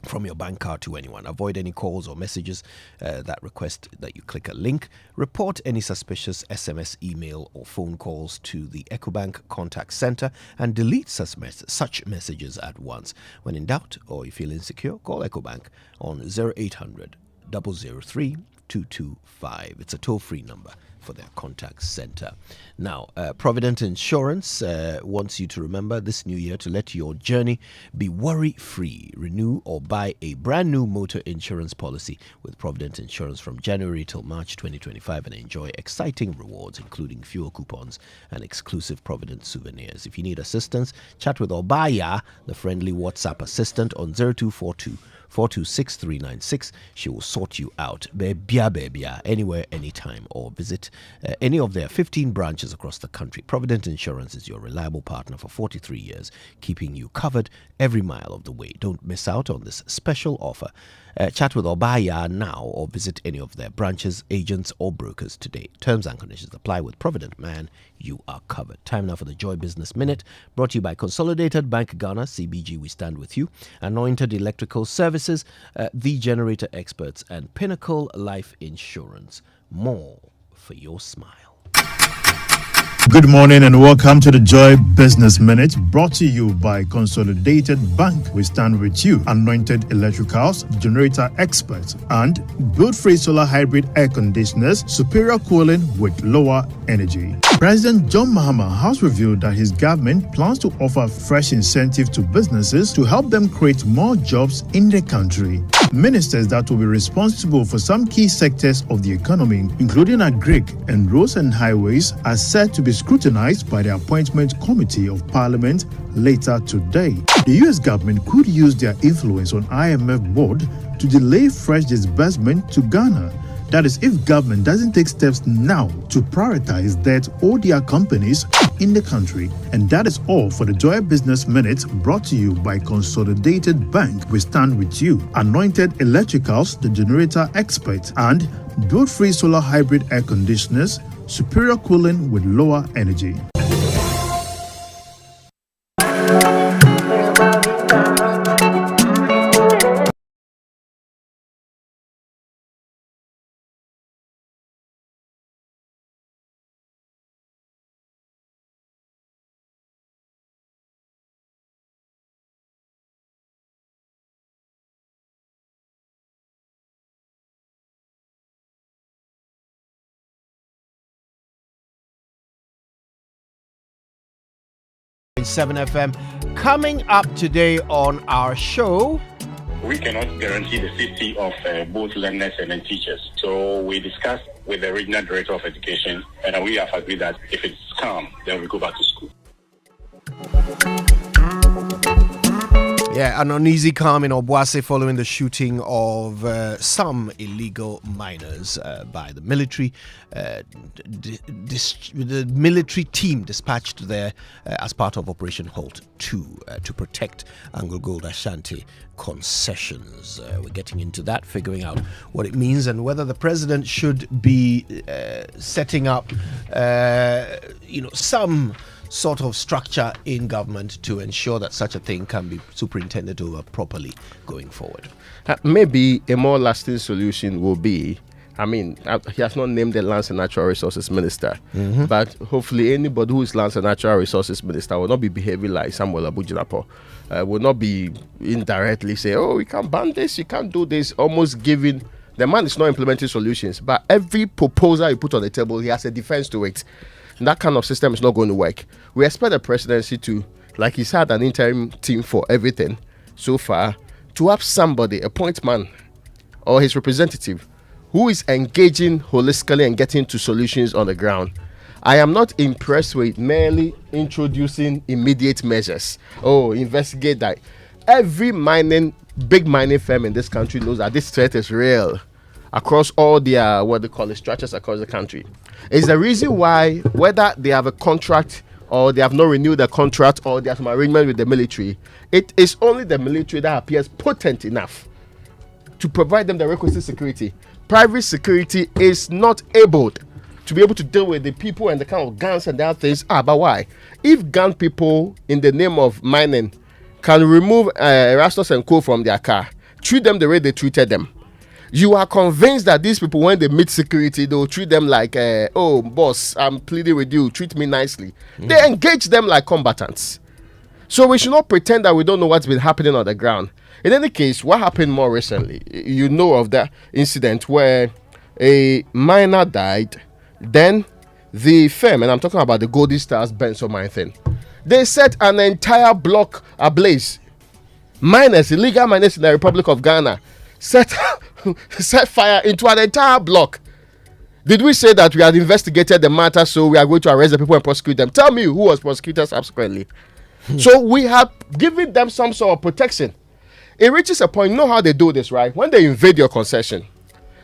from your bank card to anyone. Avoid any calls or messages that request that you click a link. Report any suspicious SMS, email, or phone calls to the EcoBank contact center and delete such messages at once. When in doubt or you feel insecure, call EcoBank on 0800 003 225. It's a toll-free number for their contact center. Now, Provident Insurance wants you to remember this new year to let your journey be worry-free. Renew or buy a brand new motor insurance policy with Provident Insurance from January till March 2025 and enjoy exciting rewards, including fuel coupons and exclusive Provident souvenirs. If you need assistance, chat with Obaya, the friendly WhatsApp assistant, on 0242 426 She will sort you out. Bebia, anywhere, anytime, or visit any of their 15 branches across the country. Provident Insurance is your reliable partner for 43 years, keeping you covered every mile of the way. Don't miss out on this special offer. Chat with Obaya now or visit any of their branches, agents, or brokers today. Terms and conditions apply. With Provident Man, you are covered. Time now for the Joy Business Minute, brought to you by Consolidated Bank Ghana, CBG, we stand with you, Anointed Electrical Services, The Generator Experts, and Pinnacle Life Insurance. More for your smile. Good morning and welcome to the Joy Business Minute, brought to you by Consolidated Bank. We stand with you, Anointed Electricals, Generator Experts, and Build-Free Solar Hybrid Air Conditioners, superior cooling with lower energy. President John Mahama has revealed that his government plans to offer fresh incentive to businesses to help them create more jobs in the country. Ministers that will be responsible for some key sectors of the economy, including agric and roads and highways, are said to be scrutinized by the Appointment Committee of Parliament later today. The US government could use their influence on IMF board to delay fresh disbursement to Ghana. That is, if government doesn't take steps now to prioritize debt or their companies in the country. And that is all for the Joy Business Minute, brought to you by Consolidated Bank. We stand with you, Anointed Electricals, the Generator Expert, and Build-Free Solar Hybrid Air Conditioners, superior cooling with lower energy. 7 FM. Coming up today on our show, we cannot guarantee the safety of both learners and then teachers. So we discussed with the regional director of education, and we have agreed that if it's calm, then we go back to school. Yeah, an uneasy calm in Obuasi following the shooting of some illegal miners by the military. The military team dispatched there as part of Operation Halt 2 to protect Anglo Gold Ashanti concessions. We're getting into that, figuring out what it means and whether the president should be setting up, some sort of structure in government to ensure that such a thing can be superintended over properly going forward. Maybe a more lasting solution will be, he has not named the Lands and Natural Resources Minister, but hopefully anybody who is Lands and Natural Resources Minister will not be behaving like Samuel Abujinapo, will not be indirectly say, we can ban this, you can't do this, almost giving. The man is not implementing solutions, but every proposal he put on the table, he has a defense to it. That kind of system is not going to work. We expect the presidency to, like he's had an interim team for everything so far, to have somebody, a point man or his representative, who is engaging holistically and getting to solutions on the ground. I am not impressed with merely introducing immediate measures. Investigate that. Every big mining firm in this country knows that this threat is real across all their, structures across the country. It's the reason why, whether they have a contract or they have not renewed the contract or they have some arrangement with the military, it is only the military that appears potent enough to provide them the requisite security. Private security is not able to be able to deal with the people and the kind of guns and the other things. But why? If gun people in the name of mining can remove Erastus and Co from their car, treat them the way they treated them, you are convinced that these people, when they meet security, they'll treat them like, boss, I'm pleading with you, treat me nicely. They engage them like combatants. So we should not pretend that we don't know what's been happening on the ground. In any case, what happened more recently, you know of that incident where a miner died, then the firm, and I'm talking about the Golden Stars Benson mine thing, they set an entire block ablaze. Illegal miners in the Republic of Ghana, set fire into an entire block. Did we say that we had investigated the matter, so we are going to arrest the people and prosecute them? Tell me who was prosecuted subsequently. So we have given them some sort of protection. It reaches a point, you know how they do this, right? When they invade your concession,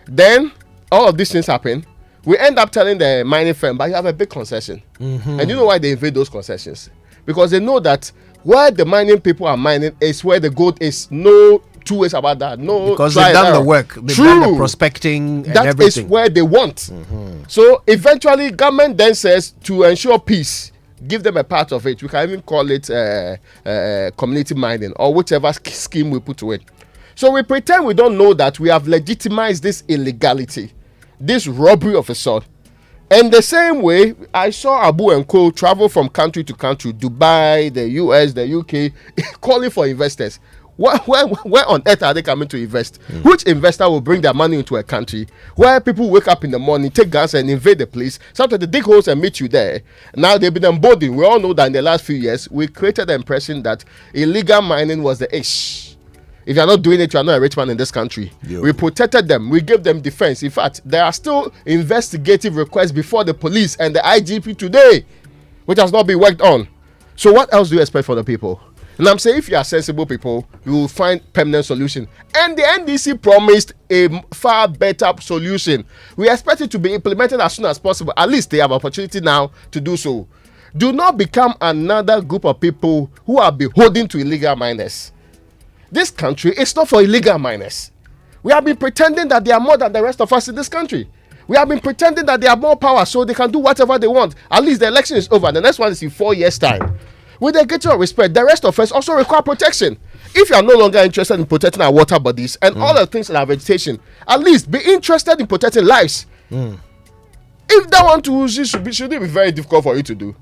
then all of these things happen. We end up telling the mining firm, but you have a big concession. And you know why they invade those concessions? Because they know that where the mining people are mining is where the gold is. No two ways about that. No, because they've done the work. They've done the prospecting and everything. That is where they want. So eventually, government then says, to ensure peace, give them a part of it. We can even call it community mining or whichever scheme we put to it. So we pretend we don't know that we have legitimized this illegality, this robbery of a sort. And the same way, I saw Abu and Co travel from country to country, Dubai, the US, the UK, calling for investors. Where on earth are they coming to invest? Which investor will bring their money into a country where people wake up in the morning, take guns and invade the place? Sometimes they dig holes and meet you there. Now they've been emboldened. We all know that in the last few years, we created the impression that illegal mining was the ish. If you're not doing it, you're not a rich man in this country. We protected them. We gave them defense. In fact, there are still investigative requests before the police and the IGP today, which has not been worked on. So what else do you expect from the people? And I'm saying if you are sensible people, you will find permanent solution. And the NDC promised a far better solution. We expect it to be implemented as soon as possible. At least they have opportunity now to do so. Do not become another group of people who are beholden to illegal miners. This country is not for illegal miners. We have been pretending that they are more than the rest of us in this country. We have been pretending that they have more power so they can do whatever they want. At least the election is over. The next one is in 4 years' time. With a greater respect, the rest of us also require protection. If you are no longer interested in protecting our water bodies and all the things in our vegetation, at least be interested in protecting lives. If that one to should it be very difficult for you to do?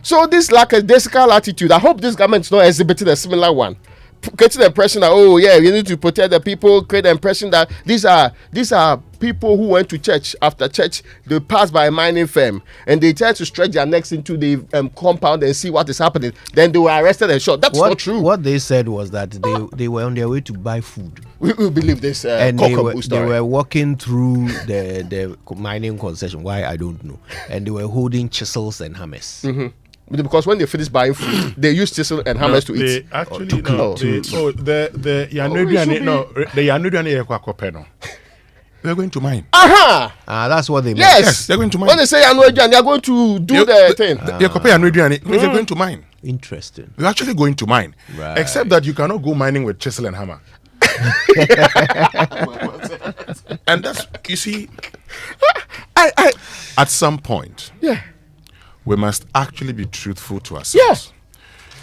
So this lackadaisical attitude, I hope this government is not exhibiting a similar one. Creating the impression that, you need to protect the people, create the impression that these are people who went to church after church, they pass by a mining firm and they try to stretch their necks into the compound and see what is happening. Then they were arrested and shot. That's not true. What they said was that they were on their way to buy food. We believe this. And they were walking through the mining concession. Why, I don't know. And they were holding chisels and hammers. Because when they finish buying food, they use chisel and hammers to eat. Actually, the they're going to mine. That's what they mean. Yes, they're going to mine. When they say Yanuedian, they're going to do the thing. They're going to mine. Interesting. You're actually going to mine. Right. Except that you cannot go mining with chisel and hammer. And that's, you see, I at some point, we must actually be truthful to ourselves. Yes.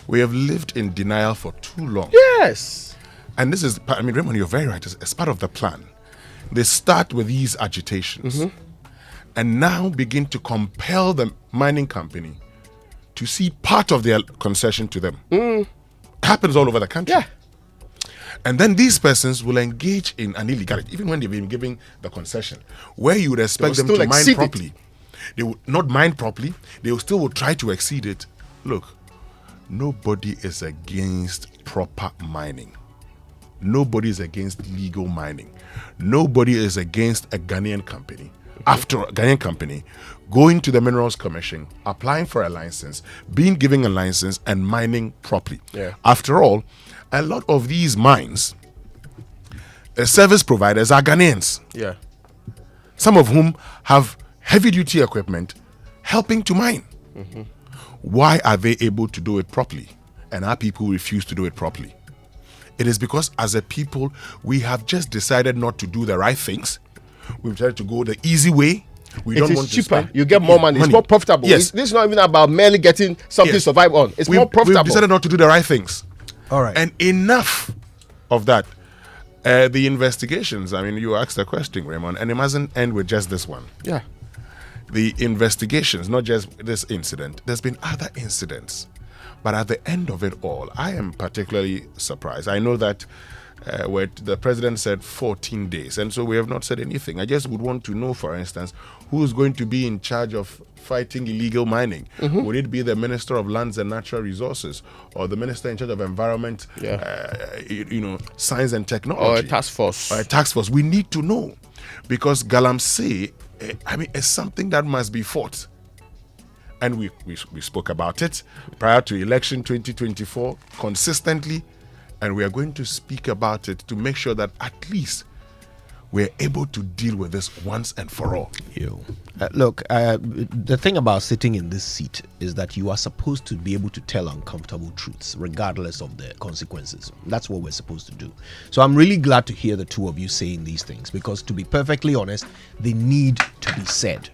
We have lived in denial for too long. Yes. And this is, I mean, Raymond, you're very right. As part of the plan, they start with these agitations and now begin to compel the mining company to see part of their concession to them. It happens all over the country. And then these persons will engage in an illegality, even when they've been given the concession, where you would expect them to mine properly. They will not mine properly. They will still try to exceed it. Look, nobody is against proper mining. Nobody is against legal mining. Nobody is against a Ghanaian company. After a Ghanaian company going to the Minerals Commission, applying for a license, being given a license, and mining properly. After all, a lot of these mines, service providers are Ghanaians. Some of whom have heavy-duty equipment helping to mine. Why are they able to do it properly, and our people refuse to do it properly? It is because as a people, we have just decided not to do the right things. We've tried to go the easy way. We don't want cheaper. to spend. You get more money. It's more profitable. Yes. This is not even about merely getting something to survive on. It's more profitable. We've decided not to do the right things. All right. And enough of that. The investigations, I mean, you asked a question, Raymond, and it mustn't end with just this one. The investigations, not just this incident, there's been other incidents. But at the end of it all, I am particularly surprised. I know that where the president said 14 days, and so we have not said anything. I just would want to know, for instance, who's going to be in charge of fighting illegal mining? Would it be the Minister of Lands and Natural Resources, or the Minister in charge of Environment, Science and Technology? Or a task force. Or a task force. We need to know, because Galamsey, is something that must be fought. And we spoke about it prior to election 2024 consistently, and we are going to speak about it to make sure that at least we're able to deal with this once and for all. Look, the thing about sitting in this seat is that you are supposed to be able to tell uncomfortable truths regardless of the consequences. That's what we're supposed to do. So I'm really glad to hear the two of you saying these things, because to be perfectly honest, they need to be said.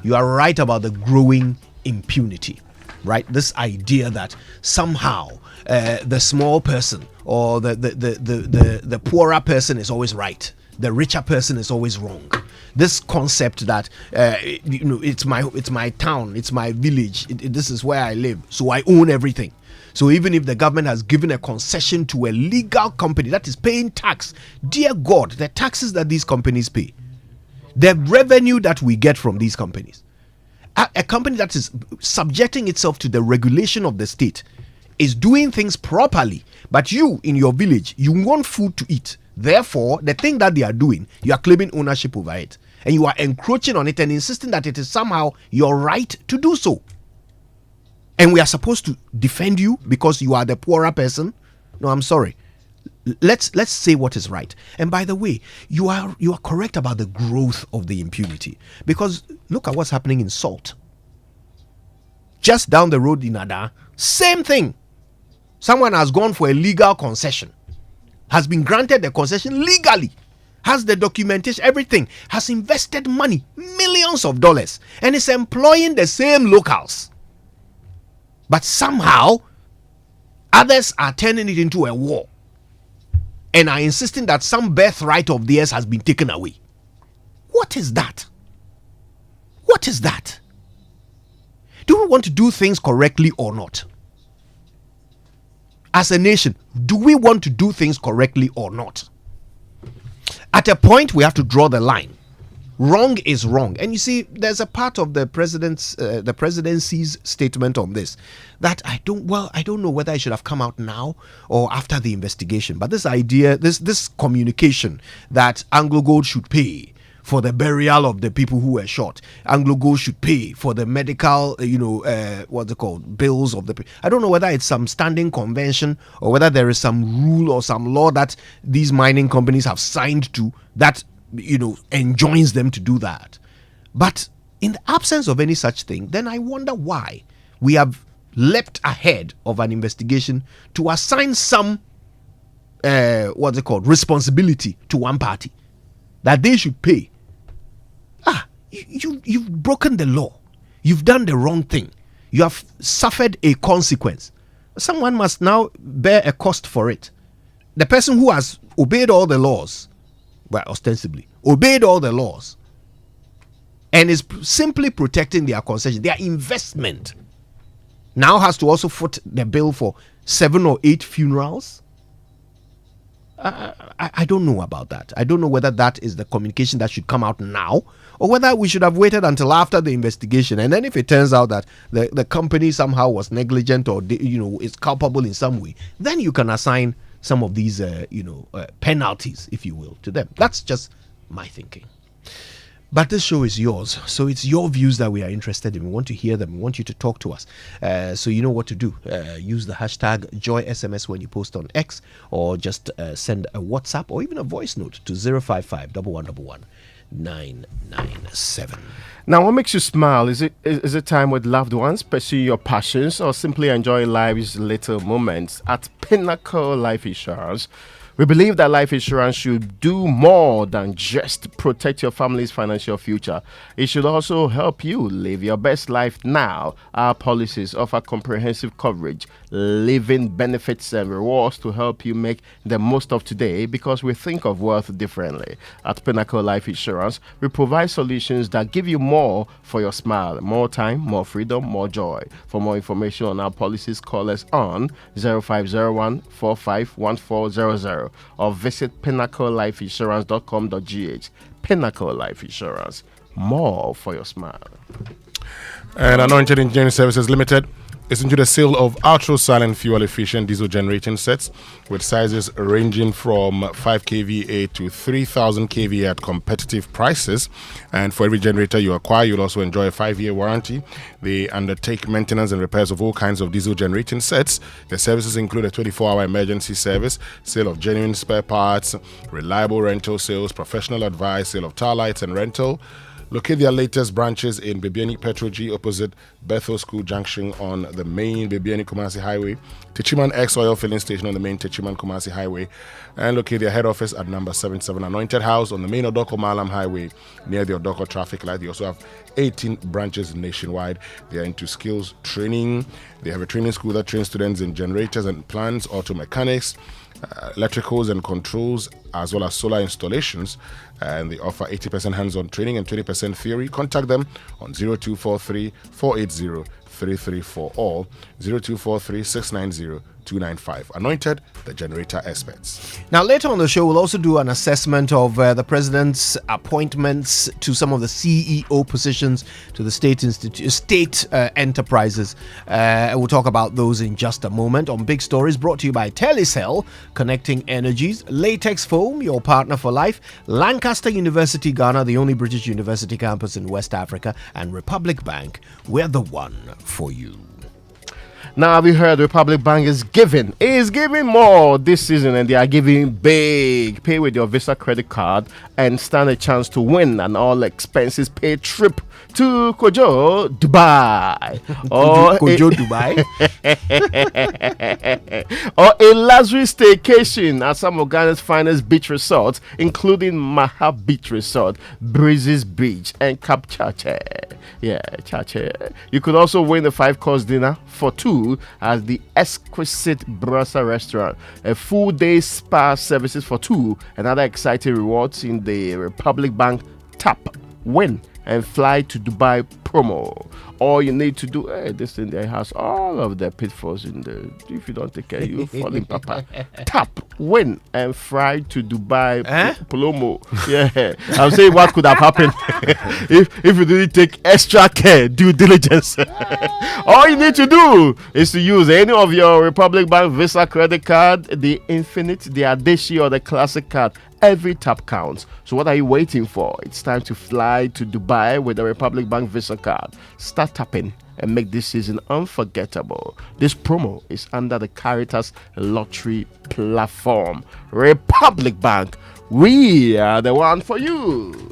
You are right about the growing impunity, right? This idea that somehow the small person or the poorer person is always right, the richer person is always wrong. This concept that it's my town, it's my village, this is where I live, so I own everything. So even if the government has given a concession to a legal company that is paying tax, dear God, the taxes that these companies pay, the revenue that we get from these companies, a company that is subjecting itself to the regulation of the state is doing things properly, but you in your village, you want food to eat. Therefore, the thing that they are doing, you are claiming ownership over it, and you are encroaching on it and insisting that it is somehow your right to do so. And we are supposed to defend you because you are the poorer person? No, I'm sorry. Let's say what is right. And by the way, you are correct about the growth of the impunity, because look at what's happening in Salt. Just down the road in Ada, same thing. Someone has gone for a legal concession, has been granted the concession legally, has the documentation, everything, has invested money, millions of dollars, and is employing the same locals. But somehow, others are turning it into a war and are insisting that some birthright of theirs has been taken away. What is that? What is that? Do we want to do things correctly or not? As a nation, do we want to do things correctly or not? At a point, we have to draw the line. Wrong is wrong. And you see, there's a part of the presidency's statement on this that I don't know whether it should have come out now or after the investigation. But this idea, this communication that Anglo Gold should pay for the burial of the people who were shot, Anglo Gold should pay for the medical, what's it called, bills of the. I don't know whether it's some standing convention or whether there is some rule or some law that these mining companies have signed to that enjoins them to do that. But in the absence of any such thing, then I wonder why we have leapt ahead of an investigation to assign some responsibility to one party that they should pay. You've broken the law. You've done the wrong thing. You have suffered a consequence. Someone must now bear a cost for it. The person who has obeyed all the laws, well, ostensibly obeyed all the laws, and is simply protecting their concession, their investment, now has to also foot the bill for 7 or 8 funerals. I don't know about that. I don't know whether that is the communication that should come out now, or whether we should have waited until after the investigation. And then if it turns out that the company somehow was negligent or is culpable in some way, then you can assign some of these penalties, if you will, to them. That's just my thinking. But this show is yours, so it's your views that we are interested in. We want to hear them. We want you to talk to us. So you know what to do. Use the hashtag JoySMS when you post on X, or just send a WhatsApp or even a voice note to 055 1111 997. Now, what makes you smile? Is it time with loved ones, pursue your passions, or simply enjoy life's little moments? At Pinnacle Life Insurance, we believe that life insurance should do more than just protect your family's financial future. It should also help you live your best life now. Our policies offer comprehensive coverage, living benefits and rewards to help you make the most of today, because we think of wealth differently. At Pinnacle Life Insurance, we provide solutions that give you more for your smile, more time, more freedom, more joy. For more information on our policies, call us on 0501 451400 or visit pinnaclelifeinsurance.com.gh. Pinnacle Life Insurance, more for your smile. And Anointed Engineering Services Limited is into the sale of ultra silent fuel efficient diesel generating sets with sizes ranging from 5 kVA to 3000 kVA at competitive prices. And for every generator you acquire, you'll also enjoy a 5-year warranty. They undertake maintenance and repairs of all kinds of diesel generating sets. Their services include a 24-hour emergency service, sale of genuine spare parts, reliable rental sales, professional advice, sale of tar lights and rental. Locate their latest branches in Bibiani Petroji opposite Bethel School Junction on the main Bibiani Kumasi Highway, Techiman X Oil Filling Station on the main Techiman Kumasi Highway, and locate their head office at number 77 Anointed House on the main Odoko Malam Highway near the Odoko traffic light. They also have 18 branches nationwide. They are into skills training. They have a training school that trains students in generators and plants, auto mechanics, electricals and controls, as well as solar installations, and they offer 80% hands-on training and 20% theory. Contact them on 0243 480 334 or 0243 690 295. Anointed, the generator experts. Now, later on the show, we'll also do an assessment of the president's appointments to some of the CEO positions to the state enterprises. We'll talk about those in just a moment on Big Stories, brought to you by Telecel, connecting energies, Latex Foam, your partner for life, Lancaster University, Ghana, the only British university campus in West Africa, and Republic Bank, we're the one for you. Now, have you heard Republic Bank is giving more this season, and they are giving big. Pay with your Visa credit card and stand a chance to win an all expenses paid trip to Kojo, Dubai. Kojo, Dubai. Or a luxury staycation at some of Ghana's finest beach resorts, including Maha Beach Resort, Breezes Beach, and Cap Chache. Yeah, Chache. You could also win the 5-course dinner for 2 at the exquisite Brasa restaurant, a full day spa services for 2, and other exciting rewards in the Republic Bank Tap Win and Fly to Dubai promo. All you need to do, this thing there has all of the pitfalls in there. If you don't take care, you fall in papa. Tap, win, and fly to Dubai. Palomo. Yeah, I'm saying what could have happened if you didn't take extra care, due diligence. All you need to do is to use any of your Republic Bank Visa credit card, the Infinite, the Adeshi, or the Classic card. Every tap counts. So what are you waiting for? It's time to fly to Dubai with the Republic Bank Visa card. Start tapping and make this season unforgettable. This promo is under the Caritas Lottery platform. Republic Bank, we are the one for you.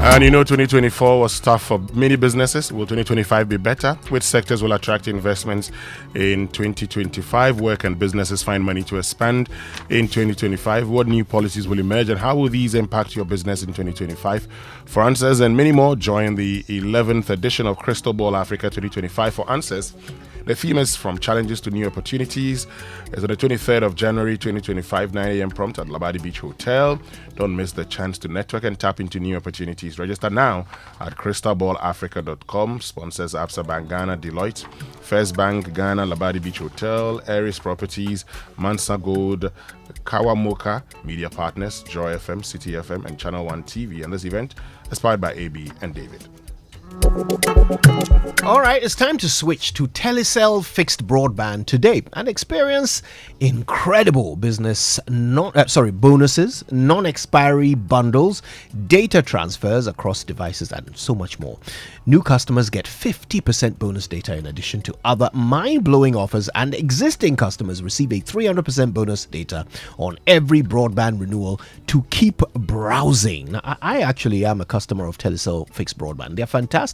And 2024 was tough for many businesses. Will 2025 be better? Which sectors will attract investments in 2025? Where can businesses find money to expand in 2025? What new policies will emerge, and how will these impact your business in 2025? For answers and many more, join the 11th edition of Crystal Ball Africa 2025 for answers. The theme is From Challenges to New Opportunities. It's on the 23rd of January 2025, 9 a.m. prompt at Labadi Beach Hotel. Don't miss the chance to network and tap into new opportunities. Register now at crystalballafrica.com. Sponsors Absa Bank Ghana, Deloitte, First Bank Ghana, Labadi Beach Hotel, Aries Properties, Mansa Gold, Kawamoka, Media Partners, Joy FM, City FM, and Channel 1 TV. And this event is powered by AB and David. All right, it's time to switch to Telecel fixed broadband today and experience incredible business bonuses, non-expiry bundles, data transfers across devices, and so much more. New customers get 50% bonus data in addition to other mind-blowing offers, and existing customers receive a 300% bonus data on every broadband renewal to keep browsing. Now, I actually am a customer of Telecel fixed broadband. They're fantastic.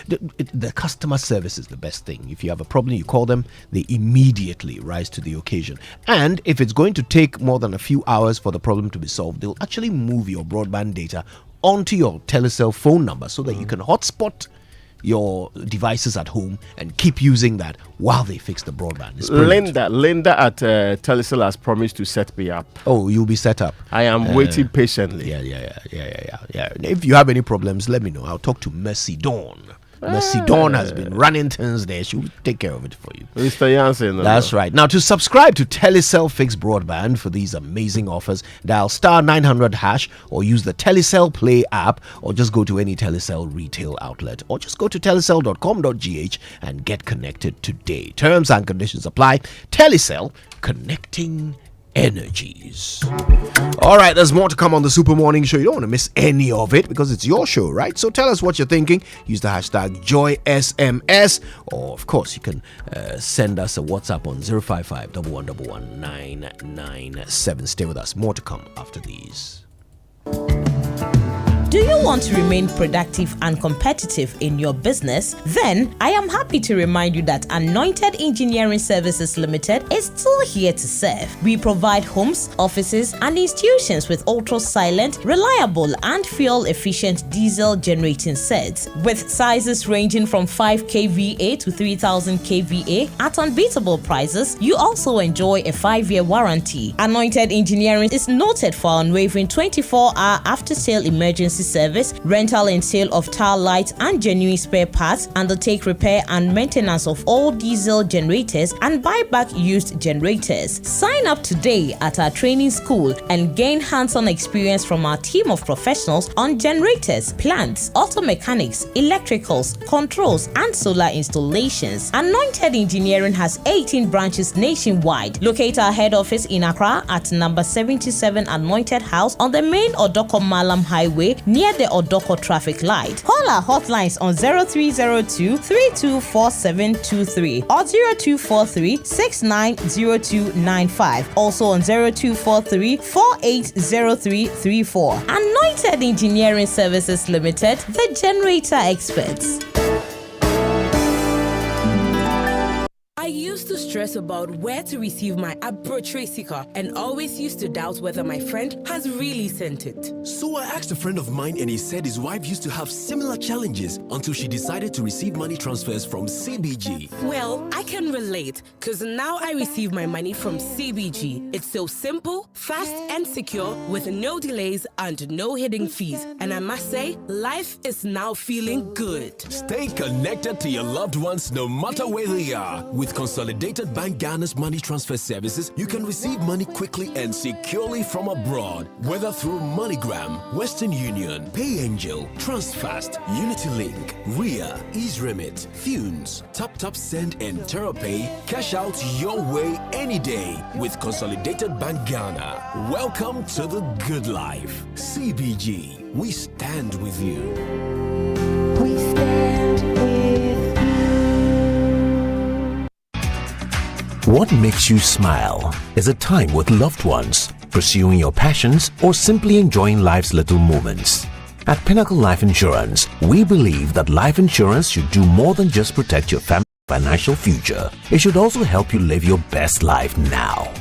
The customer service is the best thing. If you have a problem, you call them, they immediately rise to the occasion. And if it's going to take more than a few hours for the problem to be solved, they'll actually move your broadband data onto your Telecel phone number so that you can hotspot your devices at home and keep using that while they fix the broadband. Linda at Telecel has promised to set me up. Oh, you'll be set up. I am waiting patiently. Yeah. If you have any problems, let me know. I'll talk to Mercy Dawn. Mercy Dawn has been running things there. She will take care of it for you. Mr. Jansen. That's right. Now, to subscribe to Telecel Fixed Broadband for these amazing offers, dial *900# or use the Telecel Play app, or just go to any Telecel retail outlet, or just go to telecel.com.gh and get connected today. Terms and conditions apply. Telecel, connecting energies. All right, there's more to come on the Super Morning Show. You don't want to miss any of it because it's your show, right? So tell us what you're thinking. Use the hashtag JoySMS, or of course you can send us a WhatsApp on 055 1111 997. Stay with us. More to come after these. Do you want to remain productive and competitive in your business? Then I am happy to remind you that Anointed Engineering Services Limited is still here to serve. We provide homes, offices, and institutions with ultra-silent, reliable, and fuel-efficient diesel generating sets. With sizes ranging from 5 kVA to 3000 kVA at unbeatable prices, you also enjoy a 5-year warranty. Anointed Engineering is noted for unwavering 24-hour after-sale emergency service, rental and sale of tile lights and genuine spare parts, undertake repair and maintenance of all diesel generators, and buy back used generators. Sign up today at our training school and gain hands-on experience from our team of professionals on generators, plants, auto mechanics, electricals, controls, and solar installations. Anointed Engineering has 18 branches nationwide. Locate our head office in Accra at number 77 Anointed House on the main Odoko Malam Highway near the Odoko traffic light. Call our hotlines on 0302 324723 or 0243 690295. Also on 0243 480334. Anointed Engineering Services Limited, the generator experts. I used to stress about where to receive my abduction and always used to doubt whether my friend has really sent it. So I asked a friend of mine and he said his wife used to have similar challenges until she decided to receive money transfers from CBG. Well, I can relate because now I receive my money from CBG. It's so simple, fast and secure with no delays and no hidden fees. And I must say, life is now feeling good. Stay connected to your loved ones no matter where they are. With Consolidated Bank Ghana's money transfer services, you can receive money quickly and securely from abroad, whether through MoneyGram, Western Union, PayAngel, Transfast, UnityLink, RIA, EaseRemit, Thunes, TapTapSend and TerraPay. Cash out your way any day with Consolidated Bank Ghana. Welcome to the good life. CBG, we stand with you. We stand with you. What makes you smile? Is it time with loved ones, pursuing your passions, or simply enjoying life's little moments? At Pinnacle Life Insurance, we believe that life insurance should do more than just protect your family's financial future. It should also help you live your best life now.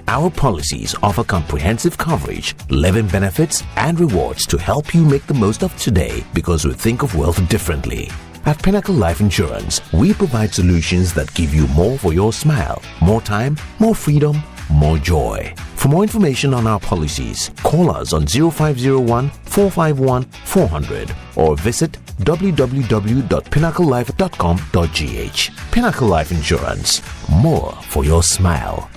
Our policies offer comprehensive coverage, living benefits, and rewards to help you make the most of today because we think of wealth differently. At Pinnacle Life Insurance, we provide solutions that give you more for your smile, more time, more freedom, more joy. For more information on our policies, call us on 0501 451 400 or visit www.pinnaclelife.com.gh. Pinnacle Life Insurance, more for your smile.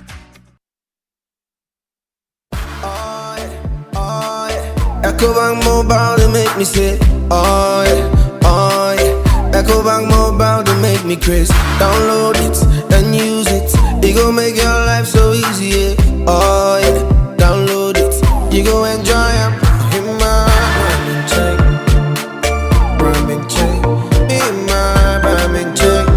EcoBank Mobile, they make me say, oh yeah, oh yeah. EcoBank Mobile, they make me crazy. Download it and use it. It gon' make your life so easy, yeah. Oh yeah, download it. You go enjoy it. In my ramen check, ramen check. In my ramen check.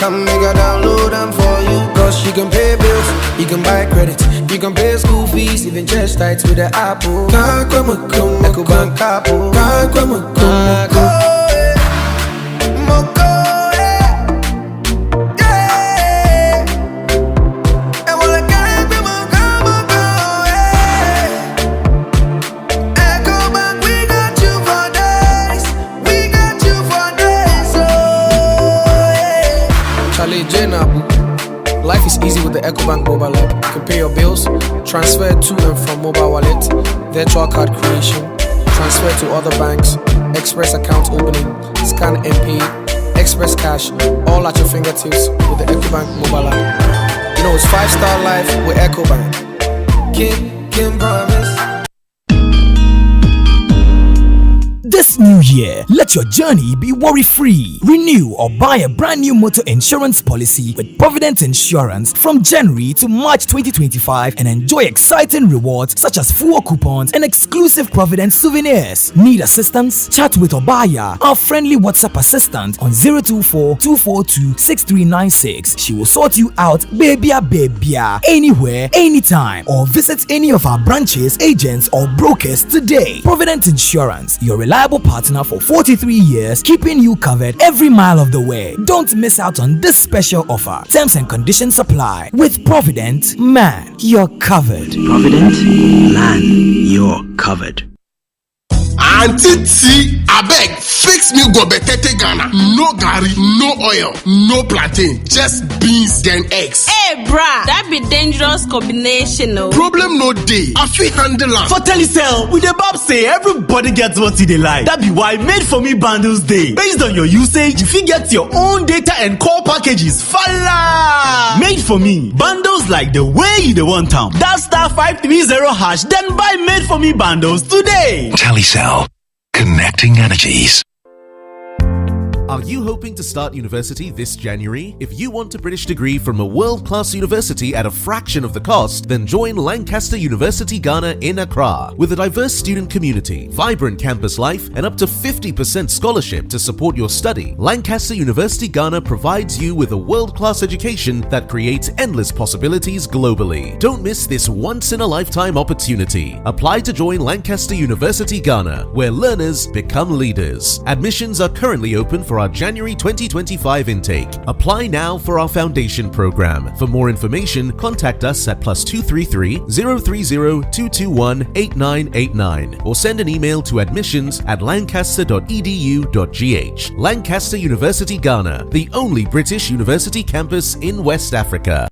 Come make a download them for you. Cause you can pay bills, you can buy credit, you can pay school fees, even chest tights with the Apple. EcoBank Apple. Life is easy with the EcoBank mobile app. You can pay your bills, transfer to and from mobile wallet, virtual card creation, transfer to other banks, express account opening, scan and pay, express cash, all at your fingertips with the EcoBank mobile app. You know it's 5-star life with EcoBank. Can promise. This new year, let your journey be worry-free. Renew or buy a brand new motor insurance policy with Provident Insurance from January to March 2025 and enjoy exciting rewards such as fuel coupons and exclusive Provident souvenirs. Need assistance? Chat with Obaya, our friendly WhatsApp assistant on 024-242-6396. She will sort you out babia anywhere, anytime, or visit any of our branches, agents, or brokers today. Provident Insurance, your reliable partner for 43 years, keeping you covered every mile of the way. Don't miss out on this special offer. Terms and conditions apply. With Provident, man, you're covered. Provident, man, you're covered. Auntie T, abeg, fix me gobetete Ghana. No garri, no oil, no plantain, just beans then eggs. Hey, brah, that be dangerous combination, no? Problem no day. I fit handle am. For Telecel, we the Bob say everybody gets what they like. That be why Made For Me bundles day. Based on your usage, you fit get your own data and call packages. Fala! Made For Me bundles like the way you the want town. That *530#, then buy Made For Me bundles today. Telecel. Connecting energies. Are you hoping to start university this January? If you want a British degree from a world-class university at a fraction of the cost, then join Lancaster University Ghana in Accra. With a diverse student community, vibrant campus life, and up to 50% scholarship to support your study, Lancaster University Ghana provides you with a world-class education that creates endless possibilities globally. Don't miss this once-in-a-lifetime opportunity. Apply to join Lancaster University Ghana, where learners become leaders. Admissions are currently open for for our January 2025 intake. Apply now for our foundation program. For more information, contact us at +233 030 221 8989 or send an email to admissions@lancaster.edu.gh. Lancaster University, Ghana, the only British university campus in West Africa.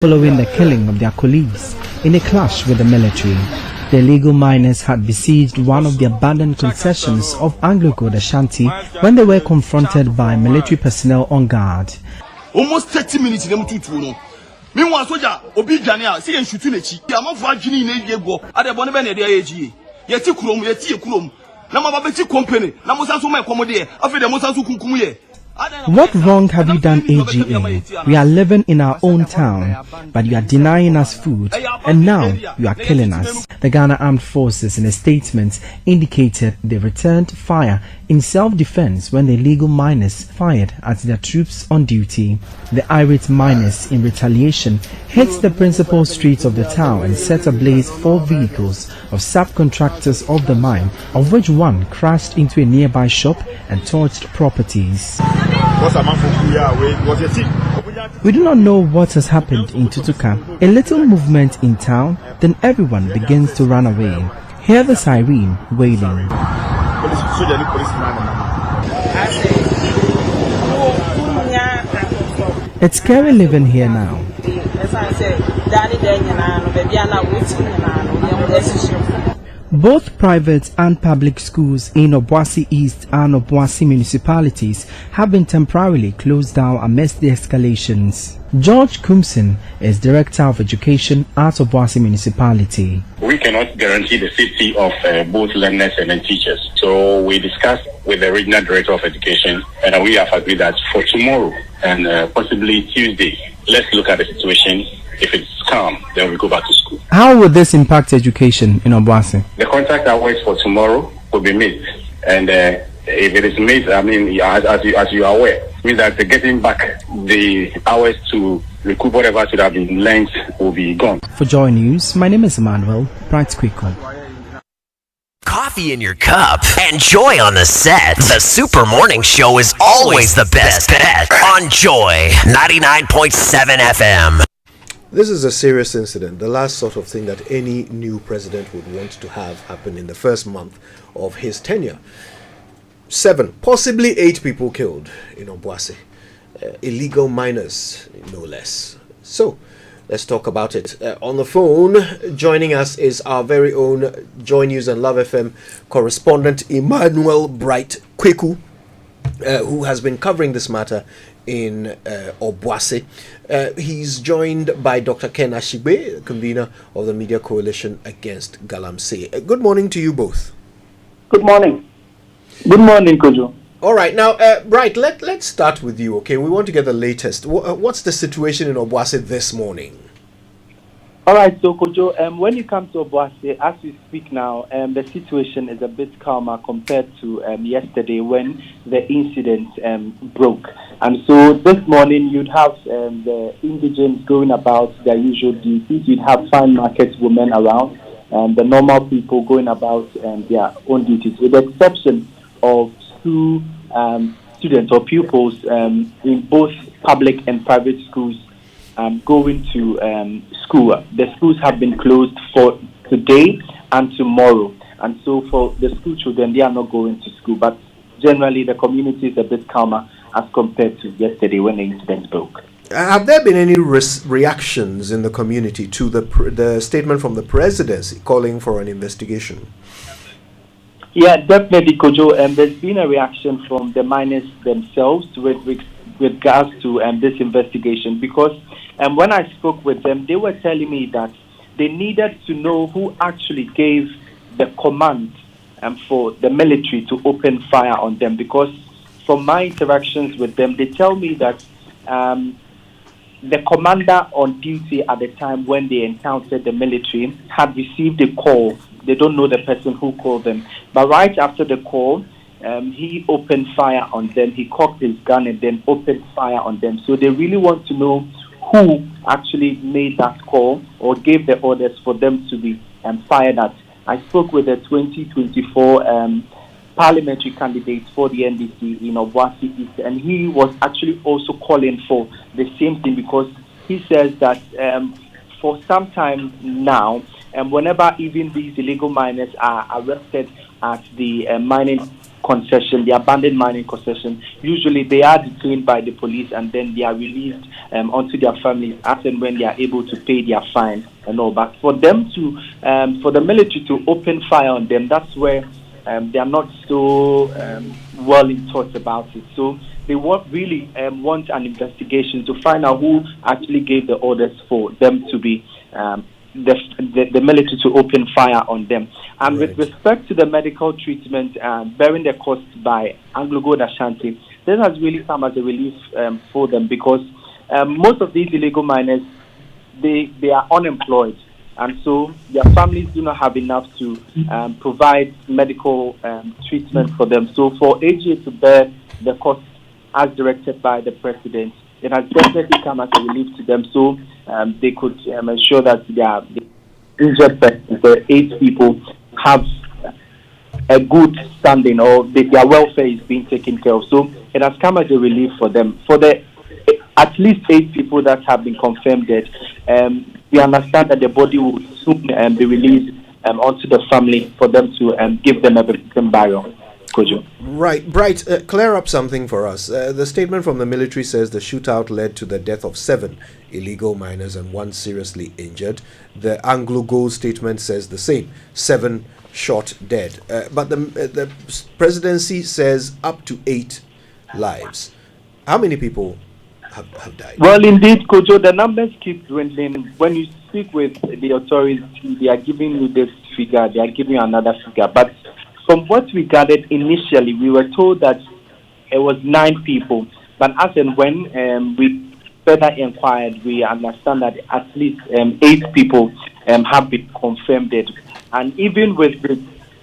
following the killing of their colleagues in a clash with the military. The illegal miners had besieged one of the abandoned concessions of Anglo-Gold Ashanti when they were confronted by military personnel on guard. Almost 30 minutes in the meanwhile, soldier, Obi Jania, see and shooting a cheek. I'm not watching in a go at the Bonabene de AG. Yeti Kurum, Yeti Kurum. Namabati company, Namusasu, my commodity, after the Musasu Kumuye. What wrong have you done, AGA? We are living in our own town, but you are denying us food, and now you are killing us. The Ghana Armed Forces, in a statement, indicated they returned fire in self-defense when the illegal miners fired at their troops on duty. The irate miners, in retaliation, hit the principal streets of the town and set ablaze 4 vehicles of subcontractors of the mine, of which one crashed into a nearby shop and torched properties. We do not know what has happened in Tutuka. A little movement in town, then everyone begins to run away. Hear the siren wailing. It's scary living here now. Both private and public schools in Obuasi East and Obuasi municipalities have been temporarily closed down amidst the escalations. George Kumsin is Director of Education at Obuasi municipality. We cannot guarantee the safety of both learners and teachers. So we discussed with the Regional Director of Education, and we have agreed that for tomorrow and possibly Tuesday, let's look at the situation. If it's calm, then we go back to school. How will this impact education in Obuasi? The contract hours for tomorrow will be made, and if it is made, I mean, as you are aware, means that getting back the hours to recoup whatever should have been lent will be gone. For Joy News, my name is Emmanuel Bright Quickle. Coffee in your cup and Joy on the set. The Super Morning Show is always the best bet on Joy 99.7 FM. This is a serious incident, the last sort of thing that any new president would want to have happen in the first month of his tenure. 7, possibly 8 people killed in Obuasi. Illegal miners, no less. So, let's talk about it. On the phone, joining us is our very own Joy News and Love FM correspondent Emmanuel Bright Kweku, who has been covering this matter in Obuasi. He's joined by Dr. Ken Ashigbe, convener of the Media Coalition Against Galamsey. Good morning to you both. Good morning. Good morning, Kojo. All right, now, Bright, let's start with you, okay? We want to get the latest. What's the situation in Obuasi this morning? All right, so Kojo, when you come to Obuasi, as we speak now, the situation is a bit calmer compared to yesterday when the incident broke. And so this morning you'd have the indigents going about their usual duties. You'd have fine market women around, and the normal people going about their own duties, with the exception of school students or pupils in both public and private schools going to school. The schools have been closed for today and tomorrow, and so for the school children, they are not going to school. But generally, the community is a bit calmer as compared to yesterday when the incident broke. Have there been any reactions in the community to the statement from the presidency calling for an investigation? Yeah, definitely, Kojo. There's been a reaction from the miners themselves with regards to this investigation, because when I spoke with them, they were telling me that they needed to know who actually gave the command for the military to open fire on them, because from my interactions with them, they tell me that the commander on duty at the time when they encountered the military had received a call. They don't know the person who called them, but right after the call, he opened fire on them. He cocked his gun and then opened fire on them. So they really want to know who actually made that call or gave the orders for them to be fired at. I spoke with the 2024 parliamentary candidate for the NDC in Obuasi East, and he was actually also calling for the same thing, because he says that for some time now, whenever even these illegal miners are arrested at the mining concession, the abandoned mining concession, usually they are detained by the police and then they are released onto their families as and when they are able to pay their fine and all. But for them to, for the military to open fire on them, that's where they are not so well in thoughts about it. So they really want an investigation to find out who actually gave the orders for them to be the military to open fire on them. And with respect to the medical treatment bearing the cost by Anglo Gold Ashanti, this has really come as a relief for them because most of these illegal miners, they are unemployed. And so their families do not have enough to provide medical treatment for them. So for AGA to bear the cost as directed by the president, it has definitely come as a relief to them. So they could ensure that their injured persons, the 8 people, have a good standing or their welfare is being taken care of. So it has come as a relief for them. For the at least 8 people that have been confirmed dead, we understand that the body will soon be released onto the family for them to give them a victim burial. Right, Bright, clear up something for us. The statement from the military says the shootout led to the death of 7 illegal miners and 1 seriously injured. The Anglo Gold statement says the same, 7 shot dead. But the presidency says up to 8 lives. How many people have died? Well, indeed, Kojo, the numbers keep dwindling. When you speak with the authorities, they are giving you this figure, they are giving you another figure. But from what we gathered initially, we were told that it was 9 people. But as and when we further inquired, we understand that at least 8 people have been confirmed dead. And even with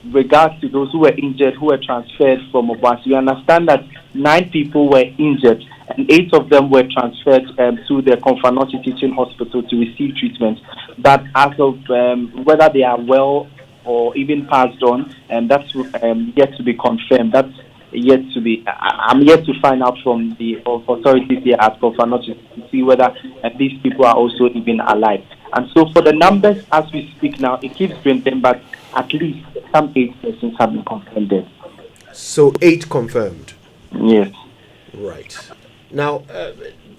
regards to those who were injured, who were transferred from Obuasi, we understand that 9 people were injured and 8 of them were transferred to the Konfanoti Teaching Hospital to receive treatment. But as of whether they are well or even passed on, and that's yet to be confirmed. That's yet to be. I'm yet to find out from the authorities here at Konfanoti to see whether these people are also even alive. And so, for the numbers as we speak now, it keeps dwindling, but at least some 8 persons have been confirmed dead. So 8 confirmed. Yes. Right. Now,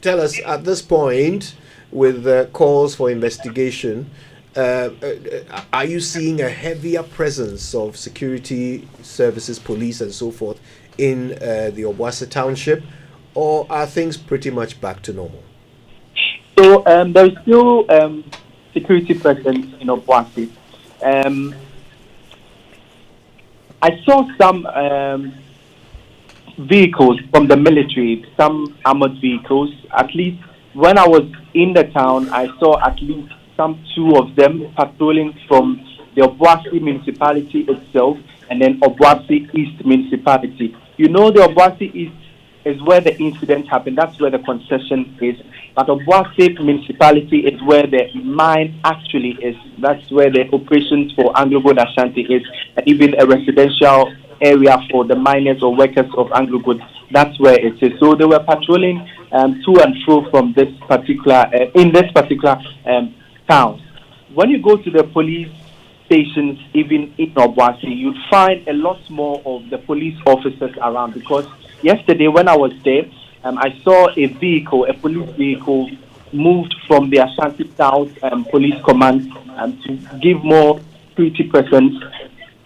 tell us at this point, with the calls for investigation. Are you seeing a heavier presence of security services, police and so forth in the Obuasi township, or are things pretty much back to normal? So there is still security presence in Obuasi. I saw some vehicles from the military, some armored vehicles. At least when I was in the town, I saw at least some 2 of them patrolling from the Obuasi municipality itself and then Obuasi East municipality. You know, the Obuasi East is where the incident happened. That's where the concession is. But Obuasi municipality is where the mine actually is. That's where the operations for Anglo Gold Ashanti is, and even a residential area for the miners or workers of Anglo Gold. That's where it is. So they were patrolling to and fro from this particular in this particular town. When you go to the police stations, even in Obuasi, you'd find a lot more of the police officers around, because yesterday when I was there, I saw a vehicle, a police vehicle, moved from the Ashanti South Police Command to give more security presence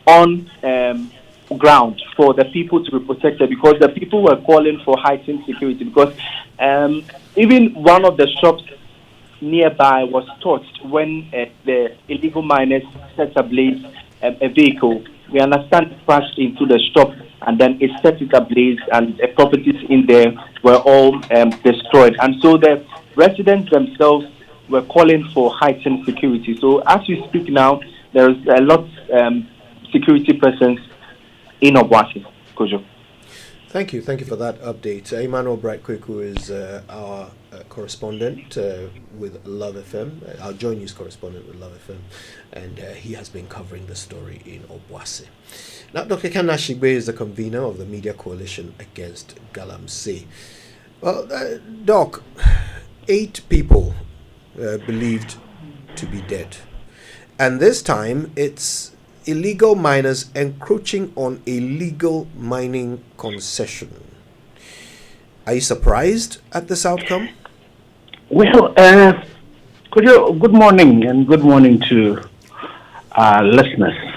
on ground for the people to be protected, because the people were calling for heightened security, because even one of the shops nearby was torched when the illegal miners set ablaze a vehicle. We understand it crashed into the shop and then it set it ablaze, and the properties in there were all destroyed. And so the residents themselves were calling for heightened security. So as we speak now, there is a lot security presence in Obuasi, Kojo. Thank you for that update. Emmanuel Bright-Kweku is our correspondent with Love FM, our Joy News correspondent with Love FM, and he has been covering the story in Obuasi. Now, Dr. Kanashigbe is the convener of the Media Coalition Against Galamsey. Well, Doc, 8 people believed to be dead, and this time it's illegal miners encroaching on a legal mining concession. Are you surprised at this outcome? Well, good morning, and good morning to our listeners.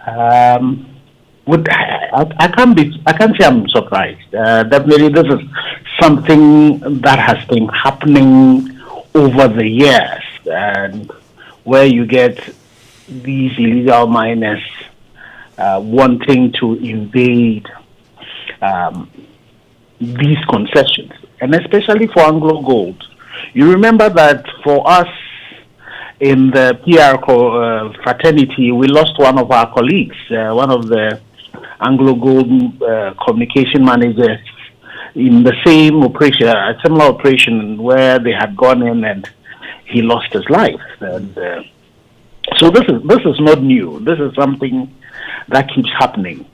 I can't say I'm surprised. Definitely, this is something that has been happening over the years, and where you get these illegal miners wanting to invade these concessions, and especially for Anglo Gold. You remember that for us in the PR fraternity, we lost one of our colleagues, one of the Anglo Gold communication managers, in the same operation, a similar operation where they had gone in and he lost his life. And so this is not new. This is something that keeps happening.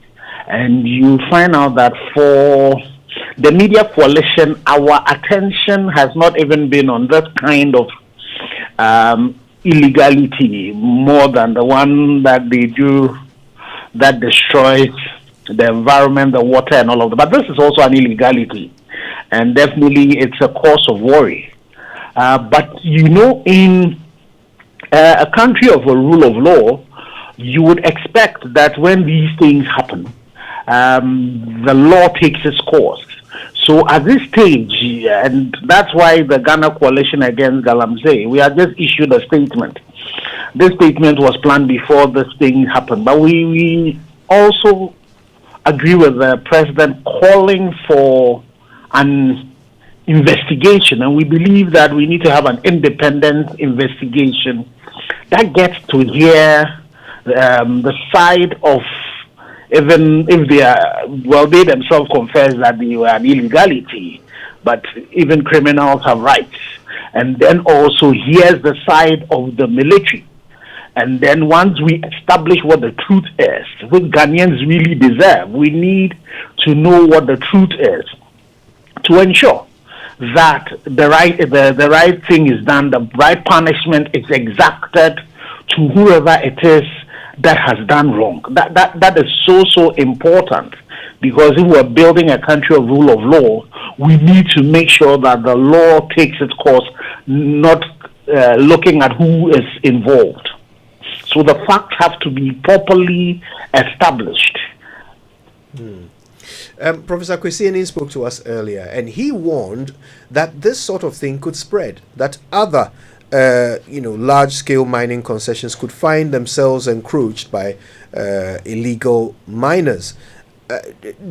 And you find out that for the media coalition, our attention has not even been on that kind of illegality more than the one that they do that destroys the environment, the water, and all of that. But this is also an illegality, and definitely it's a cause of worry. But in a country of a rule of law, you would expect that when these things happen, the law takes its course. So at this stage, and that's why the Ghana Coalition Against Galamsey, we have just issued a statement. This statement was planned before this thing happened, but we also agree with the president calling for an investigation, and we believe that we need to have an independent investigation that gets to hear the side of, even if they are, well, they themselves confess that they were an illegality, but even criminals have rights. And then also here's the side of the military. And then once we establish what the truth is, which Ghanaians really deserve, we need to know what the truth is to ensure that the right thing is done, the right punishment is exacted to whoever it is that has done wrong. That is so important, because if we're building a country of rule of law, we need to make sure that the law takes its course, not looking at who is involved. So the facts have to be properly established. Professor Kwesi spoke to us earlier, and he warned that this sort of thing could spread, that other large-scale mining concessions could find themselves encroached by illegal miners.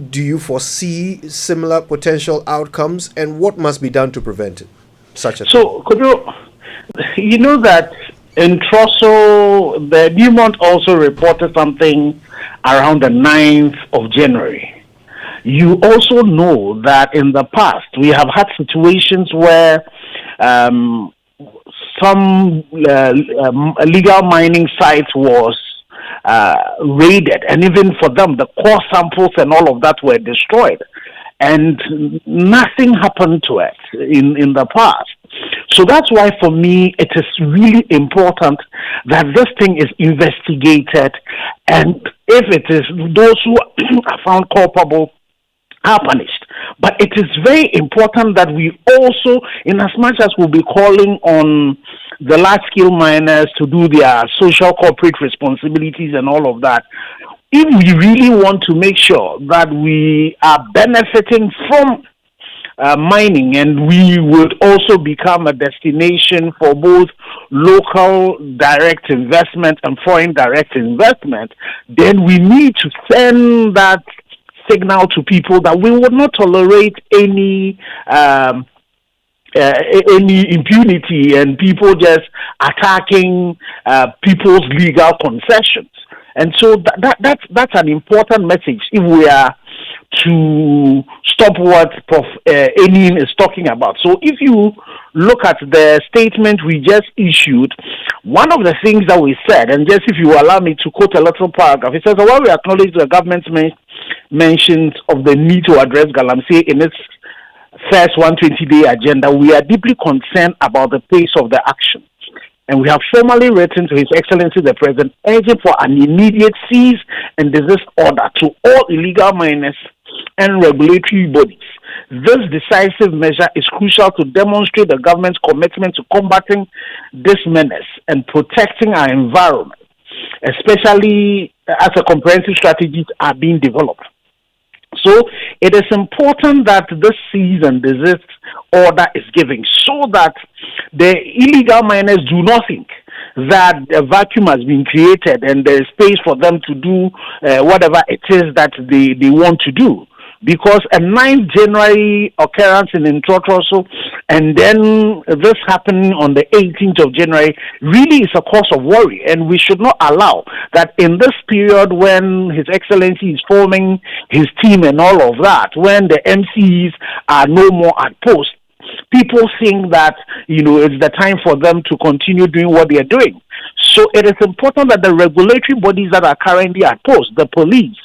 Do you foresee similar potential outcomes, and what must be done to prevent such a thing? So, could you know that in Trosso, the Newmont also reported something around the 9th of January. You also know that in the past, we have had situations where some illegal mining sites was raided, and even for them, the core samples and all of that were destroyed, and nothing happened to it in the past. So that's why, for me, it is really important that this thing is investigated, and if it is those who are found culpable are punished. But it is very important that we also, in as much as we'll be calling on the large-scale miners to do their social corporate responsibilities and all of that, if we really want to make sure that we are benefiting from mining, and we would also become a destination for both local direct investment and foreign direct investment, then we need to send that signal to people that we would not tolerate any impunity and people just attacking people's legal concessions. And so that's an important message if we are to stop what Prof. Enin is talking about. So if you look at the statement we just issued, one of the things that we said, and just if you allow me to quote a little paragraph, it says, while we acknowledge the government's mentions of the need to address Galamsey in its first 120-day agenda, we are deeply concerned about the pace of the action. And we have formally written to His Excellency the President, urging for an immediate cease and desist order to all illegal miners and regulatory bodies. This decisive measure is crucial to demonstrate the government's commitment to combating this menace and protecting our environment, especially as a comprehensive strategies are being developed. So it is important that this cease and desist order is given so that the illegal miners do not think that a vacuum has been created and there is space for them to do whatever it is that they want to do. Because a 9th January occurrence in Ntrotroso and then this happening on the 18th of January really is a cause of worry, and we should not allow that in this period when His Excellency is forming his team and all of that, when the MCs are no more at post, people think that, it's the time for them to continue doing what they are doing. So it is important that the regulatory bodies that are currently at post, the police,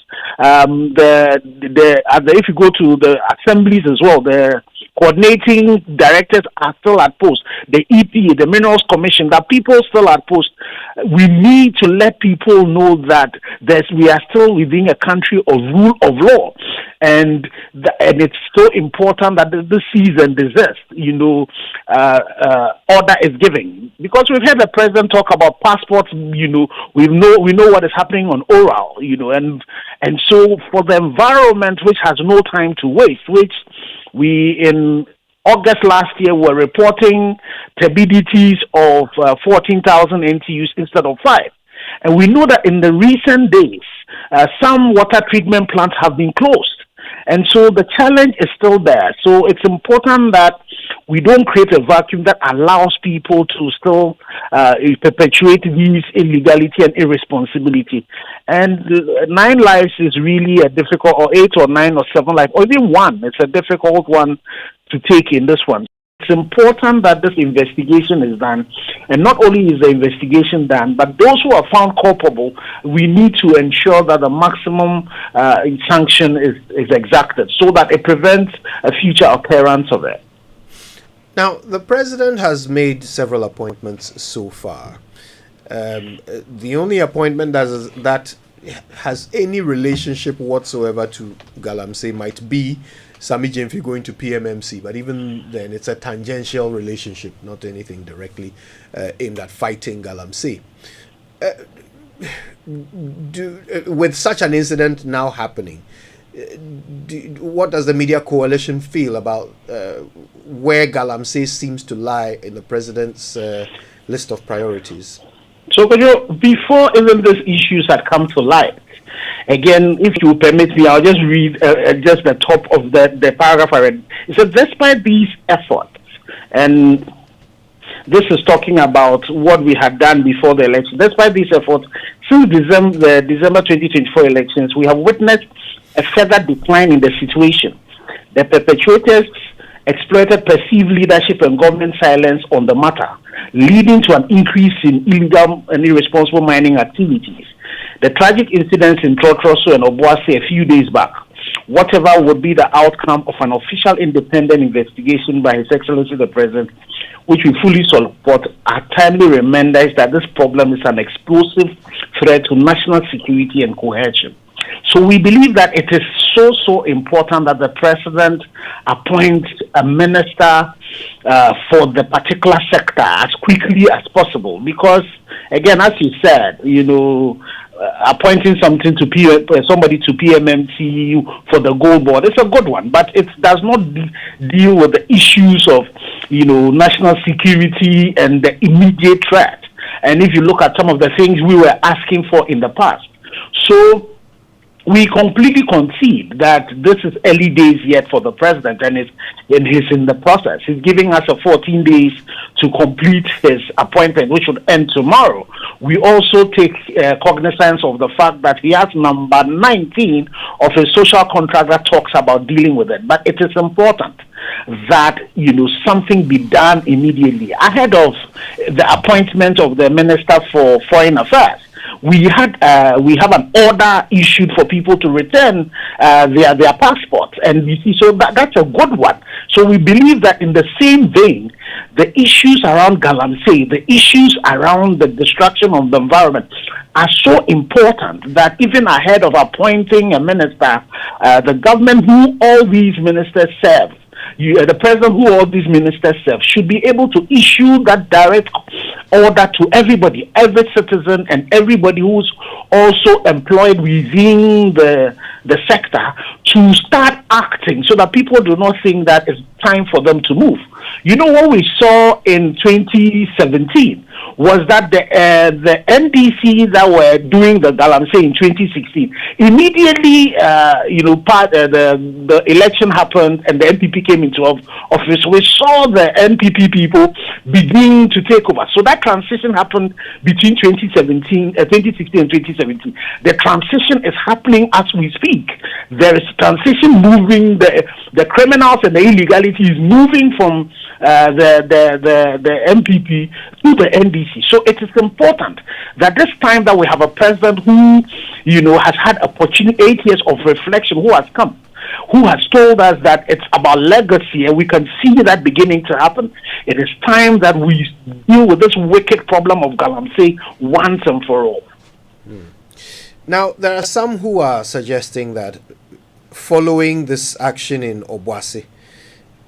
if you go to the assemblies as well, the coordinating directors are still at post, the EPA, the Minerals Commission, that people still at post. We need to let people know that we are still within a country of rule of law, and it's so important that the cease and desist, order is given, because we've heard the president talk about passports. We know what is happening on oral, and so for the environment, which has no time to waste, which we in August last year were reporting turbidities of 14,000 NTUs instead of 5. And we know that in the recent days, some water treatment plants have been closed. And so the challenge is still there. So it's important that we don't create a vacuum that allows people to still perpetuate these illegality and irresponsibility. And 9 lives is really a difficult, or 8 or 9 or 7 lives, or even 1. It's a difficult one to take in this one. It's important that this investigation is done, and not only is the investigation done, but those who are found culpable, we need to ensure that the maximum sanction is exacted so that it prevents a future occurrence of it. Now, the president has made several appointments so far. The only appointment that has any relationship whatsoever to Galamsey might be Sami Jemfi going to PMMC, but even then it's a tangential relationship, not anything directly aimed at fighting Galamsey. With such an incident now happening, what does the media coalition feel about where Galamsey seems to lie in the president's list of priorities? So, before even these issues had come to light, again, if you permit me, I'll just read just the top of the paragraph I read. It says, despite these efforts, and this is talking about what we had done before the election, despite these efforts, since the December 2024 elections, we have witnessed a further decline in the situation. The perpetrators exploited perceived leadership and government silence on the matter, leading to an increase in illegal and irresponsible mining activities. The tragic incidents in Ntrotroso and Obuasi a few days back, whatever would be the outcome of an official independent investigation by His Excellency the President, which we fully support, are timely reminders that this problem is an explosive threat to national security and cohesion. So we believe that it is so important that the president appoints a minister for the particular sector as quickly as possible, because, again, as you said, appointing somebody to PMMC for the gold board, it's a good one, but it does not deal with the issues of national security and the immediate threat. And if you look at some of the things we were asking for in the past, so we completely concede that this is early days yet for the president, and he's in the process. He's giving us 14 days to complete his appointment, which would end tomorrow. We also take cognizance of the fact that he has number 19 of his social contract that talks about dealing with it. But it is important that something be done immediately ahead of the appointment of the Minister for Foreign Affairs. we have an order issued for people to return their passports, and we see, so that's a good one. So we believe that in the same vein, the issues around Galamsey, the issues around the destruction of the environment are so important that even ahead of appointing a minister, the government who all these ministers serve, the president who all these ministers serve, should be able to issue that direct order to everybody, every citizen, and everybody who's also employed within the sector to start acting, so that people do not think that it's time for them to move. You know, what we saw in 2017 was that the NDC that were doing the Galamsey in 2016, immediately, the election happened and the NPP came into office. We saw the NPP people begin to take over. So that transition happened between 2016 and 2017. The transition is happening as we speak. There is transition moving. The criminals and the illegality is moving from the MPP to the NDC. So it is important that this time that we have a president who, has had opportunity, 8 years of reflection, who has come, who has told us that it's about legacy, and we can see that beginning to happen. It is time that we deal with this wicked problem of Galamsey once and for all. Now, there are some who are suggesting that following this action in Obuasi,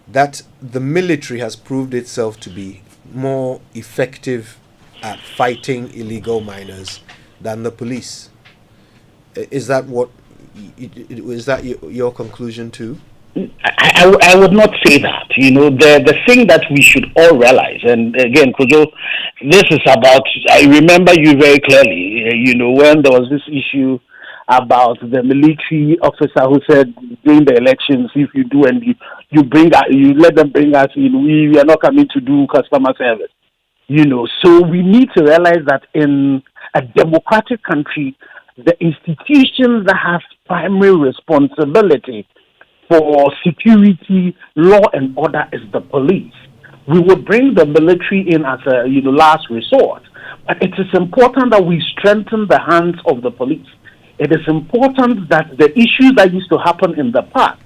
that the military has proved itself to be more effective at fighting illegal miners than the police. Is that your conclusion too? I would not say that. The thing that we should all realize, and again, Kojo, this is about, I remember you very clearly, when there was this issue about the military officer who said during the elections, if you do and you let them bring us in, we are not coming to do customer service. So we need to realize that in a democratic country, the institution that has primary responsibility for security, law and order is the police. We would bring the military in as a last resort, but it is important that we strengthen the hands of the police. It is important that the issues that used to happen in the past,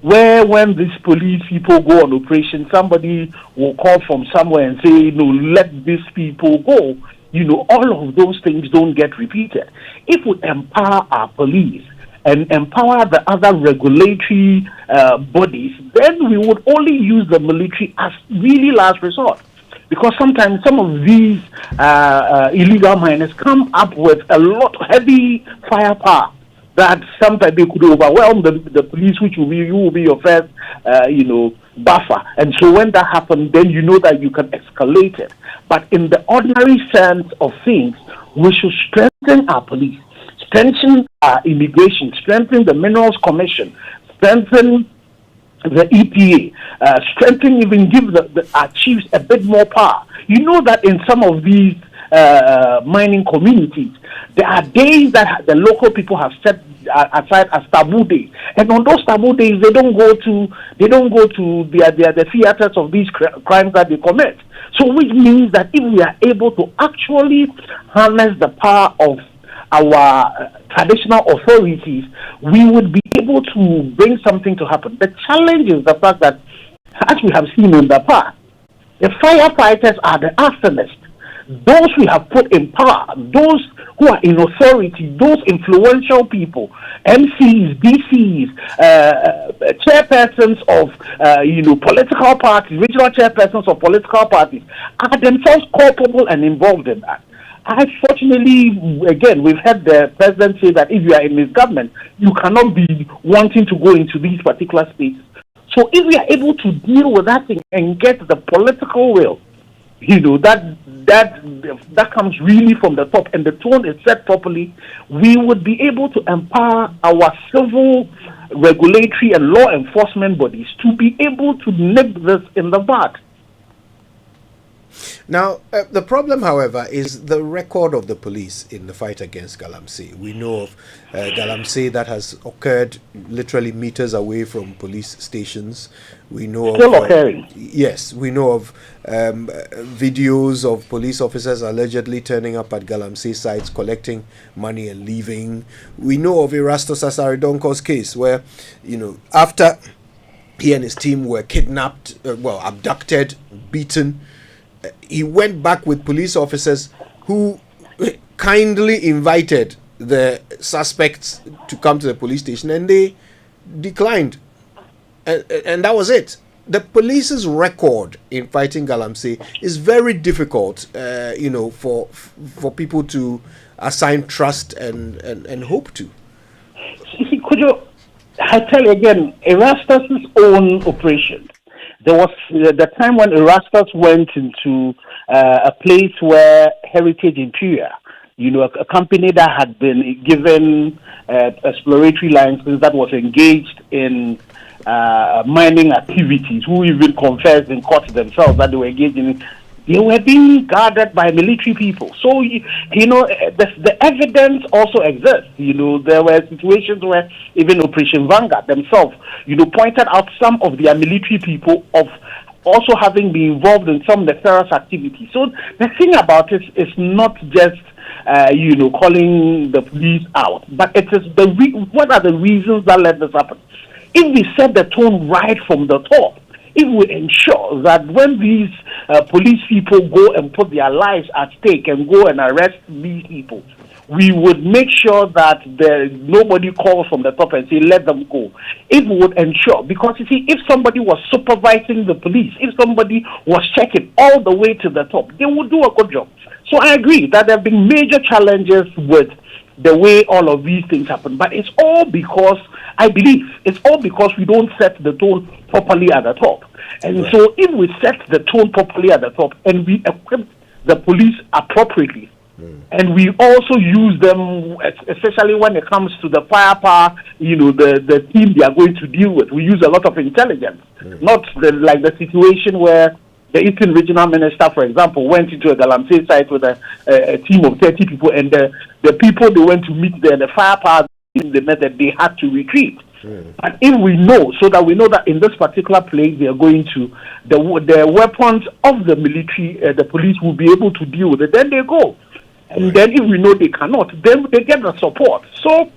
where when these police people go on operation, somebody will call from somewhere and say, let these people go. All of those things don't get repeated. If we empower our police and empower the other regulatory bodies, then we would only use the military as really last resort. Because sometimes some of these illegal miners come up with a lot of heavy firepower that sometimes they could overwhelm the police, which will be your first, buffer. And so when that happens, then you know that you can escalate it. But in the ordinary sense of things, we should strengthen our police, strengthen our immigration, strengthen the Minerals Commission, strengthen the EPA, strengthen, even give our chiefs a bit more power. You know that in some of these mining communities, there are days that the local people have set aside as taboo days, and on those taboo days, they don't go to the theaters of these crimes that they commit. So, which means that if we are able to actually harness the power of our traditional authorities, we would be able to bring something to happen. The challenge is the fact that, as we have seen in the past, the firefighters are the arsonists. Those we have put in power, those who are in authority, those influential people, MCs, DCs, chairpersons of political parties, regional chairpersons of political parties, are themselves culpable and involved in that. Unfortunately, again, we've heard the president say that if you are in his government, you cannot be wanting to go into these particular spaces. So if we are able to deal with that thing and get the political will, that comes really from the top, and the tone is set properly, we would be able to empower our civil, regulatory, and law enforcement bodies to be able to nip this in the bud. Now, the problem, however, is the record of the police in the fight against Galamsey. We know of Galamsey that has occurred literally meters away from police stations. We know Still of occurring. Yes, we know of videos of police officers allegedly turning up at Galamsey sites, collecting money and leaving. We know of Erastus Asaridonko's case where, after he and his team were kidnapped, abducted, beaten, he went back with police officers who kindly invited the suspects to come to the police station, and they declined. And that was it. The police's record in fighting Galamsey is very difficult, for people to assign trust and hope to. I tell you again, Erastus's own operation. There was the time when Erastus went into a place where Heritage Imperial, a company that had been given exploratory license, that was engaged in mining activities, who even confessed in court themselves that they were engaged in. They were being guarded by military people. So, the evidence also exists. There were situations where even Operation Vanguard themselves, pointed out some of their military people of also having been involved in some nefarious activities. So the thing about it is not just, calling the police out, but it is what are the reasons that led this happen? If we set the tone right from the top, if we ensure that when these police people go and put their lives at stake and go and arrest these people, we would make sure that nobody calls from the top and say, let them go. If we would ensure, because you see, if somebody was supervising the police, if somebody was checking all the way to the top, they would do a good job. So I agree that there have been major challenges with the way all of these things happen, but it's all because, I believe, it's all because we don't set the tone properly at the top. And so if we set the tone properly at the top and we equip the police appropriately, and we also use them, especially when it comes to the firepower, the team they are going to deal with, we use a lot of intelligence, not like the situation where the Eastern Regional Minister, for example, went into a Galamsey site with a team of 30 people, and the people they went to meet there, the firepower in the method, they had to retreat. And if we know, so that we know that in this particular place they are going to, the weapons of the military, the police will be able to deal with it, then they go. And then if we know they cannot, then they get the support. So,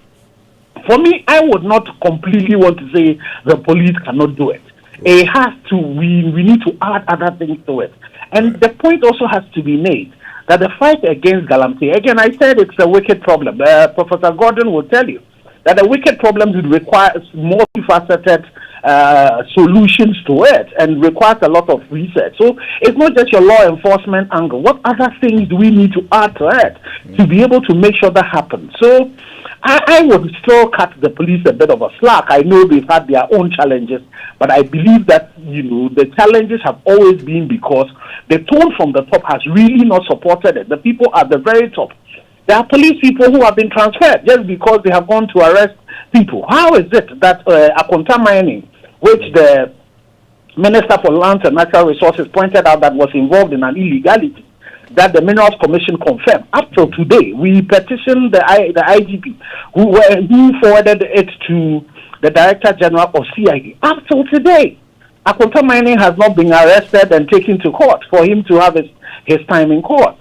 for me, I would not completely want to say the police cannot do it. It has to, we need to add other things to it. And the point also has to be made that the fight against Galamsey, again, I said it's a wicked problem. Professor Gordon will tell you that the wicked problems would require multifaceted solutions to it and requires a lot of research. So it's not just your law enforcement angle. What other things do we need to add to it to be able to make sure that happens? So I would still cut the police a bit of a slack. I know they've had their own challenges, but I believe that, the challenges have always been because the tone from the top has really not supported it. The people at the very top, there are police people who have been transferred just because they have gone to arrest people. How is it that Akonta Mining, which the Minister for Lands and Natural Resources pointed out that was involved in an illegality, that the Minerals Commission confirmed? Up till today, we petitioned the IGP, who forwarded it to the Director General of CID. Up till today, Akonta Mining has not been arrested and taken to court for him to have his time in court.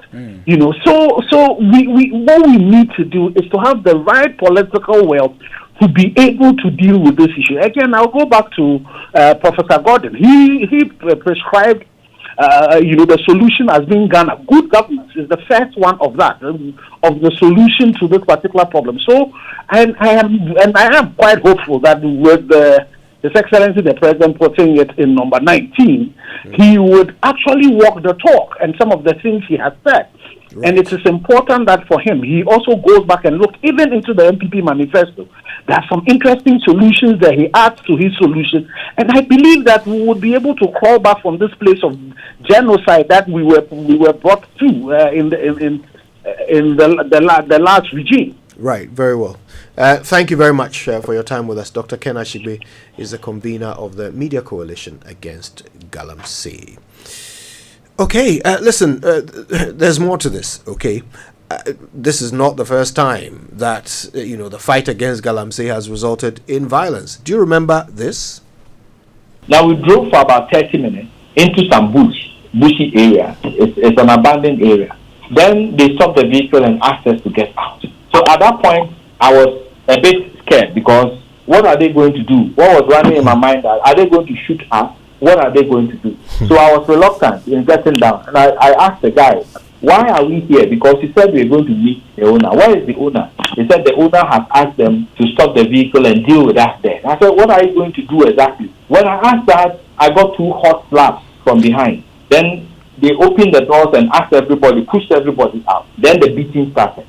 So we what we need to do is to have the right political will to be able to deal with this issue. Again, I'll go back to Professor Gordon. He prescribed the solution as being Ghana. Good governance is the first one of that, of the solution to this particular problem. So, I am quite hopeful that with His Excellency the President putting it in number 19, he would actually walk the talk and some of the things he has said. Right. And it is important that for him, he also goes back and look even into the MPP manifesto. There are some interesting solutions that he adds to his solution, and I believe that we would be able to crawl back from this place of genocide that we were brought to in the last regime. Right, very well. Thank you very much for your time with us. Dr. Ken Ashigbe is the convener of the Media Coalition Against Galamsey. Okay, listen, there's more to this, okay? This is not the first time that, the fight against Galamsey has resulted in violence. Do you remember this? Now, we drove for about 30 minutes into some bushy area. It's an abandoned area. Then they stopped the vehicle and asked us to get out. So at that point, I was a bit scared because what are they going to do? What was running in my mind? Are they going to shoot us? What are they going to do? So I was reluctant in getting down. And I asked the guy, why are we here? Because he said we are going to meet the owner. Where is the owner? He said the owner has asked them to stop the vehicle and deal with us there. I said, what are you going to do exactly? When I asked that, I got 2 hot slaps from behind. Then they opened the doors and asked everybody, pushed everybody out. Then the beating started.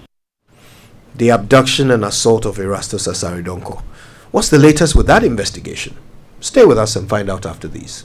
The abduction and assault of Erastus Asaridonko. What's the latest with that investigation? Stay with us and find out after these.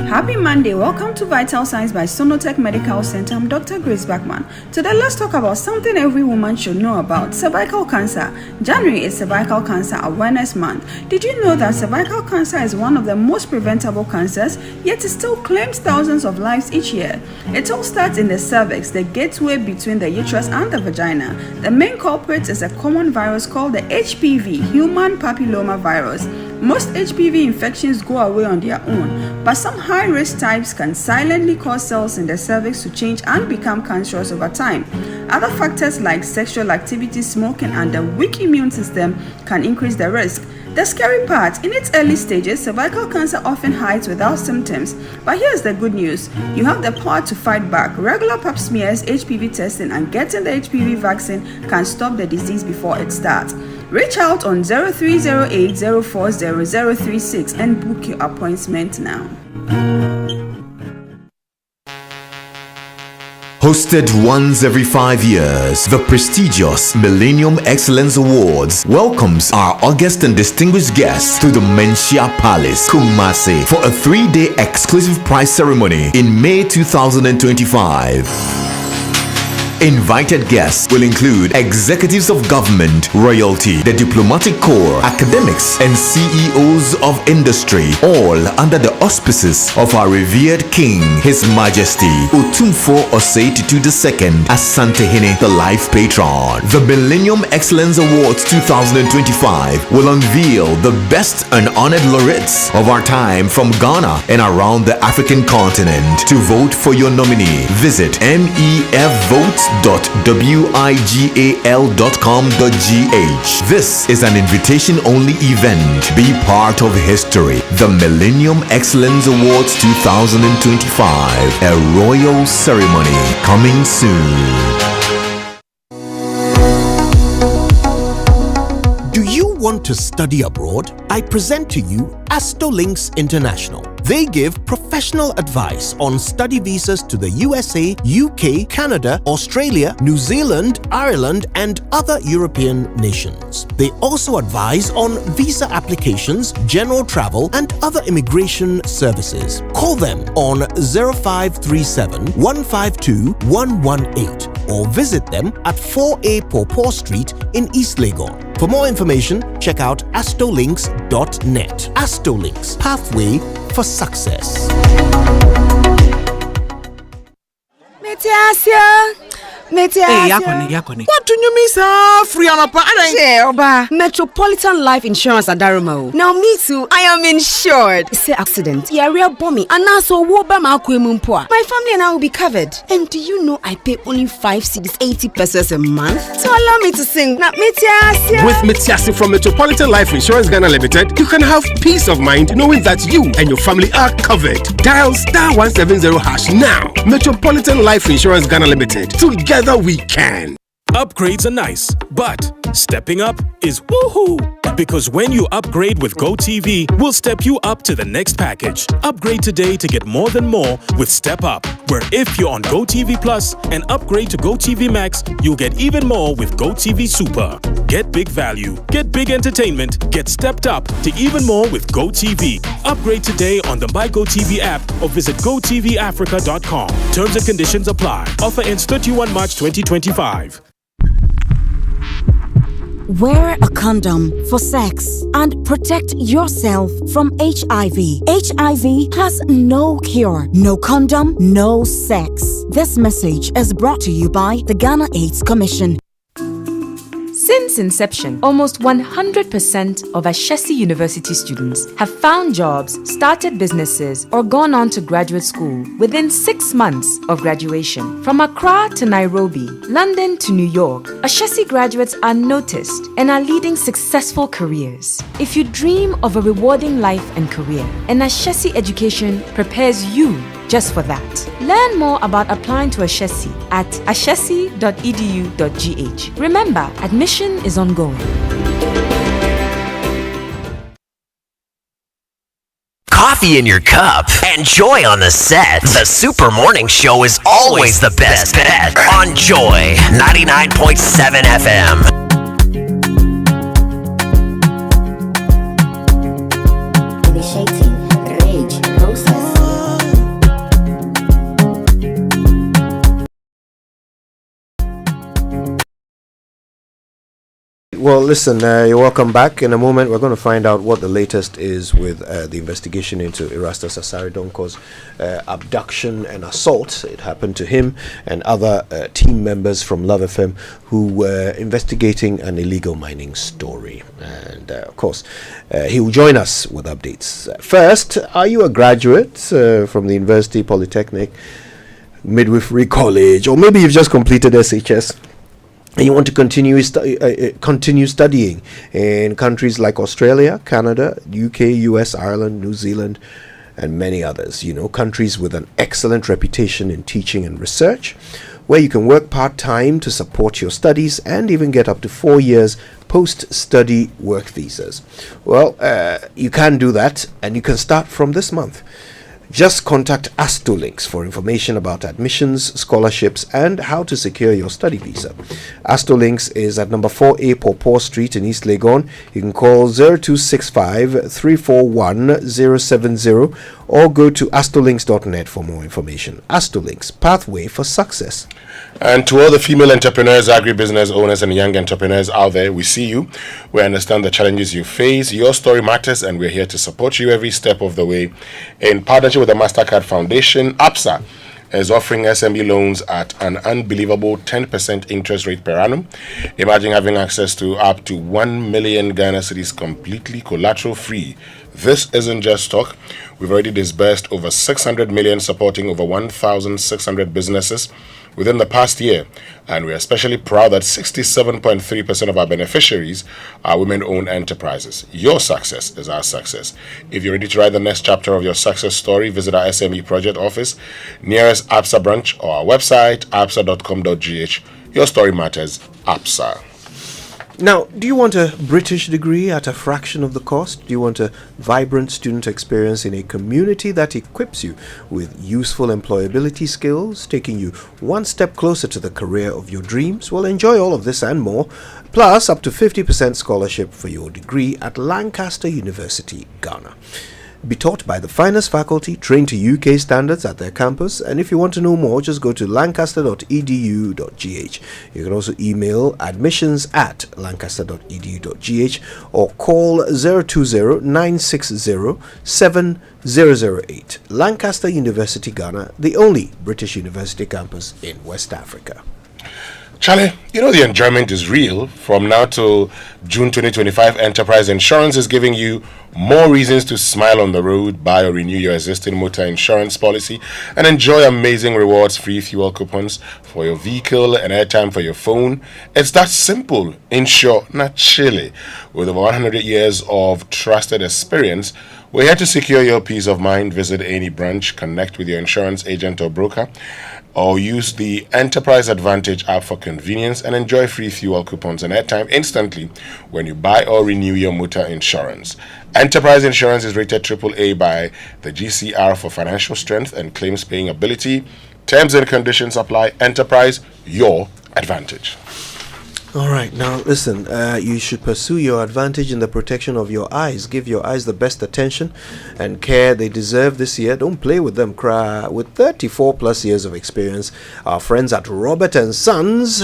Happy Monday. Welcome to Vital Signs by Sonotech Medical Center. I'm Dr. Grace Backman. Today, let's talk about something every woman should know about: cervical cancer. January is Cervical Cancer Awareness Month. Did you know that cervical cancer is one of the most preventable cancers, yet it still claims thousands of lives each year? It all starts in the cervix, the gateway between the uterus and the vagina. The main culprit is a common virus called the HPV, human papilloma virus. Most HPV infections go away on their own, but some high-risk types can silently cause cells in the cervix to change and become cancerous over time. Other factors like sexual activity, smoking, and a weak immune system can increase the risk. The scary part, in its early stages, cervical cancer often hides without symptoms. But here's the good news: you have the power to fight back. Regular pap smears, HPV testing, and getting the HPV vaccine can stop the disease before it starts. Reach out on 0308-040-036 and book your appointment now. Hosted once every 5 years, the prestigious Millennium Excellence Awards welcomes our august and distinguished guests to the Menchia Palace, Kumasi, for a 3-day exclusive prize ceremony in May 2025. Invited guests will include executives of government, royalty, the diplomatic corps, academics, and CEOs of industry, all under the auspices of our revered King, His Majesty Otumfo Osei Tutu II Asantehene, the life patron. The Millennium Excellence Awards 2025 will unveil the best and honored laureates of our time from Ghana and around the African continent. To vote for your nominee, visit mefvotes.wigal.com.gh. This is an invitation-only event. Be part of history. The Millennium Excellence Awards 2025, a royal ceremony coming soon. Do you want to study abroad? I present to you Astolinks International. They give professional advice on study visas to the USA, UK, Canada, Australia, New Zealand, Ireland, and other European nations. They also advise on visa applications, general travel, and other immigration services. Call them on 0537 152 118 or visit them at 4A Pawpaw Street in East Legon. For more information, check out astolinks.net. Astolinks, pathway for success. Hey, yakoni. What do you mean, sir? Free on a Oba. Metropolitan Life Insurance at Daramo. Now, me too, I am insured. Say accident, real bommy, and now so my family and I will be covered. And do you know I pay only 5 cities 80 pesos a month? So allow me to sing. Now, with Metiasi from Metropolitan Life Insurance Ghana Limited, you can have peace of mind knowing that you and your family are covered. Dial *170# now. Metropolitan Life Insurance Ghana Limited. Together we can. Upgrades are nice, but stepping up is woohoo! Because when you upgrade with GoTV, we'll step you up to the next package. Upgrade today to get more than more with Step Up, where if you're on GoTV Plus and upgrade to GoTV Max, you'll get even more with GoTV Super. Get big value, get big entertainment, get stepped up to even more with GoTV. Upgrade today on the My GoTV app or visit GoTVAfrica.com. Terms and conditions apply. Offer ends 31 March 2025. Wear a condom for sex and protect yourself from HIV. HIV has no cure. No condom, no sex. This message is brought to you by the Ghana AIDS Commission. Since inception, almost 100% of Ashesi University students have found jobs, started businesses, or gone on to graduate school within 6 months of graduation. From Accra to Nairobi, London to New York, Ashesi graduates are noticed and are leading successful careers. If you dream of a rewarding life and career, an Ashesi education prepares you just for that. Learn more about applying to Ashesi at ashesi.edu.gh. Remember, admission is ongoing. Coffee in your cup and joy on the set. The Super Morning Show is always the best bet on Joy 99.7 FM. Well, listen, you're welcome back. In a moment, we're going to find out what the latest is with the investigation into Erastus Asare Donko's abduction and assault. It happened to him and other team members from Love FM who were investigating an illegal mining story. And, of course, he will join us with updates. First, are you a graduate from the University Polytechnic, Midwifery College, or maybe you've just completed SHS? And you want to continue studying in countries like Australia, Canada, UK, US, Ireland, New Zealand, and many others. You know, countries with an excellent reputation in teaching and research, where you can work part-time to support your studies and even get up to 4 years post-study work visas. Well, you can do that, and you can start from this month. Just contact Astolinks for information about admissions, scholarships, and how to secure your study visa. Astolinks is at number 4A Pawpaw Street in East Legon. You can call 0265 341 070 or go to astolinks.net for more information. Astolinks, pathway for success. And to all the female entrepreneurs, agribusiness owners, and young entrepreneurs out there, we see you. We understand the challenges you face. Your story matters, and we're here to support you every step of the way. In partnership with the MasterCard Foundation, APSA is offering SME loans at an unbelievable 10% interest rate per annum. Imagine having access to up to 1 million Ghana cedis completely collateral free. This isn't just talk. We've already disbursed over 600 million, supporting over 1,600 businesses within the past year, and we're especially proud that 67.3% of our beneficiaries are women-owned enterprises. Your success is our success. If you're ready to write the next chapter of your success story, visit our SME project office, nearest APSA branch, or our website, apsa.com.gh. Your story matters, APSA. Now, do you want a British degree at a fraction of the cost? Do you want a vibrant student experience in a community that equips you with useful employability skills, taking you one step closer to the career of your dreams? Well, enjoy all of this and more, plus up to 50% scholarship for your degree at Lancaster University, Ghana. Be taught by the finest faculty, trained to UK standards at their campus, and if you want to know more, just go to lancaster.edu.gh. You can also email admissions@lancaster.edu.gh or call 020-960-7008. Lancaster University, Ghana, the only British university campus in West Africa. Charlie, you know the enjoyment is real. From now till June 2025, Enterprise Insurance is giving you more reasons to smile on the road, buy or renew your existing motor insurance policy, and enjoy amazing rewards, free fuel coupons for your vehicle and airtime for your phone. It's that simple. Insure, not chilly. With over 100 years of trusted experience, we're here to secure your peace of mind. Visit any branch, connect with your insurance agent or broker, or use the Enterprise Advantage app for convenience and enjoy free fuel coupons and airtime instantly when you buy or renew your motor insurance. Enterprise Insurance is rated AAA by the GCR for financial strength and claims paying ability. Terms and conditions apply. Enterprise, your advantage. All right, now listen, you should pursue your advantage in the protection of your eyes. Give your eyes the best attention and care they deserve this year. Don't play with them, cry. With 34 plus years of experience, our friends at Robert & Sons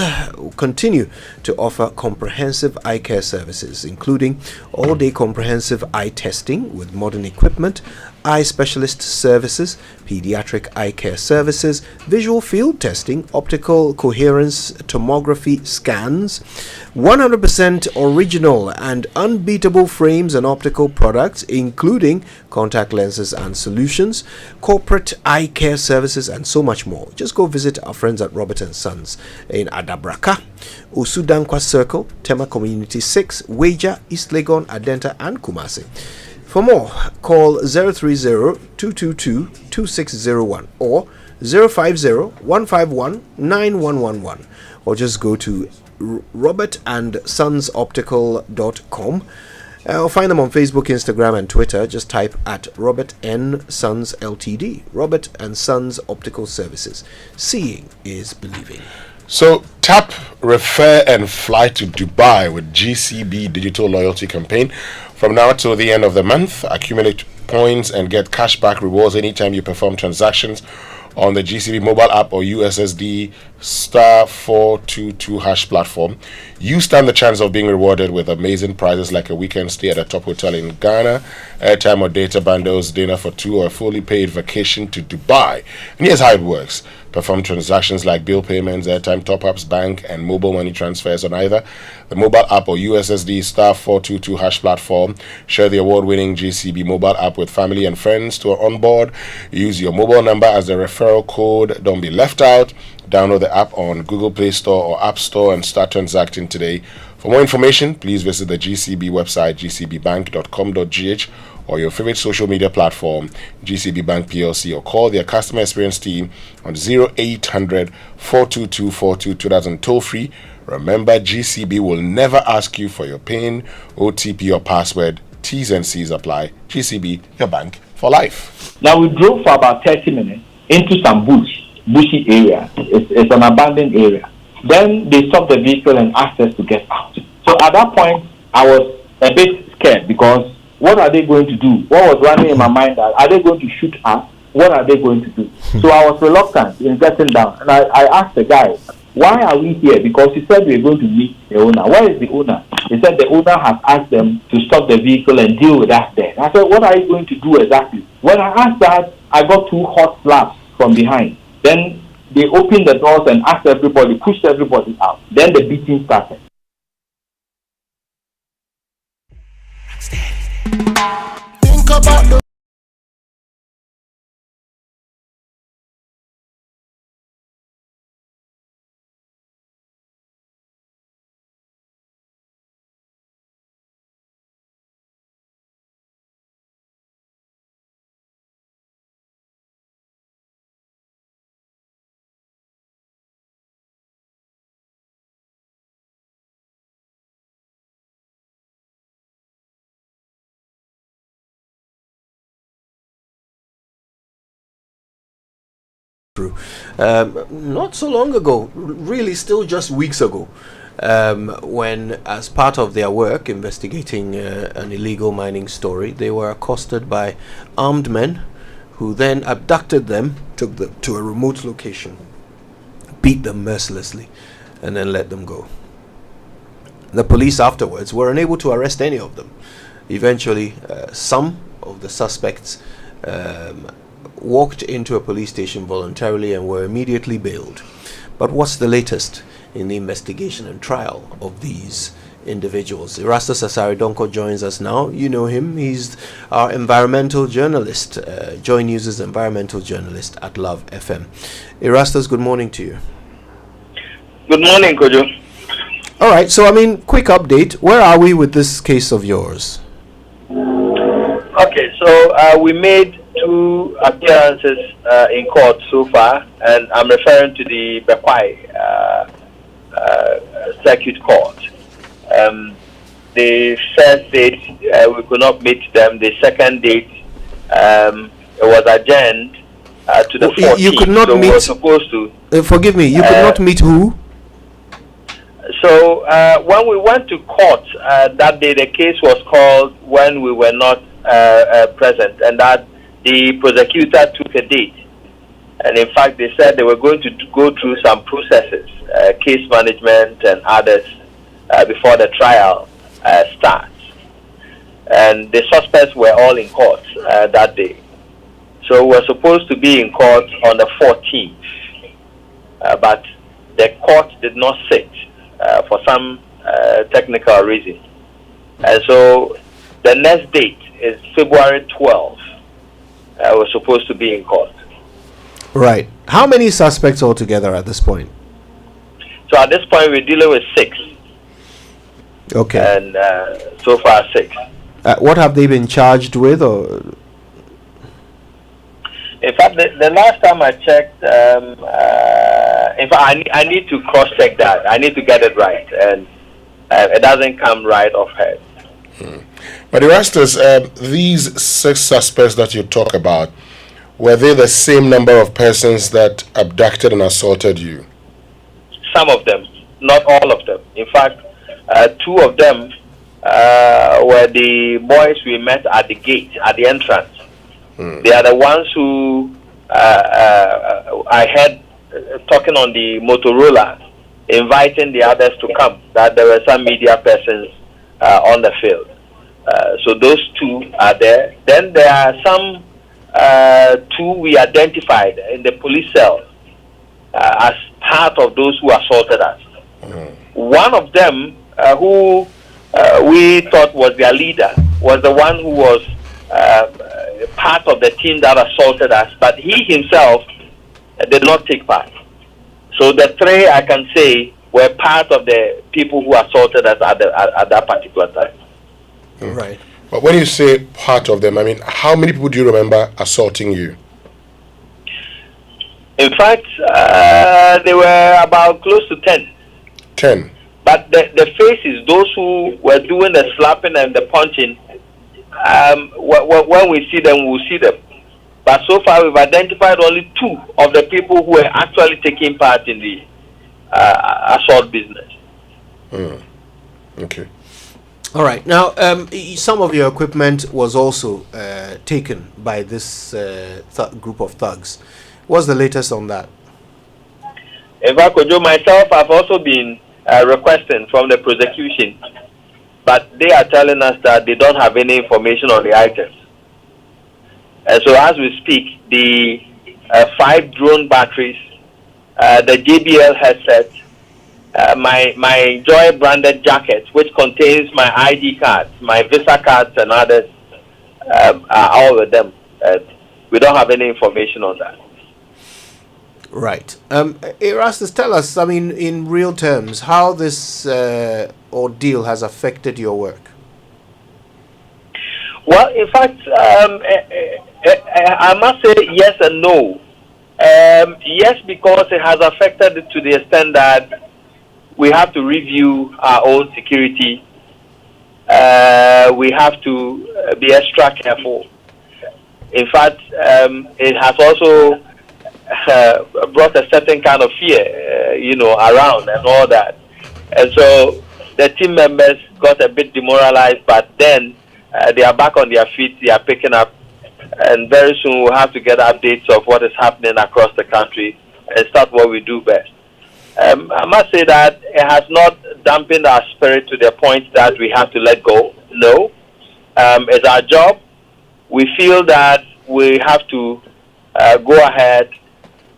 continue to offer comprehensive eye care services, including all-day comprehensive eye testing with modern equipment, eye specialist services, pediatric eye care services, visual field testing, optical coherence tomography scans, 100% original and unbeatable frames and optical products, including contact lenses and solutions, corporate eye care services, and so much more. Just go visit our friends at Robert & Sons in Adabraka, Usudankwa Circle, Tema Community 6, Weja, East Legon, Adenta, and Kumasi. For more, call 030-222-2601 or 050-151-9111, or just go to robertandsonsoptical.com, or find them on Facebook, Instagram, and Twitter. Just type at Robert N. Sons Ltd. Robert and Sons Optical Services. Seeing is believing. So tap, refer, and fly to Dubai with GCB Digital Loyalty Campaign. From now till the end of the month, accumulate points and get cashback rewards anytime you perform transactions on the GCB mobile app or USSD *422# platform. You stand the chance of being rewarded with amazing prizes like a weekend stay at a top hotel in Ghana, airtime or data bundles, dinner for two, or a fully paid vacation to Dubai. And here's how it works. Perform transactions like bill payments, airtime top-ups, bank and mobile money transfers on either the mobile app or USSD *422# platform. Share the award-winning GCB mobile app with family and friends to onboard. Use your mobile number as the referral code. Don't be left out. Download the app on Google Play Store or App Store and start transacting today. For more information, please visit the GCB website, gcbbank.com.gh, or your favorite social media platform, GCB Bank PLC, or call their customer experience team on 0800 422 4220 toll free. Remember, GCB will never ask you for your PIN, OTP, or password. T's and C's apply. GCB, your bank for life. Now we drove for about 30 minutes into some bushy area. It's an abandoned area. Then they stopped the vehicle and asked us to get out. So at that point, I was a bit scared because what are they going to do? What was running in my mind? Are they going to shoot us? What are they going to do? So I was reluctant in getting down. And I asked the guy, why are we here? Because he said we are going to meet the owner. Where is the owner? He said the owner has asked them to stop the vehicle and deal with us there. I said, what are you going to do exactly? When I asked that, I got 2 hot slaps from behind. Then they opened the doors and asked everybody, pushed everybody out. Then the beating started. Think about the Not so long ago, really still just weeks ago, when as part of their work investigating an illegal mining story, they were accosted by armed men who then abducted them, took them to a remote location, beat them mercilessly, and then let them go. The police afterwards were unable to arrest any of them. Eventually, some of the suspects walked into a police station voluntarily and were immediately bailed. But what's the latest in the investigation and trial of these individuals? Erastus Asari Donko joins us now. You know him. He's our environmental journalist, Joy News' environmental journalist at Love FM. Erastus, good morning to you. Good morning, Kojo. All right, so quick update. Where are we with this case of yours? Okay, so we made 2 appearances in court so far, and I'm referring to the Bekwai Circuit Court. The first date, we could not meet them. The second date, it was adjourned to the 14th. You could not so meet... we were supposed to... forgive me, you could not meet who? So when we went to court that day, the case was called when we were not present, and that the prosecutor took a date. And in fact, they said they were going to go through some processes, case management and others, before the trial starts. And the suspects were all in court that day. So we were supposed to be in court on the 14th, but the court did not sit for some technical reason. And so the next date is February 12th. We're supposed to be in court. Right. How many suspects altogether at this point? So at this point, we're dealing with 6. Okay. And so far, 6. What have they been charged with? Or in fact, the last time I checked, in fact, I need to cross-check that. I need to get it right, and it doesn't come right off head. But Erastus, these 6 suspects that you talk about, were they the same number of persons that abducted and assaulted you? Some of them, not all of them. In fact, 2 of them were the boys we met at the gate, at the entrance. They are the ones who I heard talking on the Motorola, inviting the others to come, that there were some media persons on the field. So those 2 are there. Then there are some 2 we identified in the police cell as part of those who assaulted us. One of them, who we thought was their leader, was the one who was part of the team that assaulted us, but he himself did not take part. So the 3, I can say, were part of the people who assaulted us at that particular time. Right. But when you say part of them, I mean, how many people do you remember assaulting you? In fact, they were about close to 10. 10. But the faces, those who were doing the slapping and the punching, when we see them, we'll see them. But so far, we've identified only 2 of the people who were actually taking part in the assault business. Okay. All right. Now, some of your equipment was also taken by this group of thugs. What's the latest on that? In fact, Kojo, myself, I've also been requesting from the prosecution, but they are telling us that they don't have any information on the items. And so as we speak, the 5 drone batteries, the JBL headset, my Joy branded jacket, which contains my ID cards, my Visa cards and others, are all with them. We don't have any information on that. Right. Erastus, tell us, I mean, in real terms, how this ordeal has affected your work. Well, in fact, I must say yes and no. Yes, because it has affected it to the extent that we have to review our own security. We have to be extra careful. In fact, it has also brought a certain kind of fear, around and all that. And so the team members got a bit demoralized, but then they are back on their feet, they are picking up, and very soon we'll have to get updates of what is happening across the country and start what we do best. I must say that it has not dampened our spirit to the point that we have to let go. No. It's our job. We feel that we have to go ahead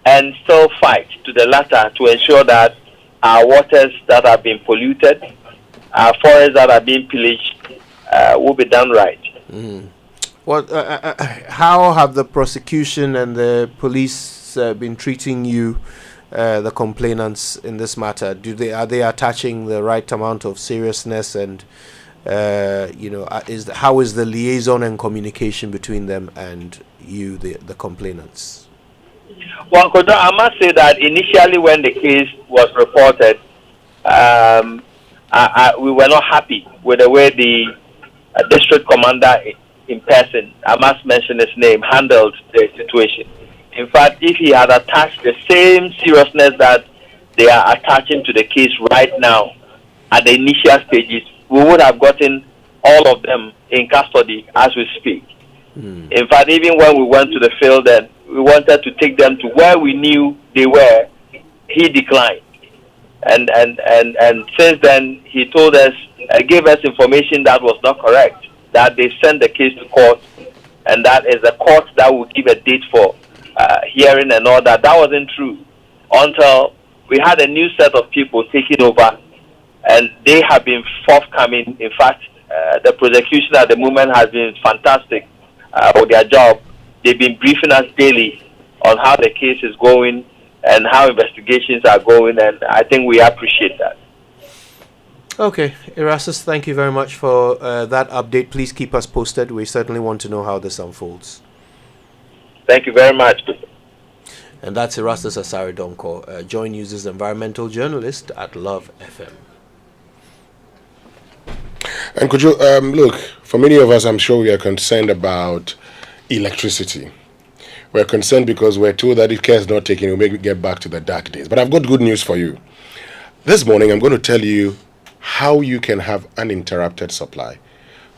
and still fight to the latter to ensure that our waters that have been polluted, our forests that are being pillaged, will be done right. How have the prosecution and the police been treating you, the complainants, in this matter? Are they attaching the right amount of seriousness, and how is the liaison and communication between them and you, the complainants? Well, Kodo, I must say that initially when the case was reported, we were not happy with the way the district commander in person, I must mention his name, handled the situation. In fact, if he had attached the same seriousness that they are attaching to the case right now, at the initial stages, we would have gotten all of them in custody as we speak. In fact, even when we went to the field and we wanted to take them to where we knew they were, he declined. And since then, he told us, gave us information that was not correct, that they sent the case to court, and that is the court that will give a date for hearing and all that. That wasn't true until we had a new set of people taking over, and they have been forthcoming. In fact, the prosecution at the moment has been fantastic for their job. They've been briefing us daily on how the case is going and how investigations are going, and I think we appreciate that. Okay, Erastus, thank you very much for that update. Please keep us posted. We certainly want to know how this unfolds. Thank you very much. And that's Erastus Asare Donko, Joy News' environmental journalist at Love FM. And could you look, for many of us, I'm sure we are concerned about electricity. We're concerned because we're told that if care is not taken, we'll maybe get back to the dark days. But I've got good news for you. This morning, I'm going to tell you how you can have uninterrupted supply,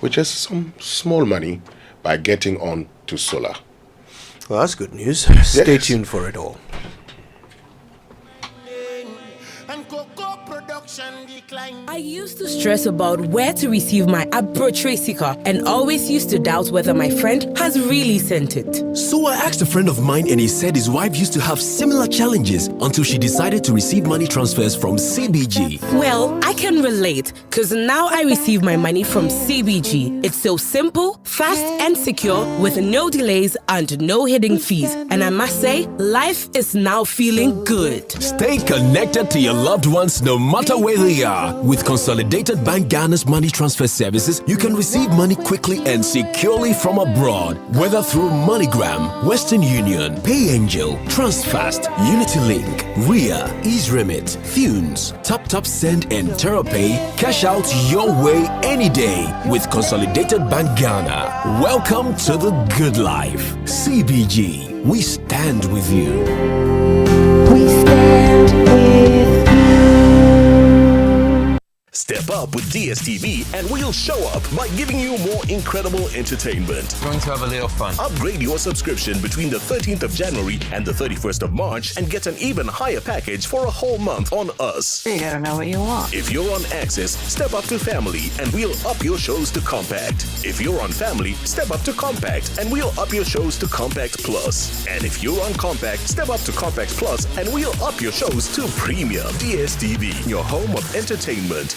which is some small money, by getting on to solar. Well, that's good news. Stay tuned for it all. I used to stress about where to receive my Tracy car and always used to doubt whether my friend has really sent it. So I asked a friend of mine and he said his wife used to have similar challenges until she decided to receive money transfers from CBG. Well, I can relate because now I receive my money from CBG. It's so simple, fast and secure with no delays and no hidden fees. And I must say, life is now feeling good. Stay connected to your loved ones no matter where they are. With Consolidated Bank Ghana's money transfer services, you can receive money quickly and securely from abroad, whether through MoneyGram, Western Union, PayAngel, Transfast, UnityLink, Ria, EaseRemit, Thunes, TapTap Send, and TerraPay. Cash out your way any day with Consolidated Bank Ghana. Welcome to the good life. CBG, we stand with you. We stand with you. Step up with DSTV and we'll show up by giving you more incredible entertainment. Going to have a little fun. Upgrade your subscription between the 13th of January and the 31st of March and get an even higher package for a whole month on us. You gotta know what you want. If you're on Access, step up to Family and we'll up your shows to Compact. If you're on Family, step up to Compact and we'll up your shows to Compact Plus. And if you're on Compact, step up to Compact Plus and we'll up your shows to Premium. DSTV, your home of entertainment.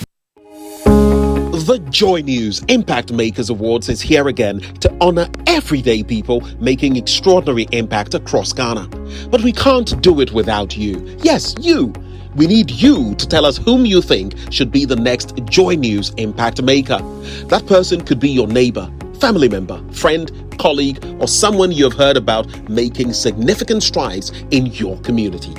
The Joy News Impact Makers Awards is here again to honor everyday people making extraordinary impact across Ghana. But we can't do it without you. Yes, you. We need you to tell us whom you think should be the next Joy News Impact Maker. That person could be your neighbor, family member, friend, colleague, or someone you have heard about making significant strides in your community.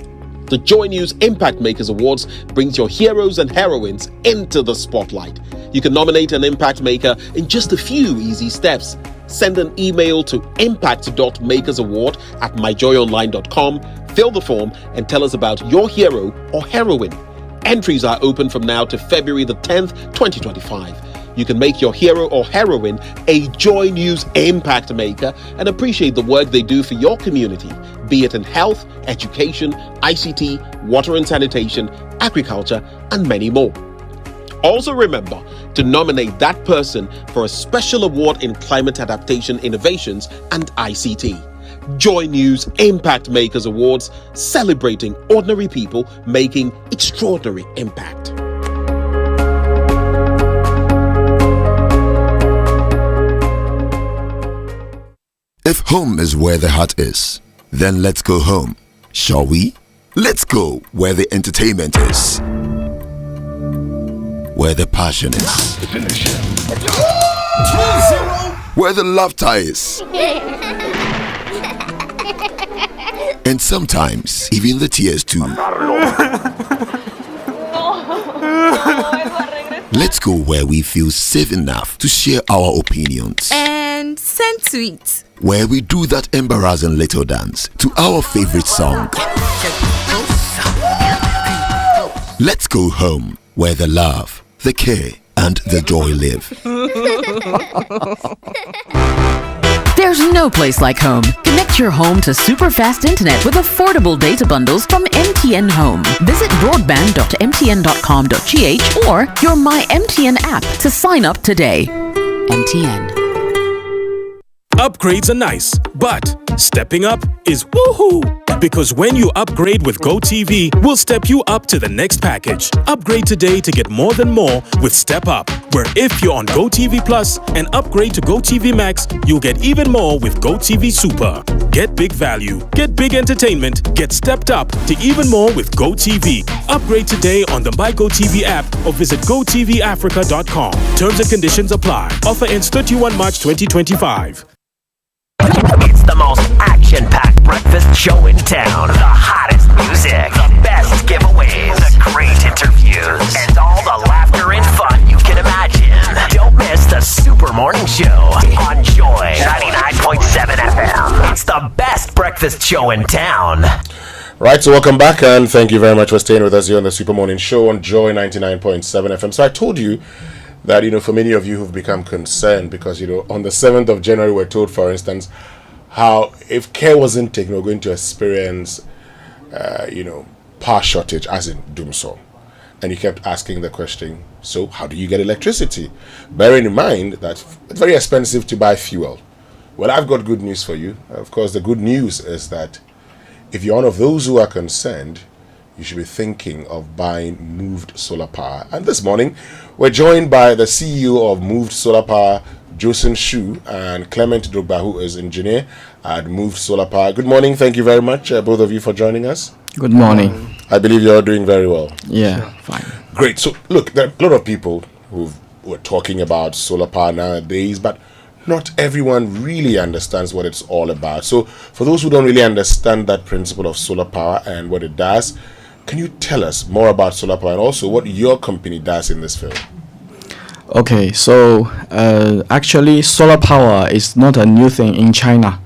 The Joy News Impact Makers Awards brings your heroes and heroines into the spotlight. You can nominate an impact maker in just a few easy steps. Send an email to impact.makersaward@myjoyonline.com, fill the form, and tell us about your hero or heroine. Entries are open from now to February the 10th, 2025. You can make your hero or heroine a Joy News Impact Maker and appreciate the work they do for your community, be it in health, education, ICT, water and sanitation, agriculture, and many more. Also remember to nominate that person for a special award in climate adaptation innovations and ICT. Joy News Impact Makers Awards, celebrating ordinary people making extraordinary impact. If home is where the heart is, then let's go home, shall we? Let's go where the entertainment is, where the passion is, where the laughter is, and sometimes even the tears too. Let's go where we feel safe enough to share our opinions and send tweets, where we do that embarrassing little dance to our favorite song. Let's go home where the love the care and the joy live. There's no place like home. Connect your home to super fast internet with affordable data bundles from MTN Home. Visit broadband.mtn.com.gh or your My MTN app to sign up today. MTN. Upgrades are nice, but stepping up is woohoo! Because when you upgrade with GoTV, we'll step you up to the next package. Upgrade today to get more than more with Step Up, where if you're on GoTV Plus and upgrade to GoTV Max, you'll get even more with GoTV Super. Get big value, get big entertainment, get stepped up to even more with GoTV. Upgrade today on the My GoTV app or visit GoTVAfrica.com. Terms and conditions apply. Offer ends 31 March 2025. It's the most action-packed breakfast show in town. The hottest music, the best giveaways, the great interviews, and all the laughter and fun you can imagine. Don't miss the Super Morning Show on Joy 99.7 FM. It's the best breakfast show in town. Right, so welcome back, and thank you very much for staying with us here on the Super Morning Show on Joy 99.7 FM. So I told you that, for many of you who've become concerned because, on the 7th of January, we're told, for instance, how if care wasn't taken, we're going to experience, power shortage, as in Doomsor. And you kept asking the question, so how do you get electricity? Bearing in mind that it's very expensive to buy fuel. Well, I've got good news for you. Of course, the good news is that if you're one of those who are concerned, you should be thinking of buying Moved Solar Power. And this morning, we're joined by the CEO of Moved Solar Power, Josen Shu, and Clement Drogba, who is engineer at Moved Solar Power. Good morning. Thank you very much, both of you, for joining us. Good morning. I believe you're doing very well. Yeah, fine. Great. So, look, there are a lot of people who were talking about solar power nowadays, but not everyone really understands what it's all about. So, for those who don't really understand that principle of solar power and what it does, can you tell us more about solar power and also what your company does in this field? Okay, so actually solar power is not a new thing in China,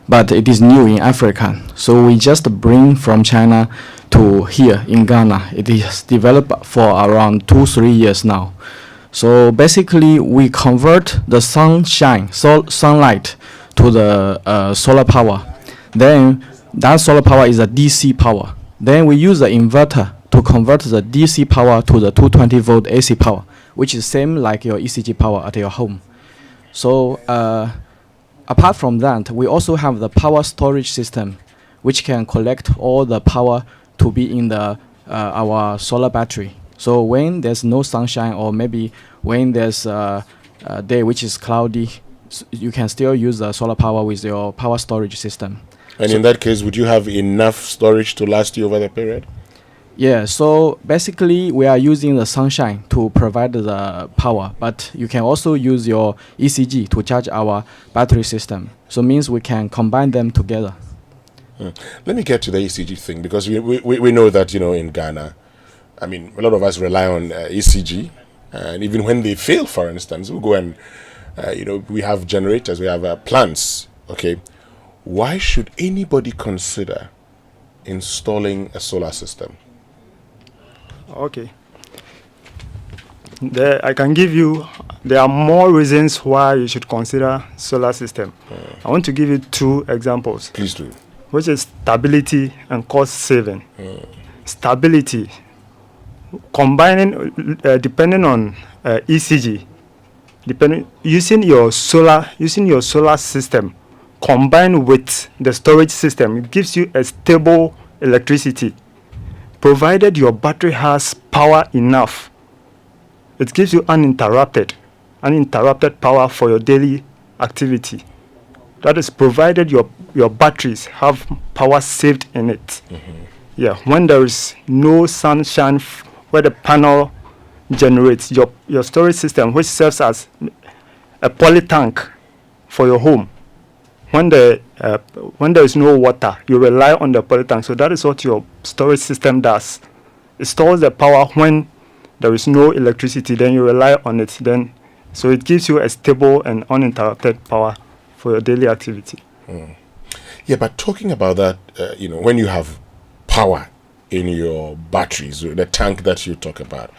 but it is new in Africa. So we just bring from China to here in Ghana. It is developed for around 2-3 years now. So basically we convert the sunlight to the solar power. Then that solar power is a DC power. Then we use the inverter to convert the DC power to the 220 volt AC power, which is same like your ECG power at your home. So apart from that, we also have the power storage system, which can collect all the power to be in the our solar battery. So when there's no sunshine, or maybe when there's a day which is cloudy, you can still use the solar power with your power storage system. And in that case, would you have enough storage to last you over the period? Yeah, so basically we are using the sunshine to provide the power, but you can also use your ECG to charge our battery system. So means we can combine them together. Let me get to the ECG thing, because we know that, in Ghana, a lot of us rely on ECG, and even when they fail, for instance, we go and, we have generators, we have plants, okay? Why should anybody consider installing a solar system? Okay. I can give you, there are more reasons why you should consider solar system. I want to give you 2 examples. Please do. Which is stability and cost saving. Stability, combining, depending on ECG, using your solar system, combined with the storage system, it gives you a stable electricity. Provided your battery has power enough, it gives you uninterrupted power for your daily activity. That is provided your batteries have power saved in it. Yeah, when there is no sunshine where the panel generates, your storage system, which serves as a poly tank for your home, when there is no water, you rely on the poly tank. So that is what your storage system does. It stores the power when there is no electricity, then you rely on it. So it gives you a stable and uninterrupted power for your daily activity. Yeah, but talking about that, when you have power in your batteries, the tank that you talk about,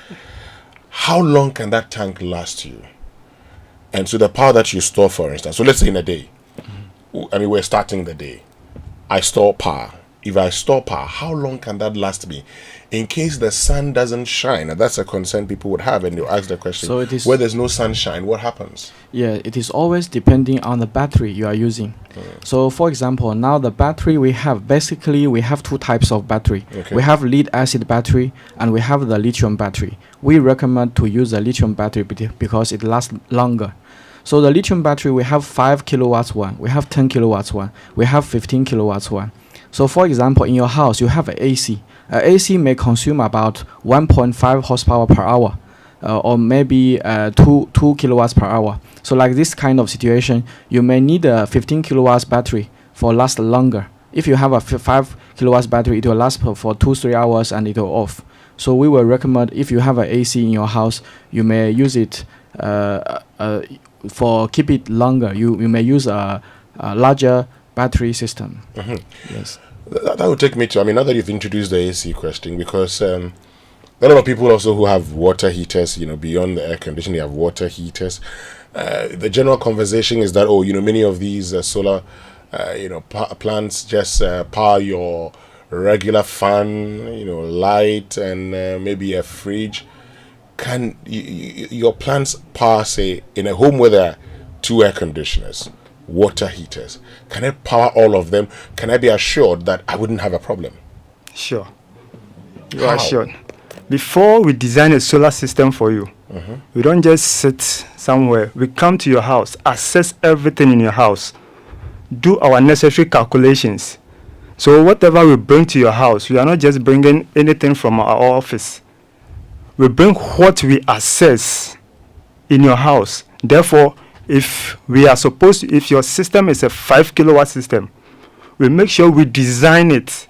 how long can that tank last you? And so the power that you store, for instance, so let's say in a day, I mean, we're starting the day. I store power. If I store power, how long can that last me? In case the sun doesn't shine, and that's a concern people would have, and you ask the question, So it is, where there's no sunshine, what happens? Yeah, it is always depending on the battery you are using. So for example, now the battery we have, basically we have two types of battery. Okay. We have lead acid battery and we have the lithium battery. We recommend to use the lithium battery because it lasts longer. So the lithium battery, we have 5 kilowatts one, we have 10 kilowatts one, we have 15 kilowatts one. So for example, in your house, you have an AC. AC may consume about 1.5 horsepower per hour, or maybe 2 kilowatts per hour. So like this kind of situation, you may need a 15 kilowatts battery for last longer. If you have a 5 kilowatts battery, it will last for 2-3 hours and it will off. So we will recommend, if you have an AC in your house, you may use it for keep it longer. You may use a larger battery system. Yes. That would take me to, I mean, now that you've introduced the AC question, because a lot of people also who have water heaters, beyond the air conditioning, they have water heaters. The general conversation is that, many of these solar, plants just power your regular fan, light, and maybe a fridge. Can your plants power, say, in a home where there are 2 air conditioners, water heaters? Can I power all of them? Can I be assured that I wouldn't have a problem? Sure. You are assured. Before we design a solar system for you, we don't just sit somewhere. We come to your house, assess everything in your house, do our necessary calculations. So whatever we bring to your house, we are not just bringing anything from our office. We bring what we assess in your house. Therefore, if your system is a 5 kilowatt system, we make sure we design it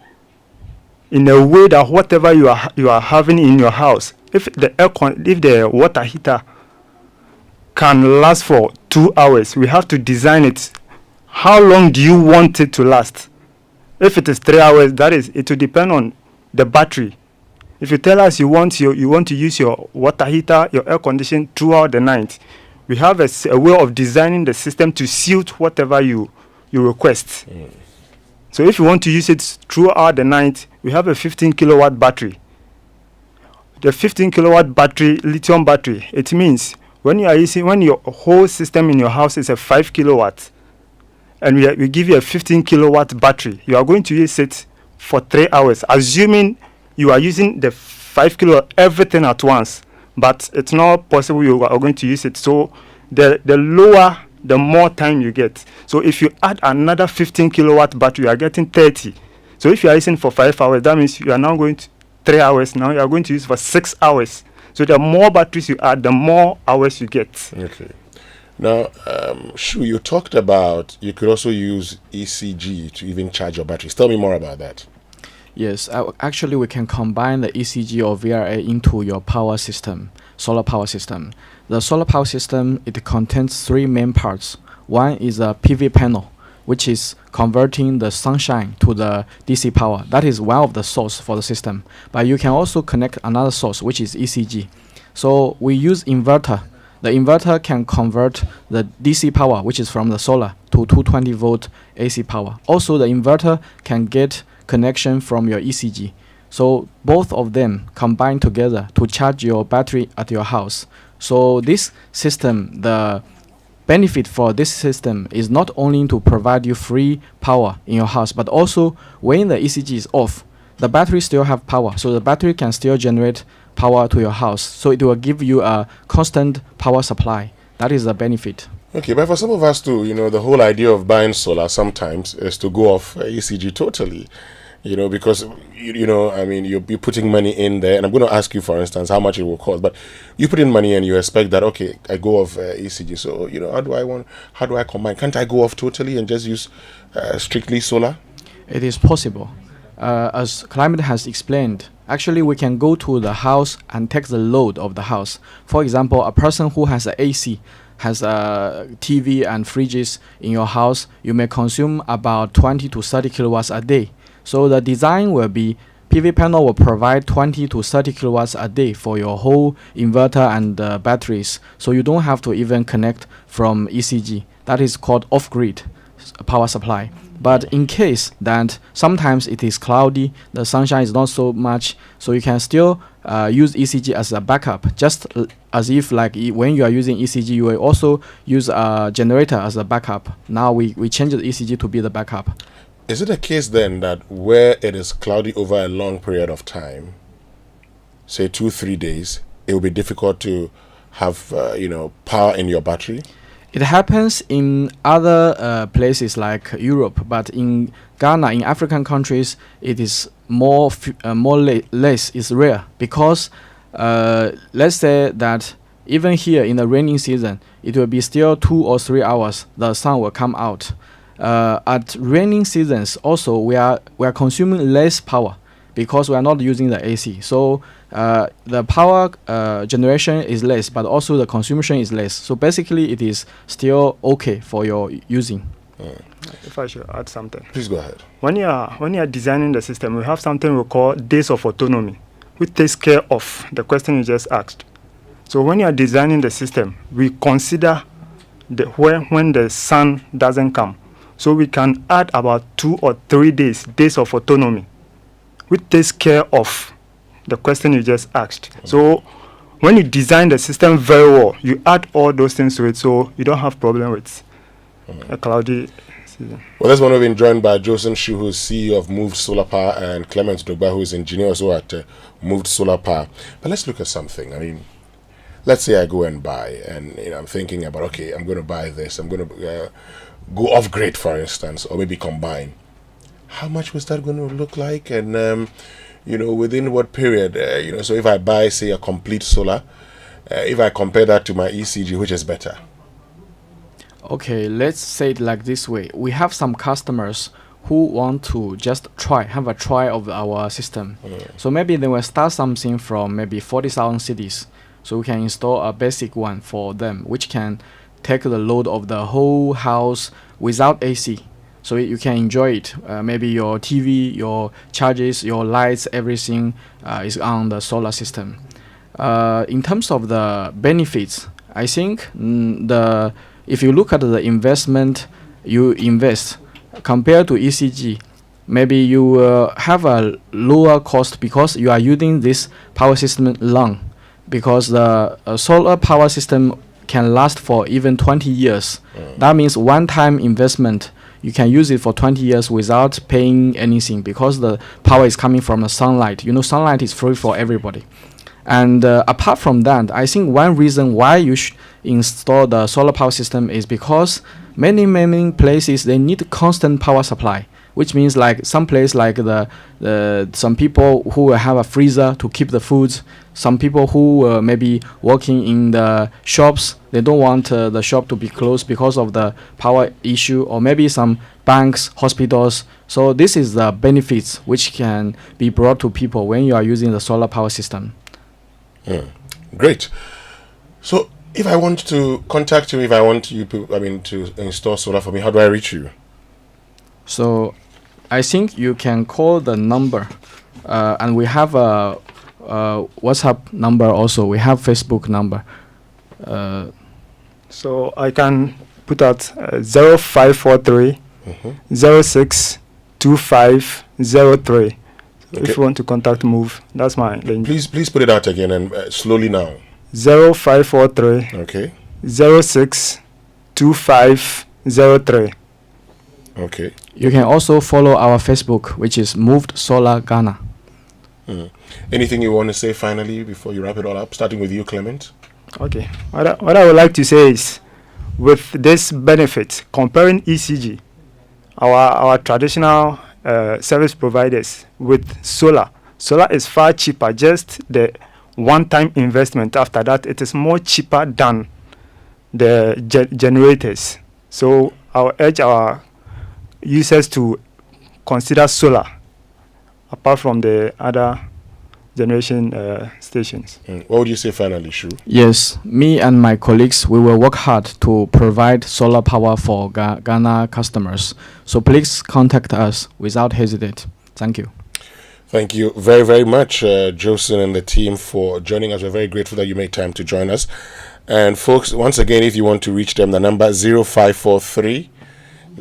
in a way that whatever you are having in your house, if the water heater can last for 2 hours, we have to design it. How long do you want it to last? If it is 3 hours, it will depend on the battery. If you tell us you want to use your water heater, your air conditioning throughout the night, we have a way of designing the system to suit whatever you request. So if you want to use it throughout the night, we have a 15 kilowatt battery. The 15 kilowatt battery, lithium battery, it means when your whole system in your house is a 5 kilowatt, and we give you a 15 kilowatt battery, you are going to use it for 3 hours, assuming you are using the 5 kilowatt everything at once. But it's not possible you are going to use it. So the lower, the more time you get. So if you add another 15 kilowatt battery, you are getting 30. So if you are using for 5 hours, that means you are now going to 3 hours. Now you are going to use for 6 hours. So the more batteries you add, the more hours you get. Okay. Now, Shu, you talked about you could also use ECG to even charge your batteries. Tell me more about that. Yes, actually we can combine the ECG or VRA into your power system, solar power system. The solar power system, it contains 3 main parts. One is a PV panel, which is converting the sunshine to the DC power. That is one of the source for the system. But you can also connect another source, which is ECG. So we use inverter. The inverter can convert the DC power, which is from the solar, to 220 volt AC power. Also, the inverter can get connection from your ECG. So both of them combine together to charge your battery at your house. So this system, the benefit for this system is not only to provide you free power in your house, but also when the ECG is off, the battery still have power. So the battery can still generate power to your house. So it will give you a constant power supply. That is the benefit. Okay, but for some of us too, the whole idea of buying solar sometimes is to go off ECG totally. Because, you're putting money in there, and I'm going to ask you, for instance, how much it will cost, but you put in money and you expect that, okay, I go off ECG, so, how do I combine? Can't I go off totally and just use strictly solar? It is possible. As Climate has explained, actually we can go to the house and take the load of the house. For example, a person who has an AC, has a TV and fridges in your house, you may consume about 20 to 30 kilowatts a day. So the design will be PV panel will provide 20 to 30 kilowatts a day for your whole inverter and batteries. So you don't have to even connect from ECG. That is called off-grid power supply. But in case that sometimes it is cloudy, the sunshine is not so much, so you can still use ECG as a backup, just as if like when you are using ECG, you will also use a generator as a backup. Now we change the ECG to be the backup. Is it a case then that where it is cloudy over a long period of time, say 2-3 days, it will be difficult to have power in your battery? It happens in other places like Europe, but in Ghana, in African countries, it is less is rare because let's say that even here in the raining season, it will be still 2 or 3 hours. The sun will come out. At raining seasons, also we are consuming less power because we are not using the AC. So the power generation is less, but also the consumption is less. So basically, it is still okay for your using. If I should add something. Please go ahead. When you are designing the system, we have something we call days of autonomy, which takes care of the question you just asked. So when you are designing the system, we consider when the sun doesn't come. So we can add about 2 or 3 days of autonomy, which takes care of the question you just asked. So when you design the system very well, you add all those things to it, so you don't have problem with a cloudy season. Well, this one we've been joined by Joseph Shu, who's CEO of Moved Solar Power, and Clement Dogba, who's engineer also at Moved Solar Power. But let's look at something. I mean, let's say I go and buy, and I'm thinking about, okay, I'm going to buy this. I'm going to go off grid, for instance, or maybe combine. How much was that going to look like? And within what period? So if I buy, say, a complete solar, if I compare that to my ECG, which is better? Okay, let's say it like this way. We have some customers who want to just have a try of our system. So maybe they will start something from maybe 40,000 cities. So we can install a basic one for them, which can take the load of the whole house without AC. So you can enjoy it. Maybe your TV, your charges, your lights, everything is on the solar system. In terms of the benefits, I think if you look at the investment you invest compared to ECG, maybe you have a lower cost because you are using this power system long, because the solar power system can last for even 20 years. That means one-time investment, you can use it for 20 years without paying anything because the power is coming from the sunlight. Sunlight is free for everybody. And apart from that, I think one reason why you should install the solar power system is because many places, they need constant power supply, which means like some place like some people who will have a freezer to keep the foods, some people who may be working in the shops, they don't want the shop to be closed because of the power issue, or maybe some banks, hospitals. So this is the benefits which can be brought to people when you are using the solar power system. Great. So if I want to contact you, if I want you to install solar for me, how do I reach you? So I think you can call the number, and we have a WhatsApp number also. We have Facebook number. So I can put out 0543 062503. Okay. If you want to contact Move, that's my link. Please put it out again and slowly now. 0543 okay 062503. Okay. You can also follow our Facebook, which is Moved Solar Ghana. Anything you want to say finally before you wrap it all up, starting with you, Clement? Okay. What I would like to say is, with this benefit, comparing ECG, our traditional service providers, with solar is far cheaper. Just the one-time investment. After that, it is more cheaper than the generators. So I'll urge our users to consider solar apart from the other generation stations. What would you say finally, Shu? Yes, me and my colleagues, we will work hard to provide solar power for Ghana customers. So please contact us without hesitate. Thank you. Thank you very, very much, Joseph and the team, for joining us. We're very grateful that you made time to join us. And folks, once again, if you want to reach them, the number 0543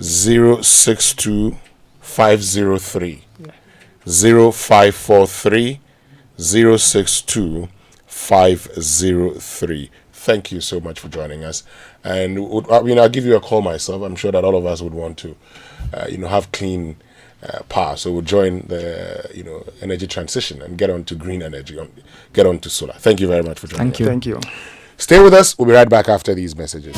062 503. 0543 062 503. Thank you so much for joining us. And I'll give you a call myself. I'm sure that all of us would want to, have clean power. So we'll join the, energy transition and get on to green energy, get on to solar. Thank you very much for joining us. Thank you. Stay with us. We'll be right back after these messages.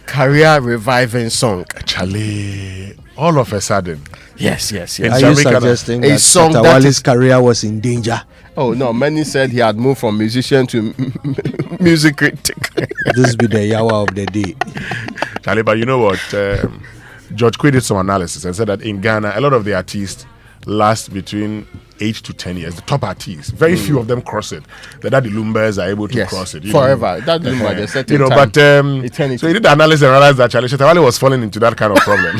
Career reviving song. Charlie, all of a sudden. Yes. In Are you Jamaica, suggesting a that song that Wale's is- career was in danger? Oh no, many said he had moved from musician to music critic. This be the yawa of the day. Charlie, but you know what? George Quay did some analysis and said that in Ghana, a lot of the artists last between 8 to 10 years. The top artists, very few of them cross it. The Daddy Lumbers are able to cross it. Forever. That Lumba, the certain time. But so he did the analysis and realized that Charlie Shetawale was falling into that kind of problem.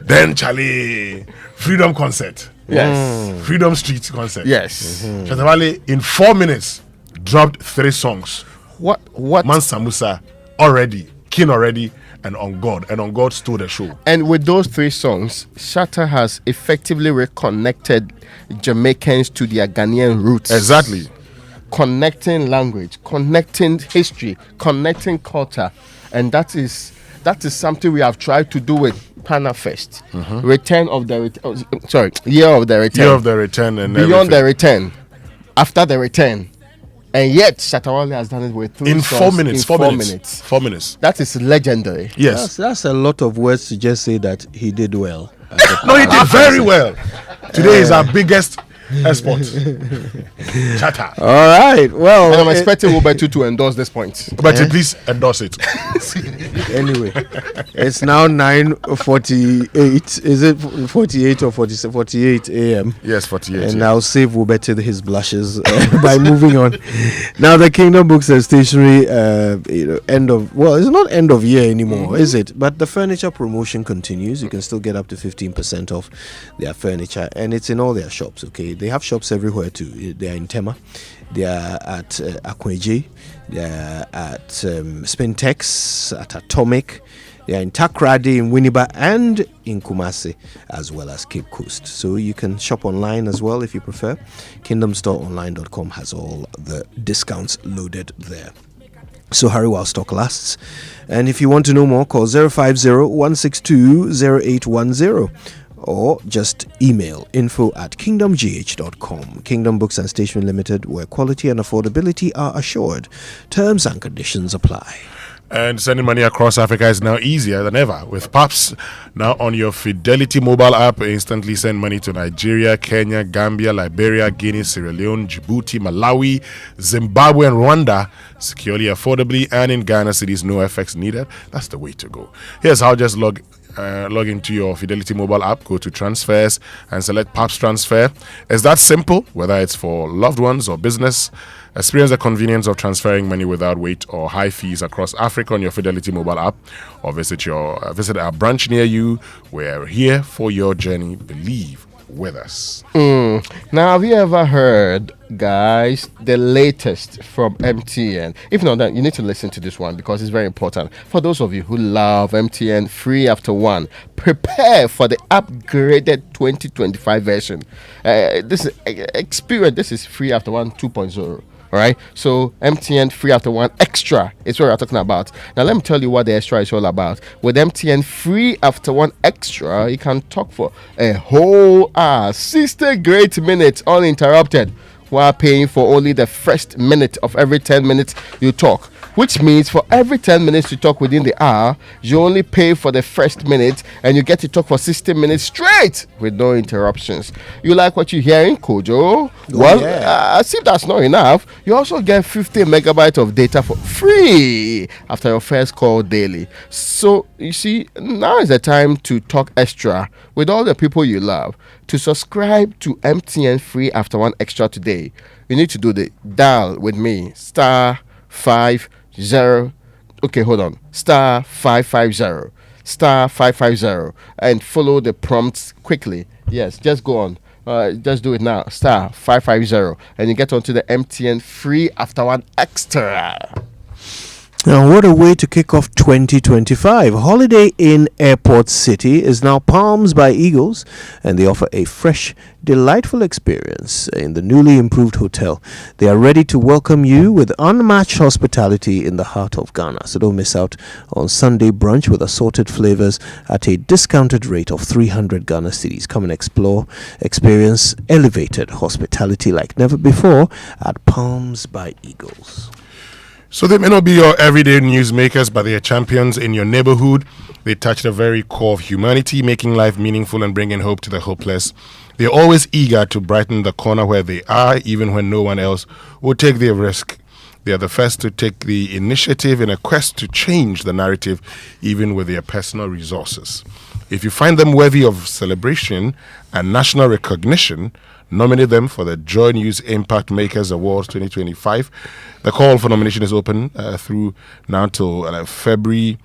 Then Charlie, Freedom Concert. Yes. Freedom Street Concert. Yes. Shetawale in 4 minutes dropped 3 songs. What? Man Samusa already, King already, and On God stole the show. And with those 3 songs, Shatta has effectively reconnected Jamaicans to their Ghanaian roots. Exactly. Connecting language, connecting history, connecting culture. and that is something we have tried to do with Pana Fest. Return of the year of the return. Year of the return and beyond everything. the return, after the return, and yet Shatawale has done it with 3 in songs 4 minutes. in 4 minutes. 4 minutes. That is legendary. Yes. That's a lot of words to just say that he did well. No, he did very well. Today is our biggest export. Chatter. All right. Well, And I'm expecting Ubetu to endorse this point. But please endorse it. Anyway, it's now 9:48. Is it 48 or 48 a.m.? Yes, 48. And I'll save Wubete his blushes by moving on. Now, the Kingdom Books and Stationery, it's not end of year anymore, is it? But the furniture promotion continues. You can still get up to 15% off their furniture, and it's in all their shops, okay? They have shops everywhere too. They are in Tema, they are at Akweji, they are at Spintex, at Atomic, they are in Takrady, in Winneba, and in Kumasi, as well as Cape Coast. So you can shop online as well if you prefer. KingdomStoreOnline.com has all the discounts loaded there. So hurry while stock lasts. And if you want to know more, call 050-162-0810. Or just email info@kingdomgh.com. Kingdom Books and Stationery Limited, where quality and affordability are assured. Terms and conditions apply. And sending money across Africa is now easier than ever. With PAPS now on your Fidelity mobile app, instantly send money to Nigeria, Kenya, Gambia, Liberia, Guinea, Sierra Leone, Djibouti, Malawi, Zimbabwe, and Rwanda securely, affordably, and in Ghana cedis, no FX needed. That's the way to go. Here's how: just log into your Fidelity mobile app, go to transfers and select PAPS transfer. It's that simple. Whether it's for loved ones or business, experience the convenience of transferring money without wait or high fees across Africa on your Fidelity mobile app, or visit our branch near you. We're here for your journey. Believe with us. Now, have you ever heard, guys, the latest from MTN? If not, then you need to listen to this one because it's very important. For those of you who love MTN free after one, prepare for the upgraded 2025 version. This is free after one 2.0. All right, so MTN free after one extra is what we're talking about. Now, let me tell you what the extra is all about. With MTN free after one extra, you can talk for a whole hour, 60 great minutes uninterrupted, while paying for only the first minute of every 10 minutes you talk. Which means for every 10 minutes you talk within the hour, you only pay for the first minute, and you get to talk for 60 minutes straight with no interruptions. You like what you're hearing, Kojo? As if that's not enough, you also get 50 megabytes of data for free after your first call daily. So, you see, now is the time to talk extra with all the people you love. To subscribe to MTN free after one extra today, you need to do the dial with me, *550. Okay, hold on. *550. *550. And follow the prompts quickly. Yes, just go on. Just do it now. *550. And you get onto the MTN free after one extra. Now, what a way to kick off 2025. Holiday Inn Airport City is now Palms by Eagles, and they offer a fresh, delightful experience in the newly improved hotel. They are ready to welcome you with unmatched hospitality in the heart of Ghana. So don't miss out on Sunday brunch with assorted flavors at a discounted rate of 300 Ghana cedis. Come and experience elevated hospitality like never before at Palms by Eagles. So they may not be your everyday newsmakers, but they are champions in your neighborhood. They touch the very core of humanity, making life meaningful and bringing hope to the hopeless. They are always eager to brighten the corner where they are, even when no one else will take the risk. They are the first to take the initiative in a quest to change the narrative, even with their personal resources. If you find them worthy of celebration and national recognition, nominate them for the Joy News Impact Makers Awards 2025. The call for nomination is open through now till February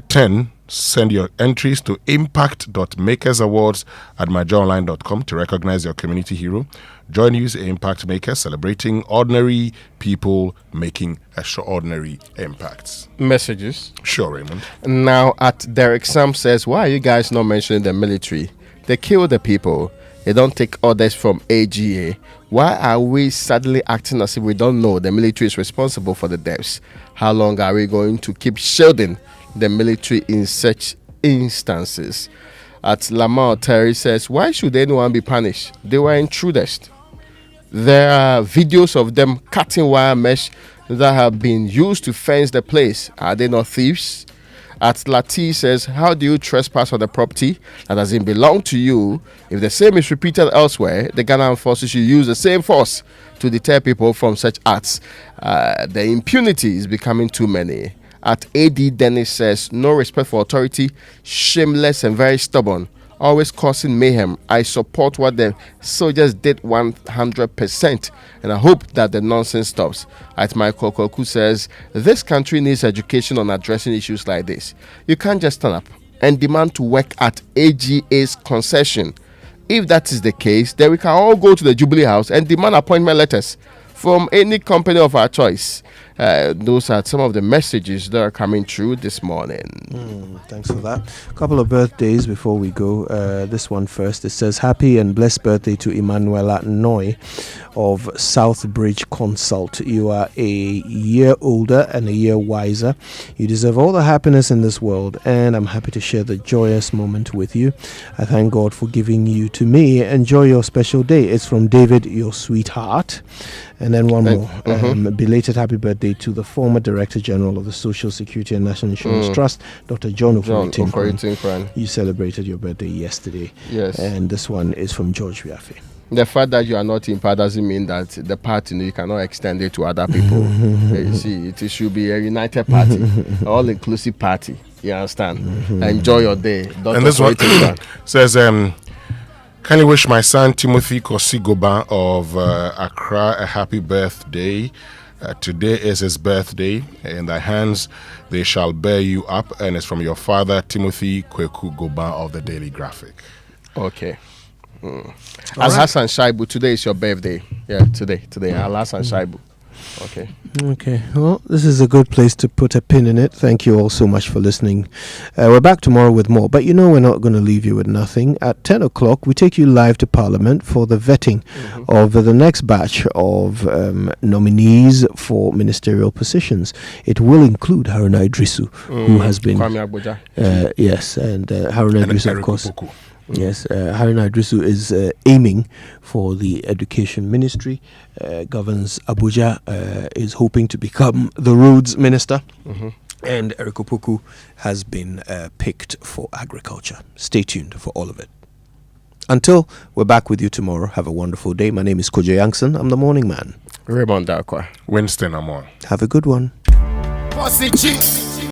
10. Send your entries to impact.makersawards@myjoyonline.com to recognize your community hero. Joy News Impact Makers, celebrating ordinary people making extraordinary impacts. Messages? Sure, Raymond. Now, at Derek Sam says, why are you guys not mentioning the military? They kill the people. They don't take orders from AGA. Why are we suddenly acting as if we don't know the military is responsible for the deaths? How long are we going to keep shielding the military in such instances? At Lamar, Terry says, why should anyone be punished? They were intruders. There are videos of them cutting wire mesh that have been used to fence the place. Are they not thieves? At Lati says, how do you trespass on the property that doesn't belong to you? If the same is repeated elsewhere, the Ghana forces should use the same force to deter people from such acts. The impunity is becoming too many. At AD Dennis says, no respect for authority, shameless and very stubborn, always causing mayhem. I support what the soldiers did 100%, and I hope that the nonsense stops. At Michael Koku says, this country needs education on addressing issues like this. You can't just stand up and demand to work at AGA's concession. If that is the case, then we can all go to the Jubilee House and demand appointment letters from any company of our choice. Those are some of the messages that are coming through this morning. Thanks for that. A couple of birthdays before we go. This one first. It says, happy and blessed birthday to Emanuela Noy of Southbridge Consult. You are a year older and a year wiser. You deserve all the happiness in this world, and I'm happy to share the joyous moment with you. I thank God for giving you to me. Enjoy your special day. It's from David, your sweetheart. And then one more. Belated happy birthday to the former Director General of the Social Security and National Insurance Trust, Dr. John Ofori. You celebrated your birthday yesterday. Yes. And this one is from George Wiafe. The fact that you are not in power doesn't mean that the party, you cannot extend it to other people. You see, it should be a united party, all-inclusive party. You understand? Enjoy your day. And this one says, kindly wish my son Timothy Kosigoba of Accra a happy birthday. Today is his birthday. In thy hands they shall bear you up. And it's from your father Timothy Kweku Goba of the Daily Graphic. Okay. Al Hassan Shaibu, today is your birthday. Yeah, today. Al Hassan Shaibu. Okay. Well, this is a good place to put a pin in it. Thank you all so much for listening. We're back tomorrow with more, but we're not going to leave you with nothing. At 10 o'clock, we take you live to Parliament for the vetting of the next batch of nominees for ministerial positions. It will include Haruna Idrisu, who has been... yes, and Haruna Idrisu, of course. Yes, Haruna Idrisu is aiming for the Education Ministry, governs Abuja, is hoping to become the Roads Minister, and Eric Opoku has been picked for Agriculture. Stay tuned for all of it. Until we're back with you tomorrow, have a wonderful day. My name is Kojo Yankson. I'm the morning man. Raymond Dakwa. Winston Amon. Have a good one.